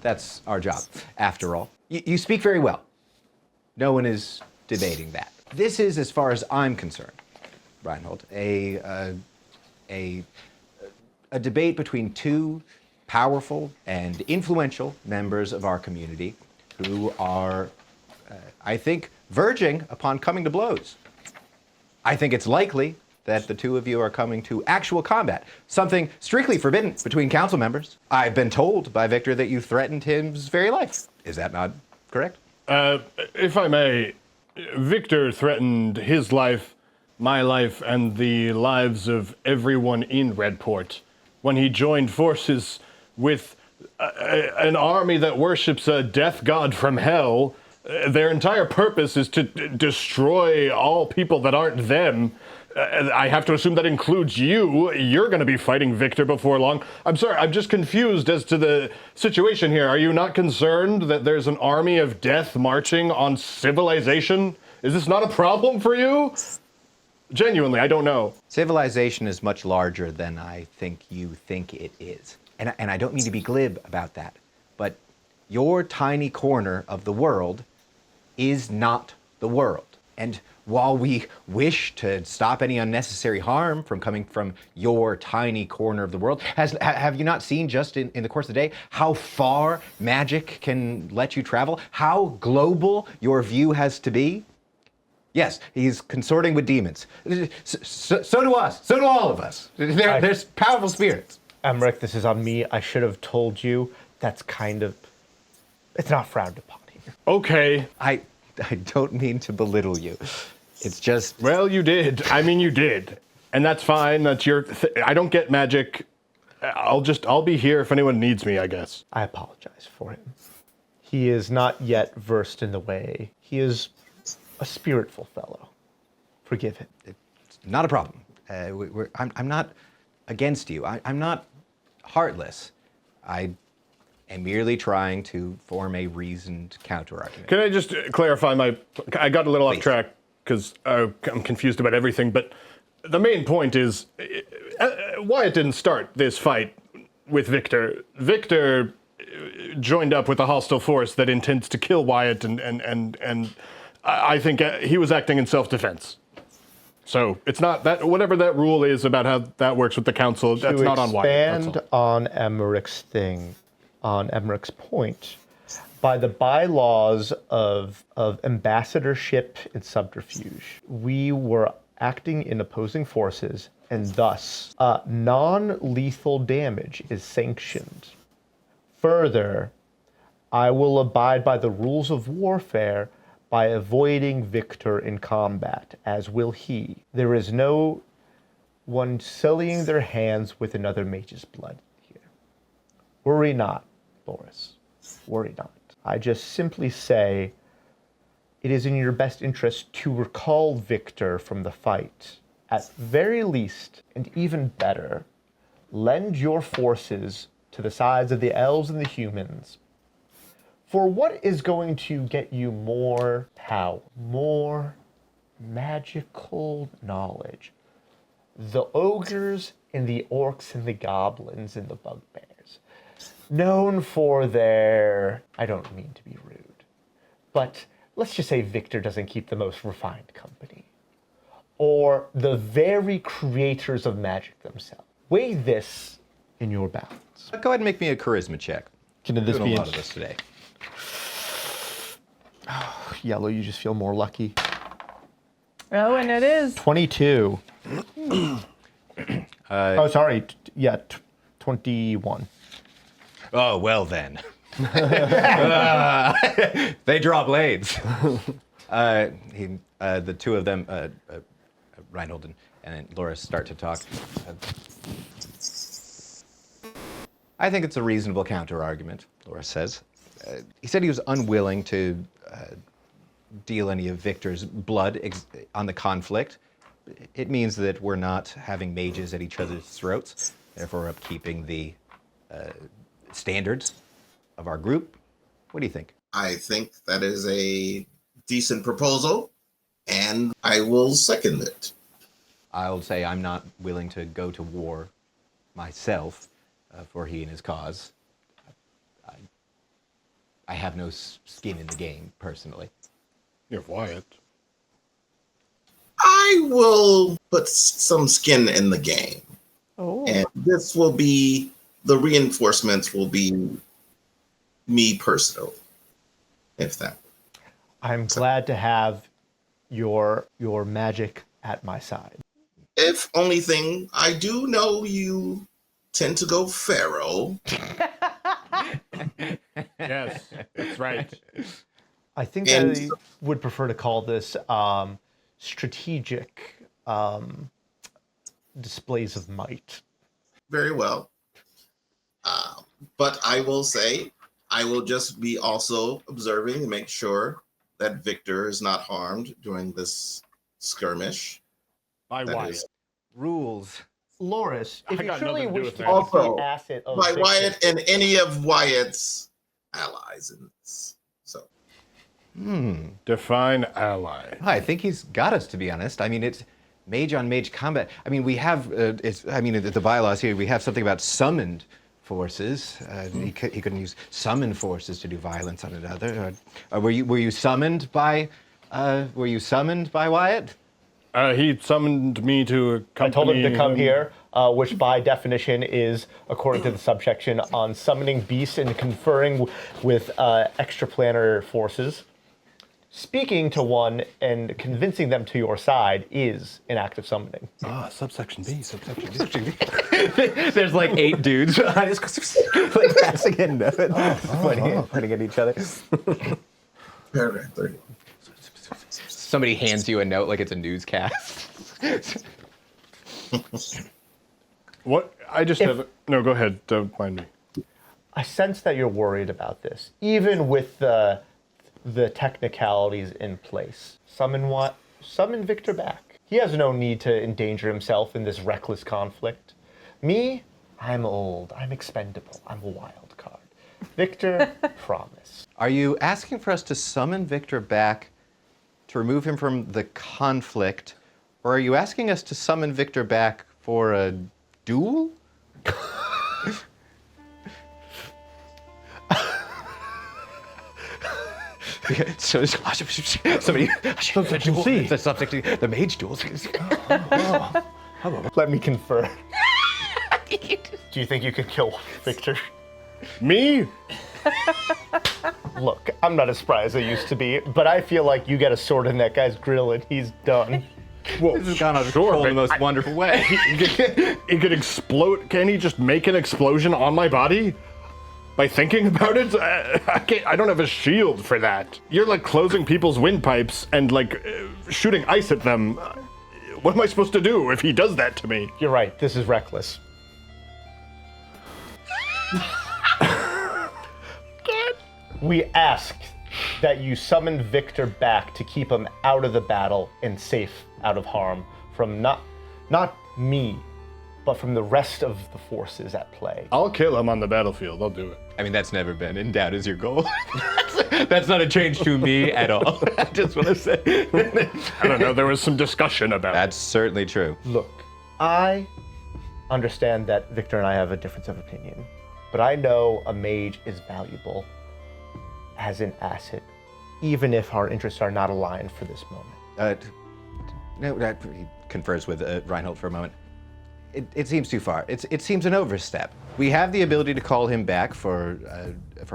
That's our job, after all. You speak very well. No one is debating that. This is, as far as I'm concerned, Reinhold, a debate between two powerful and influential members of our community who are, I think, verging upon coming to blows. I think it's likely that the two of you are coming to actual combat, something strictly forbidden between council members. I've been told by Victor that you threatened his very life. Is that not correct? If I may, Victor threatened his life, my life, and the lives of everyone in Redport when he joined forces with an army that worships a death god from hell. Their entire purpose is to destroy all people that aren't them. I have to assume that includes you. You're going to be fighting Victor before long. I'm sorry, I'm just confused as to the situation here. Are you not concerned that there's an army of death marching on civilization? Is this not a problem for you? Genuinely, I don't know. Civilization is much larger than I think you think it is. And I don't mean to be glib about that, but your tiny corner of the world is not the world. And while we wish to stop any unnecessary harm from coming from your tiny corner of the world, have you not seen just in the course of the day how far magic can let you travel? How global your view has to be? Yes, he's consorting with demons. So do us. So do all of us. There's powerful spirits. Emmerich, this is on me. I should have told you. That's kind of... It's not frowned upon here. Okay. I don't mean to belittle you. It's just... Well, you did. I mean, you did. And that's fine. That's your... I don't get magic. I'll be here if anyone needs me, I guess. I apologize for him. He is not yet versed in the way. He is a spiritful fellow. Forgive him. It's not a problem. I'm not against you. I'm not heartless. I am merely trying to form a reasoned counter-argument. Can I just clarify I got a little Please. off track because I'm confused about everything, but the main point is Wyatt didn't start this fight with Victor. Victor joined up with a hostile force that intends to kill Wyatt, and I think he was acting in self-defense. So it's not that, whatever that rule is about how that works with the council, that's not on Wyatt. To expand on Emmerich's thing, on Emmerich's point, by the bylaws of ambassadorship and subterfuge, we were acting in opposing forces, and thus non-lethal damage is sanctioned. Further, I will abide by the rules of warfare by avoiding Victor in combat, as will he. There is no one sullying their hands with another mage's blood here. Worry not, Boris. Worry not. I just simply say it is in your best interest to recall Victor from the fight. At very least, and even better, lend your forces to the sides of the elves and the humans. For what is going to get you more power, more magical knowledge? The ogres and the orcs and the goblins and the bugbears. Known for their, I don't mean to be rude, but let's just say Victor doesn't keep the most refined company. Or the very creators of magic themselves. Weigh this in your balance. Go ahead and make me a charisma check. Can this Doing be a lot of this today. Yellow, you just feel more lucky. Oh, and it is. 22. Oh, sorry. 20. 21. Oh, well then. They draw blades. The two of them, Reinhold and Loris, start to talk. I think it's a reasonable counter-argument, Loris says. He said he was unwilling to deal any of Victor's blood on the conflict. It means that we're not having mages at each other's throats, therefore upkeeping the standards of our group. What do you think? I think that is a decent proposal, and I will second it. I'll say I'm not willing to go to war myself for he and his cause. I have no skin in the game, personally. You have Wyatt. I will put some skin in the game. Oh. And this will be, the reinforcements will be me personally, if that. I'm glad to have your magic at my side. If only thing, I do know you tend to go pharaoh. Yes, that's right. I think And- I would prefer to call this strategic displays of might. Very well. But I will say, I will just be also observing to make sure that Victor is not harmed during this skirmish. By That Wyatt. is- Rules. Loris, if I you got truly nothing to do wish with to that. keep Also, the asset of By Victor- Wyatt and any of Wyatt's allies in this. So Define ally. I think he's got us, to be honest. I mean, it's mage on mage combat. I mean, we have, the bylaws here, we have something about summoned forces. He couldn't use summoned forces to do violence on another. Were you summoned by Wyatt? He summoned me to accompany I told him to come him. here, which by definition is, according to the subsection, on summoning beasts and conferring with extraplanar forces. Speaking to one and convincing them to your side is an act of summoning. Ah, subsection B, subsection B. There's like 8 dudes like passing in notes, pointing at each other. paragraph 30. Somebody hands you a note like it's a newscast. What? I just have... No, go ahead. Don't mind me. I sense that you're worried about this, even with the technicalities in place. Summon Victor back. He has no need to endanger himself in this reckless conflict. Me, I'm old. I'm expendable. I'm a wild card. Victor, promise. Are you asking for us to summon Victor back to remove him from the conflict, or are you asking us to summon Victor back for a duel? So somebody the mage duels. Let me confer. Do you think you could kill Victor? Me? Look, I'm not as spry as I used to be, but I feel like you get a sword in that guy's grill and he's done. Whoa, This has gone out of sure, control in the but most wonderful way. It could explode. Can he just make an explosion on my body? By thinking about it? I don't have a shield for that. You're like closing people's windpipes and like shooting ice at them. What am I supposed to do if he does that to me? You're right, this is reckless. We ask that you summon Victor back to keep him out of the battle and safe out of harm from not me, but from the rest of the forces at play. I'll kill him on the battlefield. I'll do it. I mean, that's never been in doubt as your goal. That's not a change to me at all. I just want to say. I don't know. There was some discussion about it. That's certainly true. Look, I understand that Victor and I have a difference of opinion, but I know a mage is valuable as an asset, even if our interests are not aligned for this moment. He confers with Reinhold for a moment. It seems too far. It seems an overstep. We have the ability to call him back for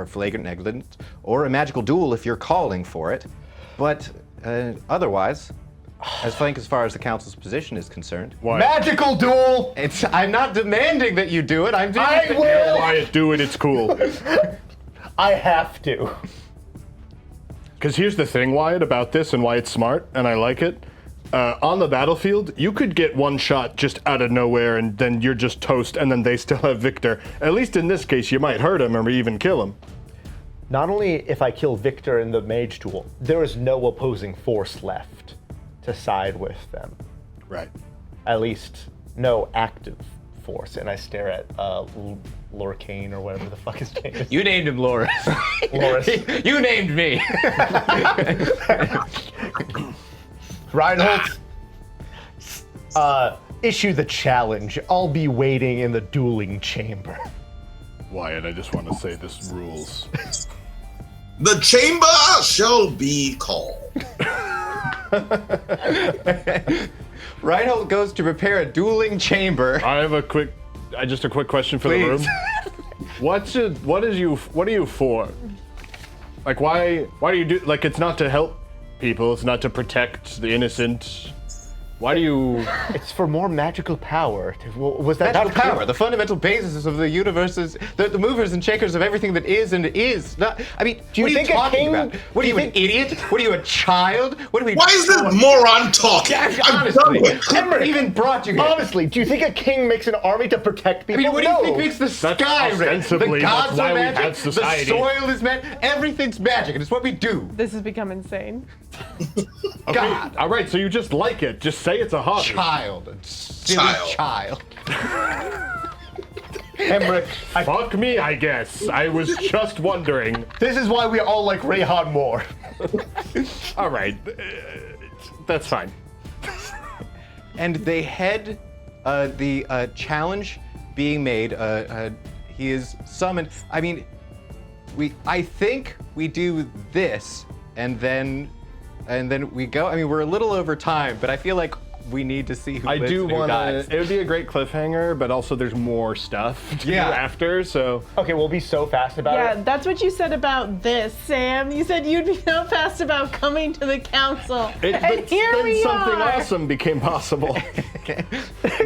flagrant negligence or a magical duel if you're calling for it, but otherwise, as far as the council's position is concerned. Why? Magical duel! I'm not demanding that you do it. I'm doing I it. will! Wyatt, do it. It's cool. I have to. Because here's the thing, Wyatt, about this and why it's smart, and I like it. On the battlefield, you could get one shot just out of nowhere, and then you're just toast, and then they still have Victor. At least in this case, you might hurt him or even kill him. Not only if I kill Victor in the mage duel, there is no opposing force left to side with them. Right. At least no active force. And I stare at Lorcaine or whatever the fuck his name is. You named him Loris. Loris. You named me. Reinhold, issue the challenge. I'll be waiting in the dueling chamber. Wyatt, I just want to say this rules. The chamber shall be called. Reinhold goes to prepare a dueling chamber. I have a quick question for the Please. room. What are you for? Like, why do you do, like, it's not to help people, it's not to protect the innocent. Why do you... It's for more magical power. Was that Magical not clear? power, the fundamental basis of the universe is the movers and shakers of everything that is and is. Not, I mean, Do you what are think you a talking king- about? What are you, an idiot? What are you, a child? What are we? Why is this moron talking? I'm done Honestly, with it. who even brought you here? Honestly, do you think a king makes an army to protect I people? mean, what do you No. think makes the sky red? The ostensibly gods that's why are we magic. have society. The soil is magic. Everything's magic, and it's what we do. This has become insane. God, All right, so you just like it. Just say it's a hobby. child, a silly child. Emmerich, Fuck me, I guess. I was just wondering. this is why we all like Rayhan more. All right, that's fine. And they head the challenge being made. He is summoned. I mean, I think we do this, and then we go. I mean, we're a little over time, but I feel like we need to see who I lives do and who want dies. to. It would be a great cliffhanger, but also there's more stuff to do Yeah. after. So Okay, we'll be so fast about Yeah, it. that's what you said about this, Sam. You said you'd be so fast about coming to the council. but and here then we something are. awesome became possible.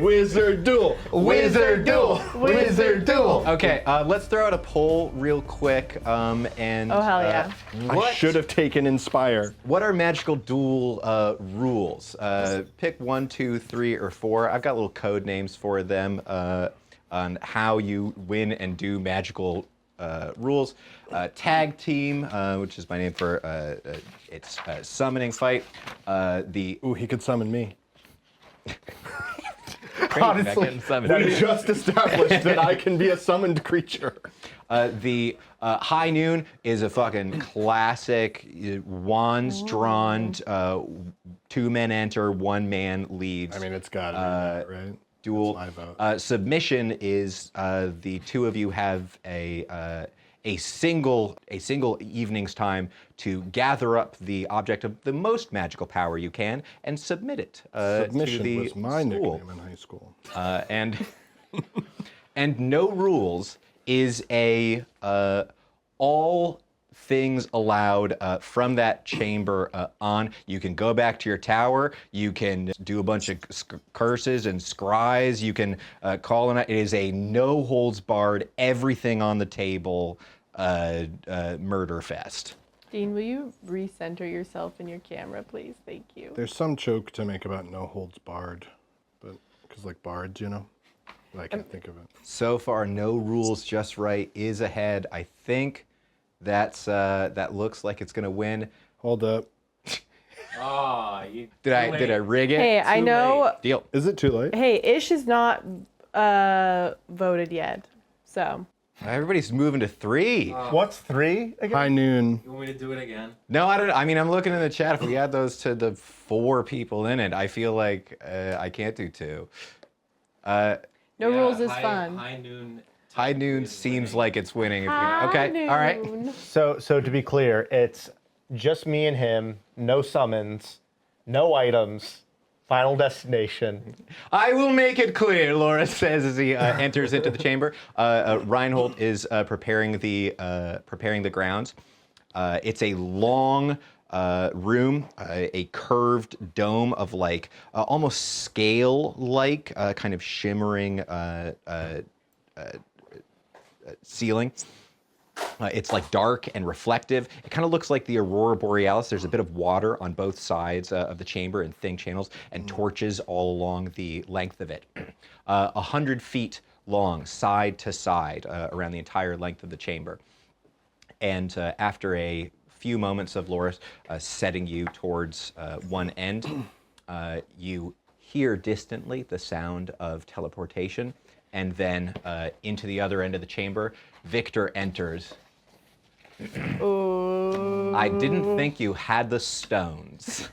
Wizard duel. Wizard duel! Wizard duel! Okay, let's throw out a poll real quick. And Oh, hell yeah. I should have taken Inspire. What are magical duel rules? Pick 1, 2, 3, or 4. I've got little code names for them on how you win and do magical rules. Tag team, which is my name for it's summoning fight. Ooh, he could summon me. Honestly, We just established that I can be a summoned creature. The high noon is a fucking classic wands drawn. 2 men enter, 1 man leaves. I mean, it's got to be that, right? Duel. That's my vote. Submission is the two of you have a single evening's time to gather up the object of the most magical power you can and submit it Submission to the was my school. nickname in high school. And no rules is a all things allowed from that chamber on. You can go back to your tower. You can do a bunch of curses and scries. You can call on it. It is a no holds barred, everything on the table murder fest. Dean, will you recenter yourself in your camera, please? Thank you. There's some joke to make about no holds barred, but because like bards, you know, but I can't think of it. So far, no rules, just right is ahead. I think that looks like it's gonna win. Hold up. Did I rig it? Hey, I know. Deal. Is it too late? Hey, Ish is not voted yet, so. Everybody's moving to 3. what's 3 again? High noon. You want me to do it again? No, I don't. I mean, I'm looking in the chat. If we add those to the 4 people in it, I feel like I can't do 2. No rules is fun. High noon. High noon seems like it's winning. If High okay, all right. noon. So to be clear, it's just me and him, no summons, no items, final destination. I will make it clear, Laura says as he enters into the chamber. Reinhold is preparing the grounds. It's a long room, a curved dome of like almost scale-like, kind of shimmering ceiling. It's like dark and reflective. It kind of looks like the Aurora Borealis. There's a bit of water on both sides of the chamber and thin channels and torches all along the length of it. 100 feet long, side to side, around the entire length of the chamber. And after a few moments of Loris setting you towards one end, you hear distantly the sound of teleportation. And then into the other end of the chamber, Victor enters. Ooh. I didn't think you had the stones.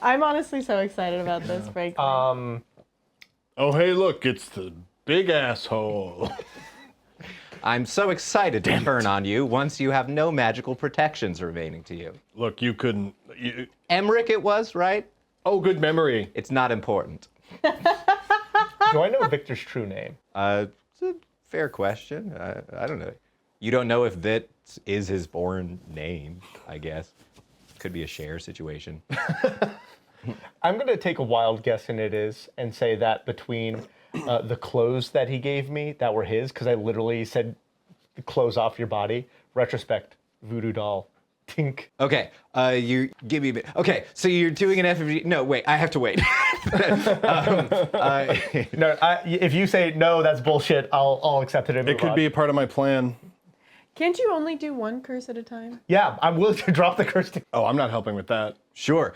I'm honestly so excited about this, frankly. Oh, hey, look, it's the big asshole. I'm so excited to turn on you once you have no magical protections remaining to you. Look, you couldn't... Emmerich it was, right? Oh, good memory. It's not important. Do I know Victor's true name? It's a fair question. I don't know. You don't know if that is his born name, I guess. Could be a share situation. I'm going to take a wild guess, and it is, and say that between the clothes that he gave me that were his, because I literally said, clothes off your body. Retrospect, voodoo doll. Tink. Okay, you give me a bit. Okay, so you're doing an FFG. No, wait, I have to wait. No, if you say no, that's bullshit. I'll accept it. And It move could on. be a part of my plan. Can't you only do one curse at a time? Yeah, I'm willing to drop the curse. Oh, I'm not helping with that. Sure.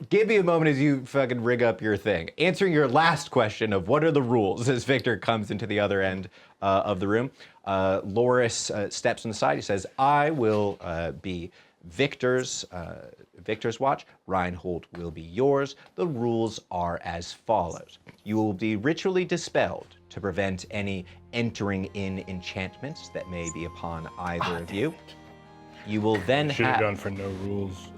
Give me a moment as you fucking rig up your thing. Answering your last question of what are the rules as Victor comes into the other end of the room. Loris steps on the side. He says, I will be Victor's watch. Reinhold will be yours. The rules are as follows. You will be ritually dispelled to prevent any entering in enchantments that may be upon either of you. You will then Should have have... gone for no rules.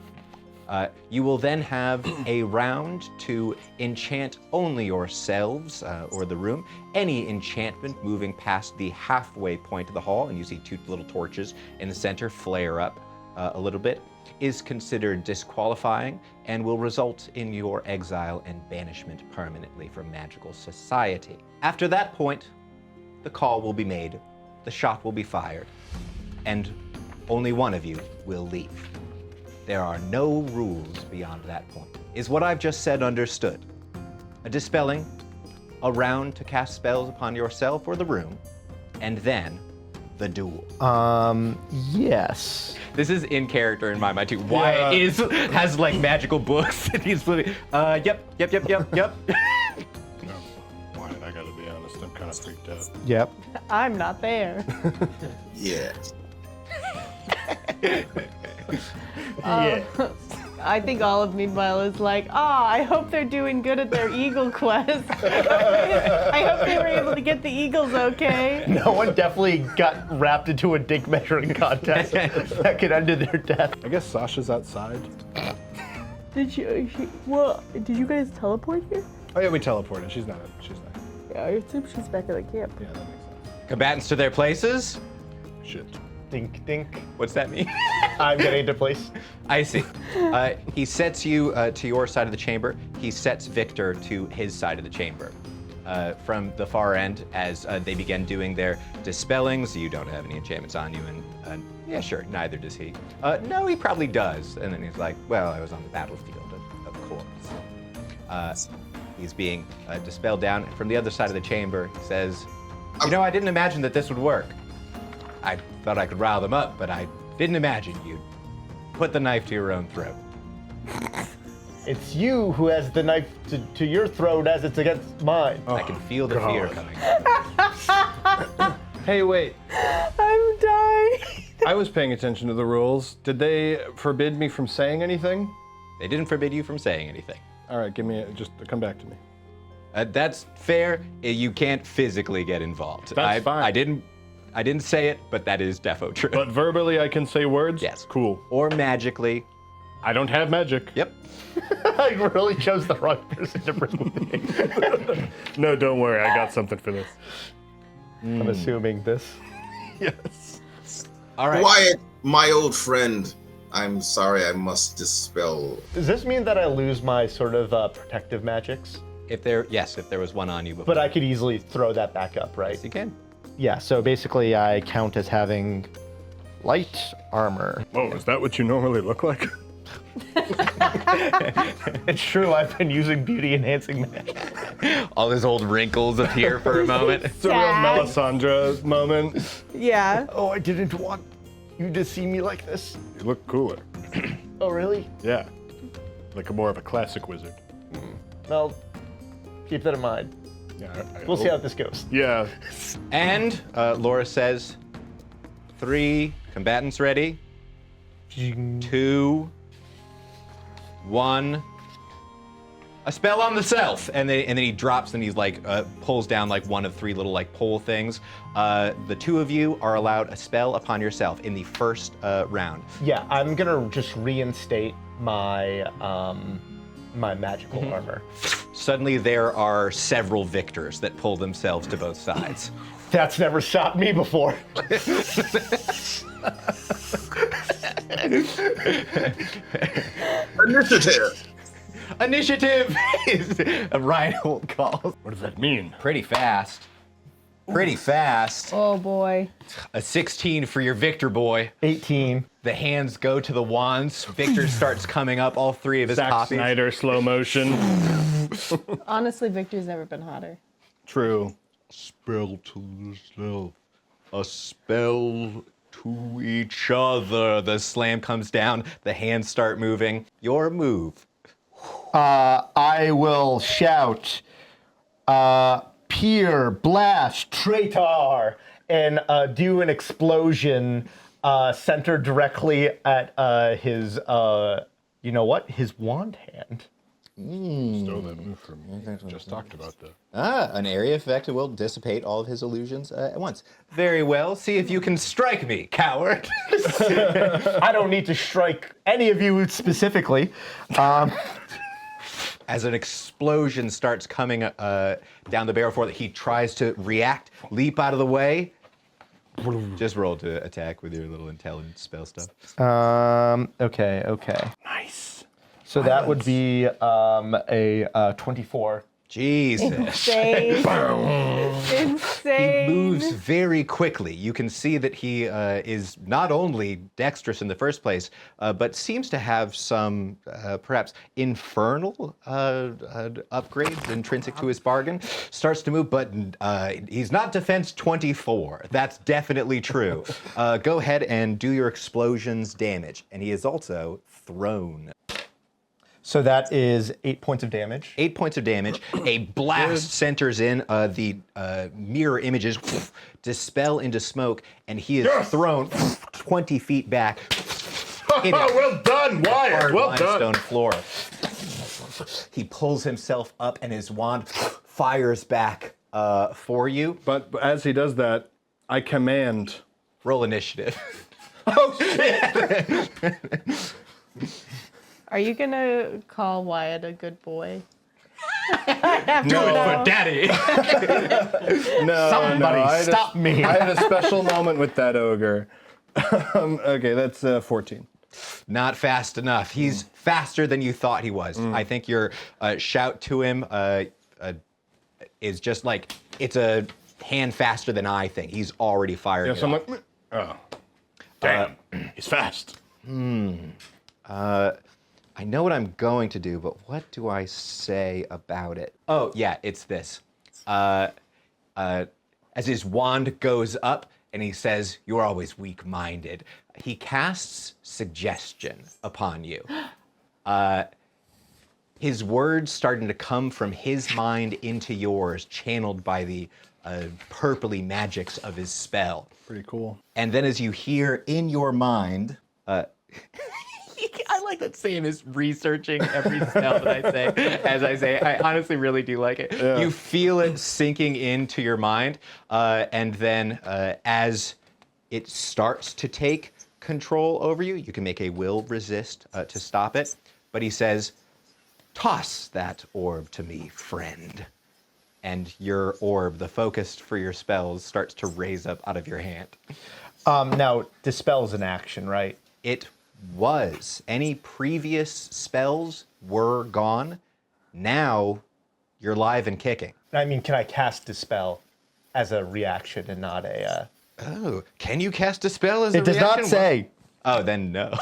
You will then have a round to enchant only yourselves or the room. Any enchantment moving past the halfway point of the hall, and you see two little torches in the center flare up a little bit, is considered disqualifying and will result in your exile and banishment permanently from magical society. After that point, the call will be made, the shot will be fired, and only one of you will leave. There are no rules beyond that point. Is what I've just said understood? A dispelling, a round to cast spells upon yourself or the room, and then the duel. Yes. This is in character in my mind too. Wyatt has like magical books and he's yep. No, Wyatt, I gotta be honest, I'm kind of freaked out. Yep. I'm not there. Yes. I think Olive, meanwhile, is like, I hope they're doing good at their eagle quest. I hope they were able to get the eagles okay. No one definitely got wrapped into a dick measuring contest that could end in their death. I guess Sasha's outside. Did you guys teleport here? Oh yeah, we teleported. She's not. Yeah, I assume she's back at the camp. Yeah, that makes Combatants to their places. sense. Shit. Dink, dink. What's that mean? I'm getting into place. I see. He sets you to your side of the chamber. He sets Victor to his side of the chamber. From the far end, as they begin doing their dispellings, you don't have any enchantments on you, and yeah, sure, neither does he. No, he probably does. And then he's like, well, I was on the battlefield, of course. He's being dispelled down. From the other side of the chamber, he says, you know, I didn't imagine that this would work. I thought I could rile them up, but I didn't imagine you'd put the knife to your own throat. It's you who has the knife to your throat as it's against mine. I can feel the fear coming. Hey, wait. I'm dying. I was paying attention to the rules. Did they forbid me from saying anything? They didn't forbid you from saying anything. All right, just come back to me. That's fair. You can't physically get involved. That's fine. I didn't say it, but that is defo true. But verbally, I can say words? Yes. Cool. Or magically. I don't have magic. Yep. I really chose the wrong person to bring with me. No, don't worry. I got something for this. I'm assuming this. Yes. All right. Wyatt, my old friend, I'm sorry, I must dispel. Does this mean that I lose my sort of protective magics? If there was one on you before. But I could easily throw that back up, right? Yes, you can. Yeah, so basically I count as having light armor. Whoa, is that what you normally look like? It's true, I've been using beauty enhancing magic. All his old wrinkles appear for a moment. It's a real Melisandre moment. Yeah. Oh, I didn't want you to see me like this. You look cooler. Oh, really? Yeah. Like more of a classic wizard. Well, keep that in mind. Yeah, We'll see how this goes. Yeah. And Laura says, 3 combatants ready. 2, 1. A spell on the self, and then he drops and he's like pulls down like one of 3 little like pole things. The 2 of you are allowed a spell upon yourself in the first round. Yeah, I'm gonna just reinstate my my magical armor. Suddenly there are several victors that pull themselves to both sides. That's never shot me before. Initiative! Initiative is Reinhold calls. What does that mean? Pretty fast. Pretty fast. Oh boy. A 16 for your Victor boy. 18. The hands go to the wands. Victor starts coming up, all 3 of his Zack copies. Snyder slow motion. Honestly, Victor's never been hotter. True. Spell to the self. A spell to each other. The slam comes down. The hands start moving. Your move. I will shout, Peer, blast, traitor, and do an explosion centered directly at his, you know what, his wand hand. Stole that move from me. Just talked about that. An area effect will dissipate all of his illusions at once. Very well. See if you can strike me, coward. I don't need to strike any of you specifically. As an explosion starts coming down the barrel for it, he tries to react, leap out of the way. Just roll to attack with your little intelligence spell stuff. Okay. Nice. So that would be a 24. Jesus. Insane. Insane. He moves very quickly. You can see that he is not only dexterous in the first place, but seems to have some perhaps infernal upgrades intrinsic to his bargain. Starts to move, but he's not defense 24. That's definitely true. Go ahead and do your explosions damage. And he is also thrown. So that is 8 points of damage. 8 points of damage. A blast centers in. The mirror images dispel into smoke, and he is thrown 20 feet back. Well done, Wyatt. Hard Well limestone done. floor. He pulls himself up, and his wand fires back for you. But as he does that, I command. Roll initiative. Oh shit! Are you gonna call Wyatt a good boy? Do it for daddy. No, Somebody no, stop me. I had a special moment with that ogre. Okay, that's 14. Not fast enough. He's faster than you thought he was. I think your shout to him is just like, it's a hand faster than I think. He's already fired. Yeah, so I'm like, oh, damn, he's fast. I know what I'm going to do, but what do I say about it? Oh, yeah, it's this. As his wand goes up and he says, "You're always weak-minded," he casts suggestion upon you. His words starting to come from his mind into yours, channeled by the purpley magics of his spell. Pretty cool. And then as you hear in your mind, I like that Sam is researching every spell that I say. As I say, I honestly really do like it. Yeah. You feel it sinking into your mind, and then as it starts to take control over you, you can make a will resist to stop it. But he says, "Toss that orb to me, friend." And your orb, the focus for your spells, starts to raise up out of your hand. Now, dispel's an action, right? It was. Any previous spells were gone. Now you're live and kicking. I mean, can I cast Dispel as a reaction and not a... Oh, can you cast a spell as a It does reaction? not say. Oh, then no.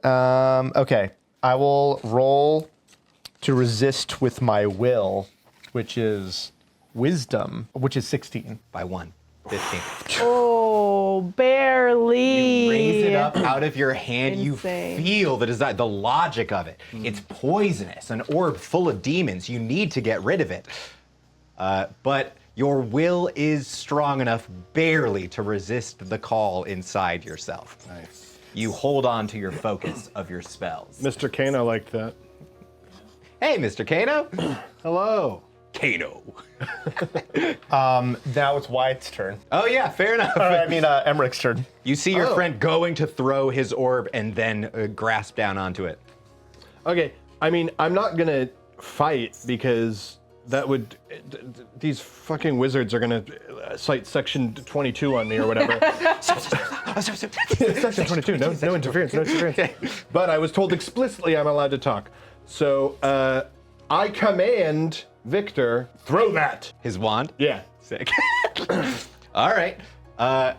Okay. I will roll to resist with my will, which is wisdom, which is 16. By 1. 15. Oh, barely. You raise it up out of your hand. Insane. You feel the design, the logic of it. It's poisonous, an orb full of demons. You need to get rid of it. But your will is strong enough barely to resist the call inside yourself. Nice. You hold on to your focus of your spells. Mr. Kano liked that. Hey, Mr. Kano. Hello. Kano. Now it's Wyatt's turn. Oh, yeah, fair enough. I mean, Emmerich's turn. You see your friend going to throw his orb and then grasp down onto it. Okay, I mean, I'm not gonna fight because that would. These fucking wizards are gonna cite section 22 on me or whatever. Section 22, no interference, no interference. But I was told explicitly I'm allowed to talk. So, I command Victor, throw that. His wand? Yeah. Sick. All right. I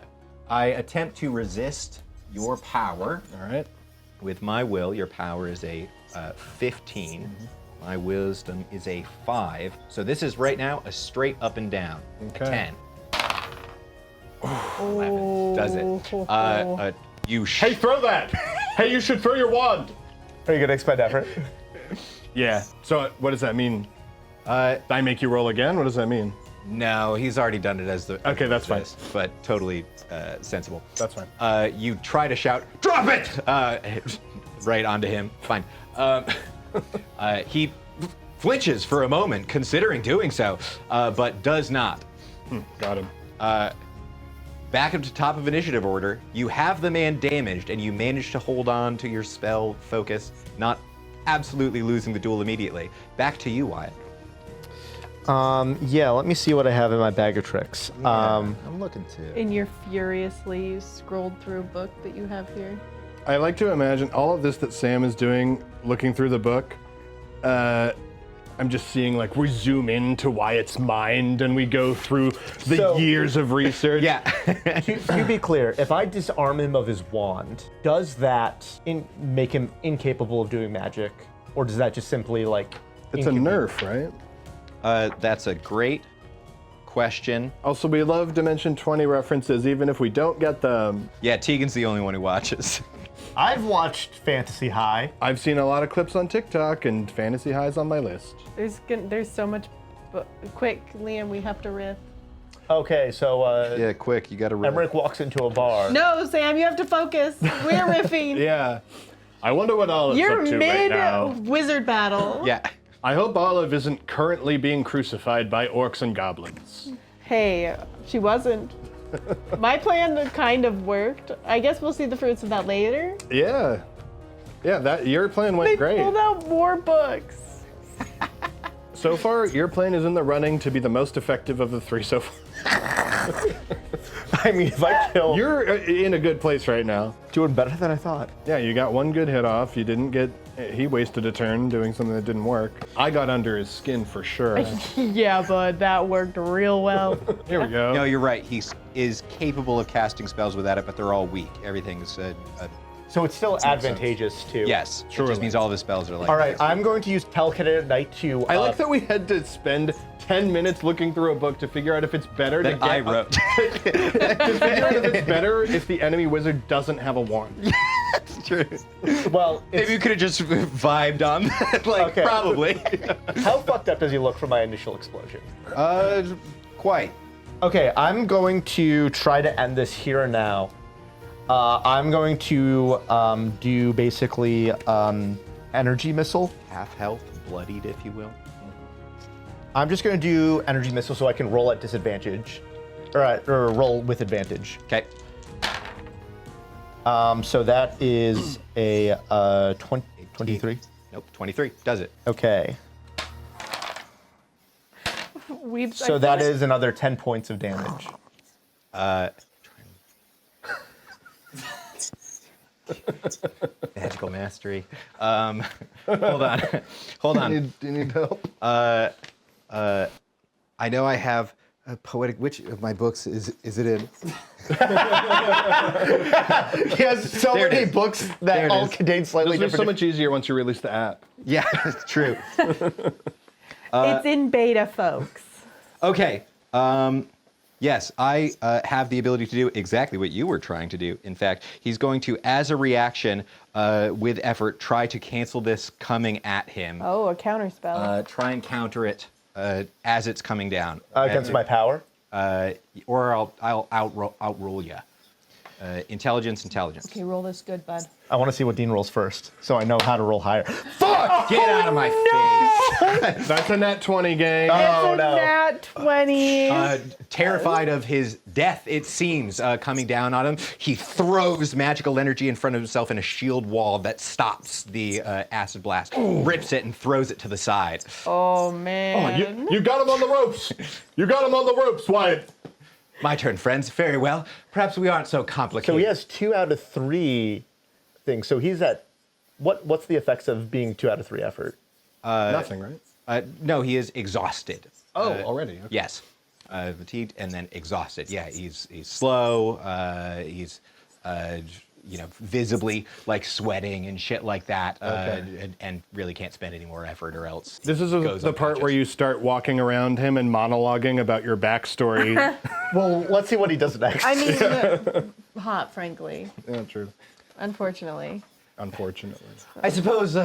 attempt to resist your power. All right. With my will, your power is a 15. My wisdom is a 5. So this is right now a straight up and down. Okay. 10. 11 does it. Hey, throw that! Hey, you should throw your wand! Are you going to expend effort? Yeah. So, what does that mean? I make you roll again? What does that mean? No, he's already done it as the. Okay, that's fine. But totally sensible. That's fine. You try to shout, "Drop it!" Right onto him. Fine. He flinches for a moment, considering doing so, but does not. Got him. Back up to top of initiative order. You have the man damaged, and you manage to hold on to your spell focus, not absolutely losing the duel immediately. Back to you, Wyatt. Yeah, let me see what I have in my bag of tricks. I'm looking too. And you're furiously scrolled through a book that you have here. I like to imagine all of this that Sam is doing, looking through the book. I'm just seeing, like, we zoom into Wyatt's mind and we go through the So- years of research. Yeah. To be clear, if I disarm him of his wand, does that make him incapable of doing magic? Or does that just simply, like... It's a nerf, right? That's a great question. Also, we love Dimension 20 references, even if we don't get them. Yeah, Tegan's the only one who watches. I've watched Fantasy High. I've seen a lot of clips on TikTok, and Fantasy High's on my list. There's so much. Quick, Liam, we have to riff. Okay, so Yeah, quick, you gotta Emmerich walks into a bar. No, Sam, you have to focus. We're riffing. Yeah. I wonder what Olive's You're up to right mid now. wizard battle. Yeah. I hope Olive isn't currently being crucified by orcs and goblins. Hey, she wasn't. My plan kind of worked. I guess we'll see the fruits of that later. Yeah. Yeah, that your plan went They great. pulled out more books. So far, your plan is in the running to be the most effective of the three so far. I mean, if I kill... You're in a good place right now. doing better than I thought. Yeah, you got one good hit off. You didn't get... He wasted a turn doing something that didn't work. I got under his skin for sure. Yeah, bud, that worked real well. Here we go. No, you're right. He is capable of casting spells without it, but they're all weak. Everything's So it's still advantageous, too. yes. It Surely. just means all of his spells are like. All right, I'm going to use Telekinetic Night to... I like that we had to spend 10 minutes looking through a book to figure out if it's better that to I get... wrote. to figure out if it's better if the enemy wizard doesn't have a wand. That's true. Well, Maybe you could have just vibed on that. Like, Okay. probably. how fucked up does he look from my initial explosion? Quite. Okay, I'm going to try to end this here and now. I'm going to do basically energy missile. Half health, bloodied, if you will. I'm just going to do energy missile so I can roll at disadvantage, or roll with advantage. Okay. So that is a 23. Nope, 23. Does it. Okay. So that is another 10 points of damage. Magical mastery. Hold on. Hold on. Do you need help? I know I have a poetic. Which of my books is it in? He has so There it many is. books There that it all is. contain slightly This is so different. much easier once you release the app. Yeah, it's true. It's in beta, folks. Okay. Yes, I have the ability to do exactly what you were trying to do. In fact, he's going to, as a reaction, with effort, try to cancel this coming at him. Oh, a counter spell. Try and counter it as it's coming down. Against my power. Or I'll outroll you. Intelligence. Okay, roll this good, bud. I want to see what Dean rolls first, so I know how to roll higher. Get out of my face! That's a nat 20 game. Oh, It's a no. nat 20. Terrified of his death, it seems, coming down on him, he throws magical energy in front of himself in a shield wall that stops the acid blast, rips it, and throws it to the side. Oh, man. You got him on the ropes. You got him on the ropes, Wyatt. My turn, friends. Very well. Perhaps we aren't so complicated. So he has 2 out of 3 things. So he's at what's the effects of being 2 out of 3 effort? Nothing, right? No, he is exhausted. Already. Okay. Yes. Fatigued and then exhausted. Yeah, he's slow. He's visibly like sweating and shit like that, and really can't spend any more effort or else. This is goes the part where unconscious. you start walking around him and monologuing about your backstory. Well, let's see what he does next. I mean, hot, frankly. Yeah, true. Unfortunately. Unfortunately. I suppose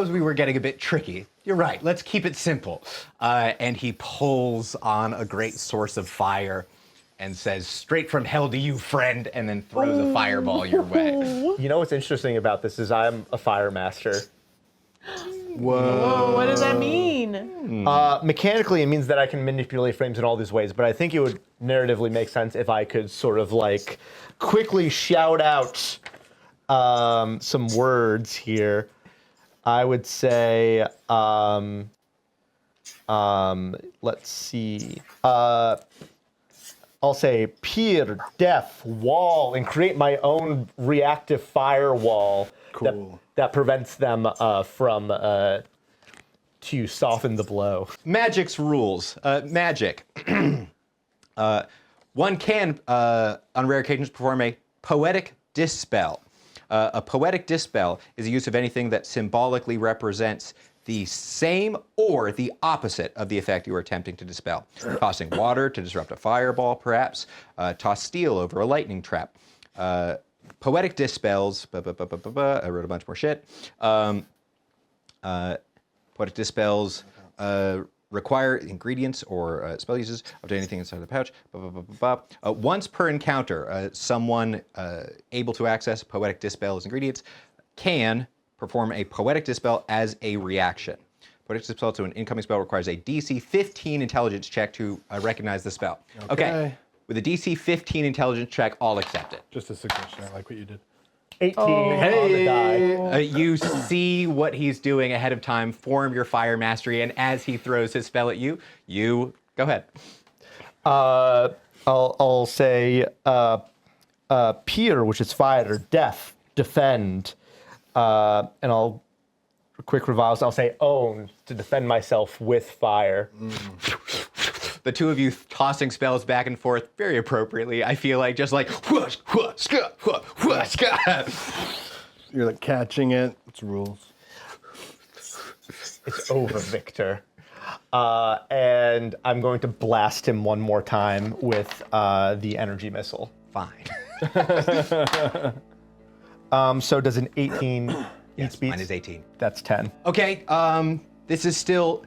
we were getting a bit tricky. You're right. Let's keep it simple. And he pulls on a great source of fire and says, "Straight from hell to you, friend," and then throws a fireball your way. You know what's interesting about this is I'm a fire master. Whoa. Oh, what does that mean? Mechanically, it means that I can manipulate frames in all these ways, but I think it would narratively make sense if I could sort of like quickly shout out some words here. I would say, let's see. I'll say pier, def, wall, and create my own reactive firewall Cool. that prevents them from to soften the blow. Magic's rules. Magic. One can, on rare occasions, perform a poetic dispel. A poetic dispel is the use of anything that symbolically represents the same or the opposite of the effect you are attempting to dispel. Tossing water to disrupt a fireball, perhaps. Toss steel over a lightning trap. Poetic dispels, I wrote a bunch more shit. Poetic dispels require ingredients or spell uses up to anything inside the pouch. Once per encounter, someone able to access poetic dispel's ingredients can perform a poetic dispel as a reaction. Poetic dispel to an incoming spell requires a DC 15 intelligence check to recognize the spell. Okay. With a DC 15 intelligence check, I'll accept it. Just a suggestion. I like what you did. 18 on the die. You see what he's doing ahead of time, form your fire mastery, and as he throws his spell at you, you go ahead. I'll say pier, which is fire, def, defend, and I'll quick revise. I'll say own to defend myself with fire. The two of you tossing spells back and forth very appropriately. I feel like just like whoosh, whoosh, whoosh, whoosh. You're like catching it. It's rules. It's over, Victor. And I'm going to blast him one more time with the energy missile. Fine. So does an 18 Yes, beats? mine is 18. That's 10. Okay, this is still...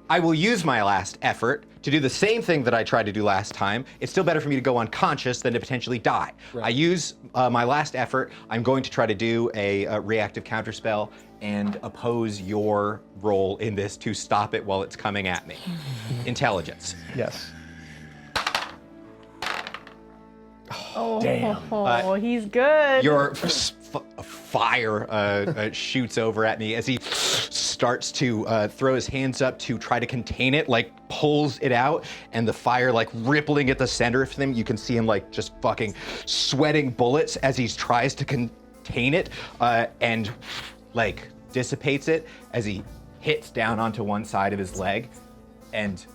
I will use my last effort to do the same thing that I tried to do last time. It's still better for me to go unconscious than to potentially die. Right. I use my last effort. I'm going to try to do a reactive counterspell and oppose your role in this to stop it while it's coming at me. Intelligence. Yes. Oh, Damn. He's good. Your fire shoots over at me as he starts to throw his hands up to try to contain it, like pulls it out, and the fire like rippling at the center of him. You can see him like just fucking sweating bullets as he tries to contain it and like dissipates it as he hits down onto one side of his leg, and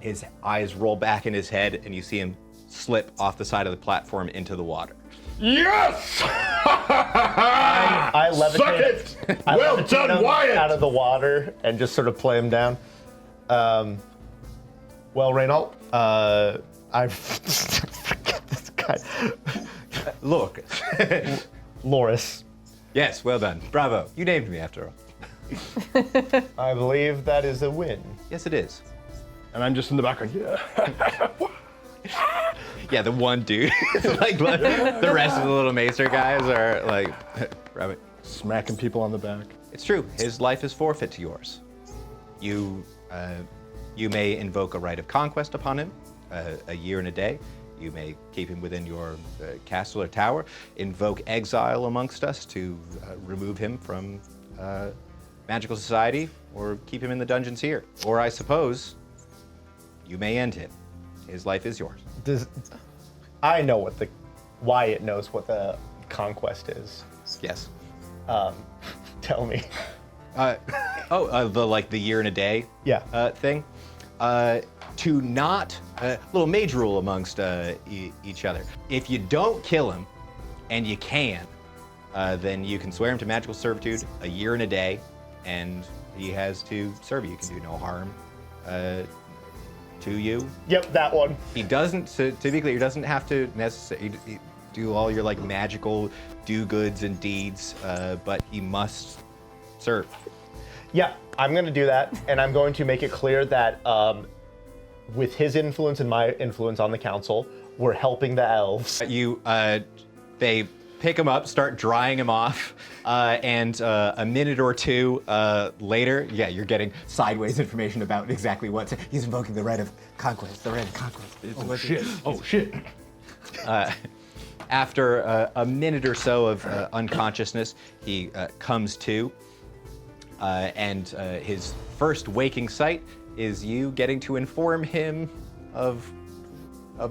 his eyes roll back in his head, and you see him slip off the side of the platform into the water. Yes! I levitate. Suck it! Well levitate done, him Wyatt! out of the water and just sort of play him down. Well, Reynold, I forget this guy. Look. Loris. Yes, well done. Bravo. You named me after all. I believe that is a win. Yes, it is. And I'm just in the background. Yeah. Yeah, the one dude. Like the rest of the little macer guys are like, rabbit. Smacking people on the back. It's true. His life is forfeit to yours. You may invoke a right of conquest upon him, a year and a day. You may keep him within your castle or tower. Invoke exile amongst us to remove him from magical society, or keep him in the dungeons here. Or I suppose you may end him. His life is yours. I know Wyatt knows what the conquest is. Yes. Tell me. The year and a day Yeah. thing. To not, little mage rule amongst each other. If you don't kill him, and you can, then you can swear him to magical servitude a year and a day, and he has to serve you. You can do no harm to you. Yep, that one. He doesn't, to be clear, he doesn't have to necessarily do all your like magical do-goods and deeds, but he must serve. Yeah, I'm going to do that, and I'm going to make it clear that with his influence and my influence on the council, we're helping the elves. They pick him up, start drying him off, and a minute or two later, yeah, you're getting sideways information about exactly what he's invoking the right of conquest. The right of conquest. Oh shit. After a minute or so of unconsciousness, he comes to, and his first waking sight is you getting to inform him of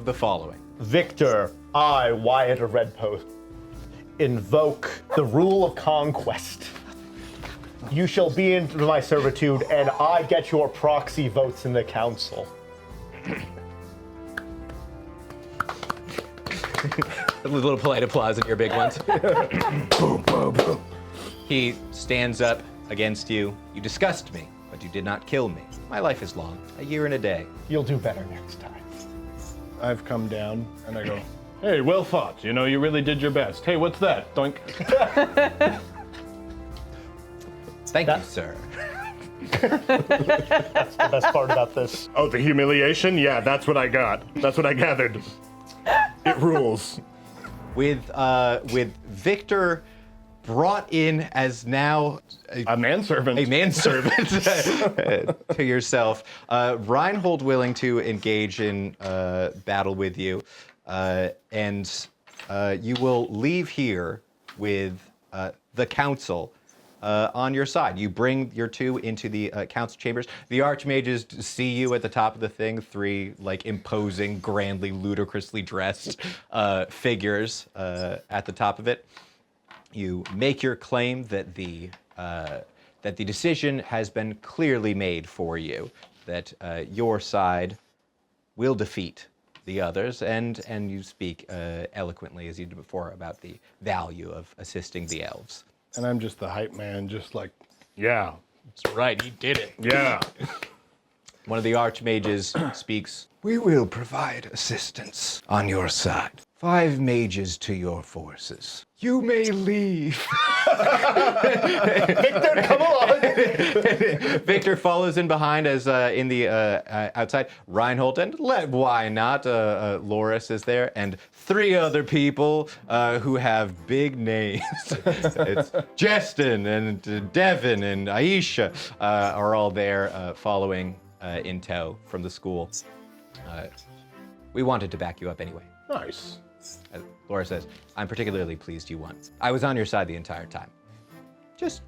the following. Victor, I, Wyatt of Red Post, invoke the rule of conquest. You shall be in my servitude, and I get your proxy votes in the council. A little polite applause in your big ones. Boom, boom, boom. He stands up against you. You disgust me, but you did not kill me. My life is long, a year and a day. You'll do better next time. I've come down and I go, hey, well fought. You know, you really did your best. Hey, what's that? Doink. Thank you, sir. That's the best part about this. Oh, the humiliation? Yeah, that's what I got. That's what I gathered. It rules. With Victor brought in as now A manservant. a manservant to yourself, Reinhold willing to engage in battle with you, and you will leave here with the council on your side. You bring your two into the council chambers. The archmages see you at the top of the thing, three like imposing, grandly, ludicrously dressed figures at the top of it. You make your claim that the decision has been clearly made for you, that your side will defeat the others, and you speak eloquently as you did before about the value of assisting the elves. And I'm just the hype man, just like, yeah, That's right, he did it. yeah. One of the archmages speaks. We will provide assistance on your side. 5 mages to your forces. You may leave. Victor, come along! Victor follows in behind as in the outside. Reinhold and why not? Loris is there, and 3 other people who have big names. It's Justin and Devin and Aisha are all there following in tow from the school. We wanted to back you up anyway. Nice. Laura says, I'm particularly pleased you won. I was on your side the entire time. Just,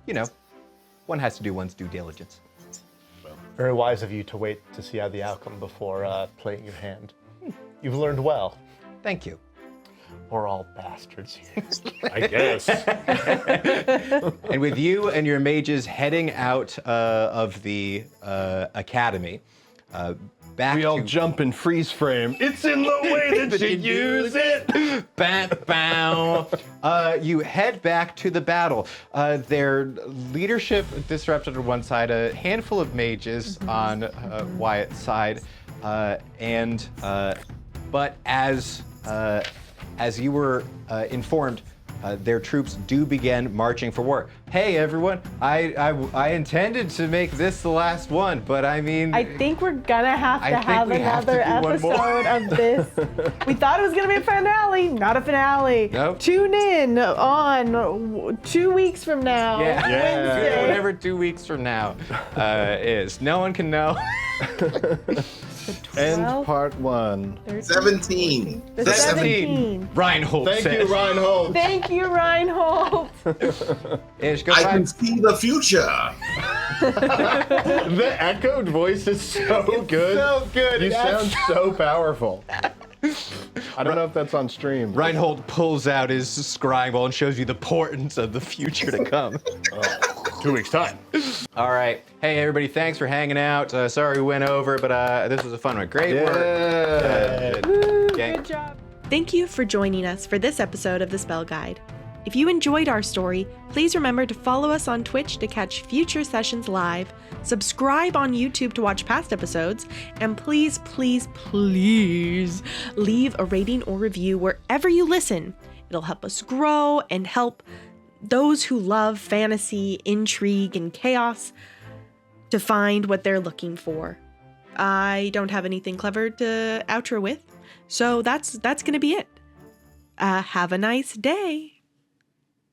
one has to do one's due diligence. Very wise of you to wait to see out the outcome before playing your hand. You've learned well. Thank you. We're all bastards here. I guess. And with you and your mages heading out of the academy, back We all to jump and freeze frame. It's in the way that you use it. Bow. You head back to the battle. Their leadership disrupted on one side, a handful of mages on Wyatt's side, but as you were informed, their troops do begin marching for war. Hey everyone, I intended to make this the last one, but I mean, I think we're gonna have I to think have we have to another do one more. episode of this. We thought it was gonna be a finale, not a finale. Nope. Tune in on 2 weeks from now. Yeah. Wednesday. whatever 2 weeks from now is. No one can know. End 12, part 1. 13, 17. The 17. Reinhold Thank says. you, Reinhold. Thank you, Reinhold. Ish, go I find- can see the future. The echoed voice is so good. so good. You Yes. sound so powerful. I don't know if that's on stream. Reinhold pulls out his scrying ball and shows you the portents of the future to come. 2 weeks time. All right. Hey, everybody. Thanks for hanging out. Sorry we went over, but this was a fun one. Great work. Gang. Good job. Thank you for joining us for this episode of The Spell Guide. If you enjoyed our story, please remember to follow us on Twitch to catch future sessions live, subscribe on YouTube to watch past episodes, and please, please, please leave a rating or review wherever you listen. It'll help us grow and help those who love fantasy, intrigue, and chaos to find what they're looking for. I don't have anything clever to outro with, so that's going to be it. Have a nice day.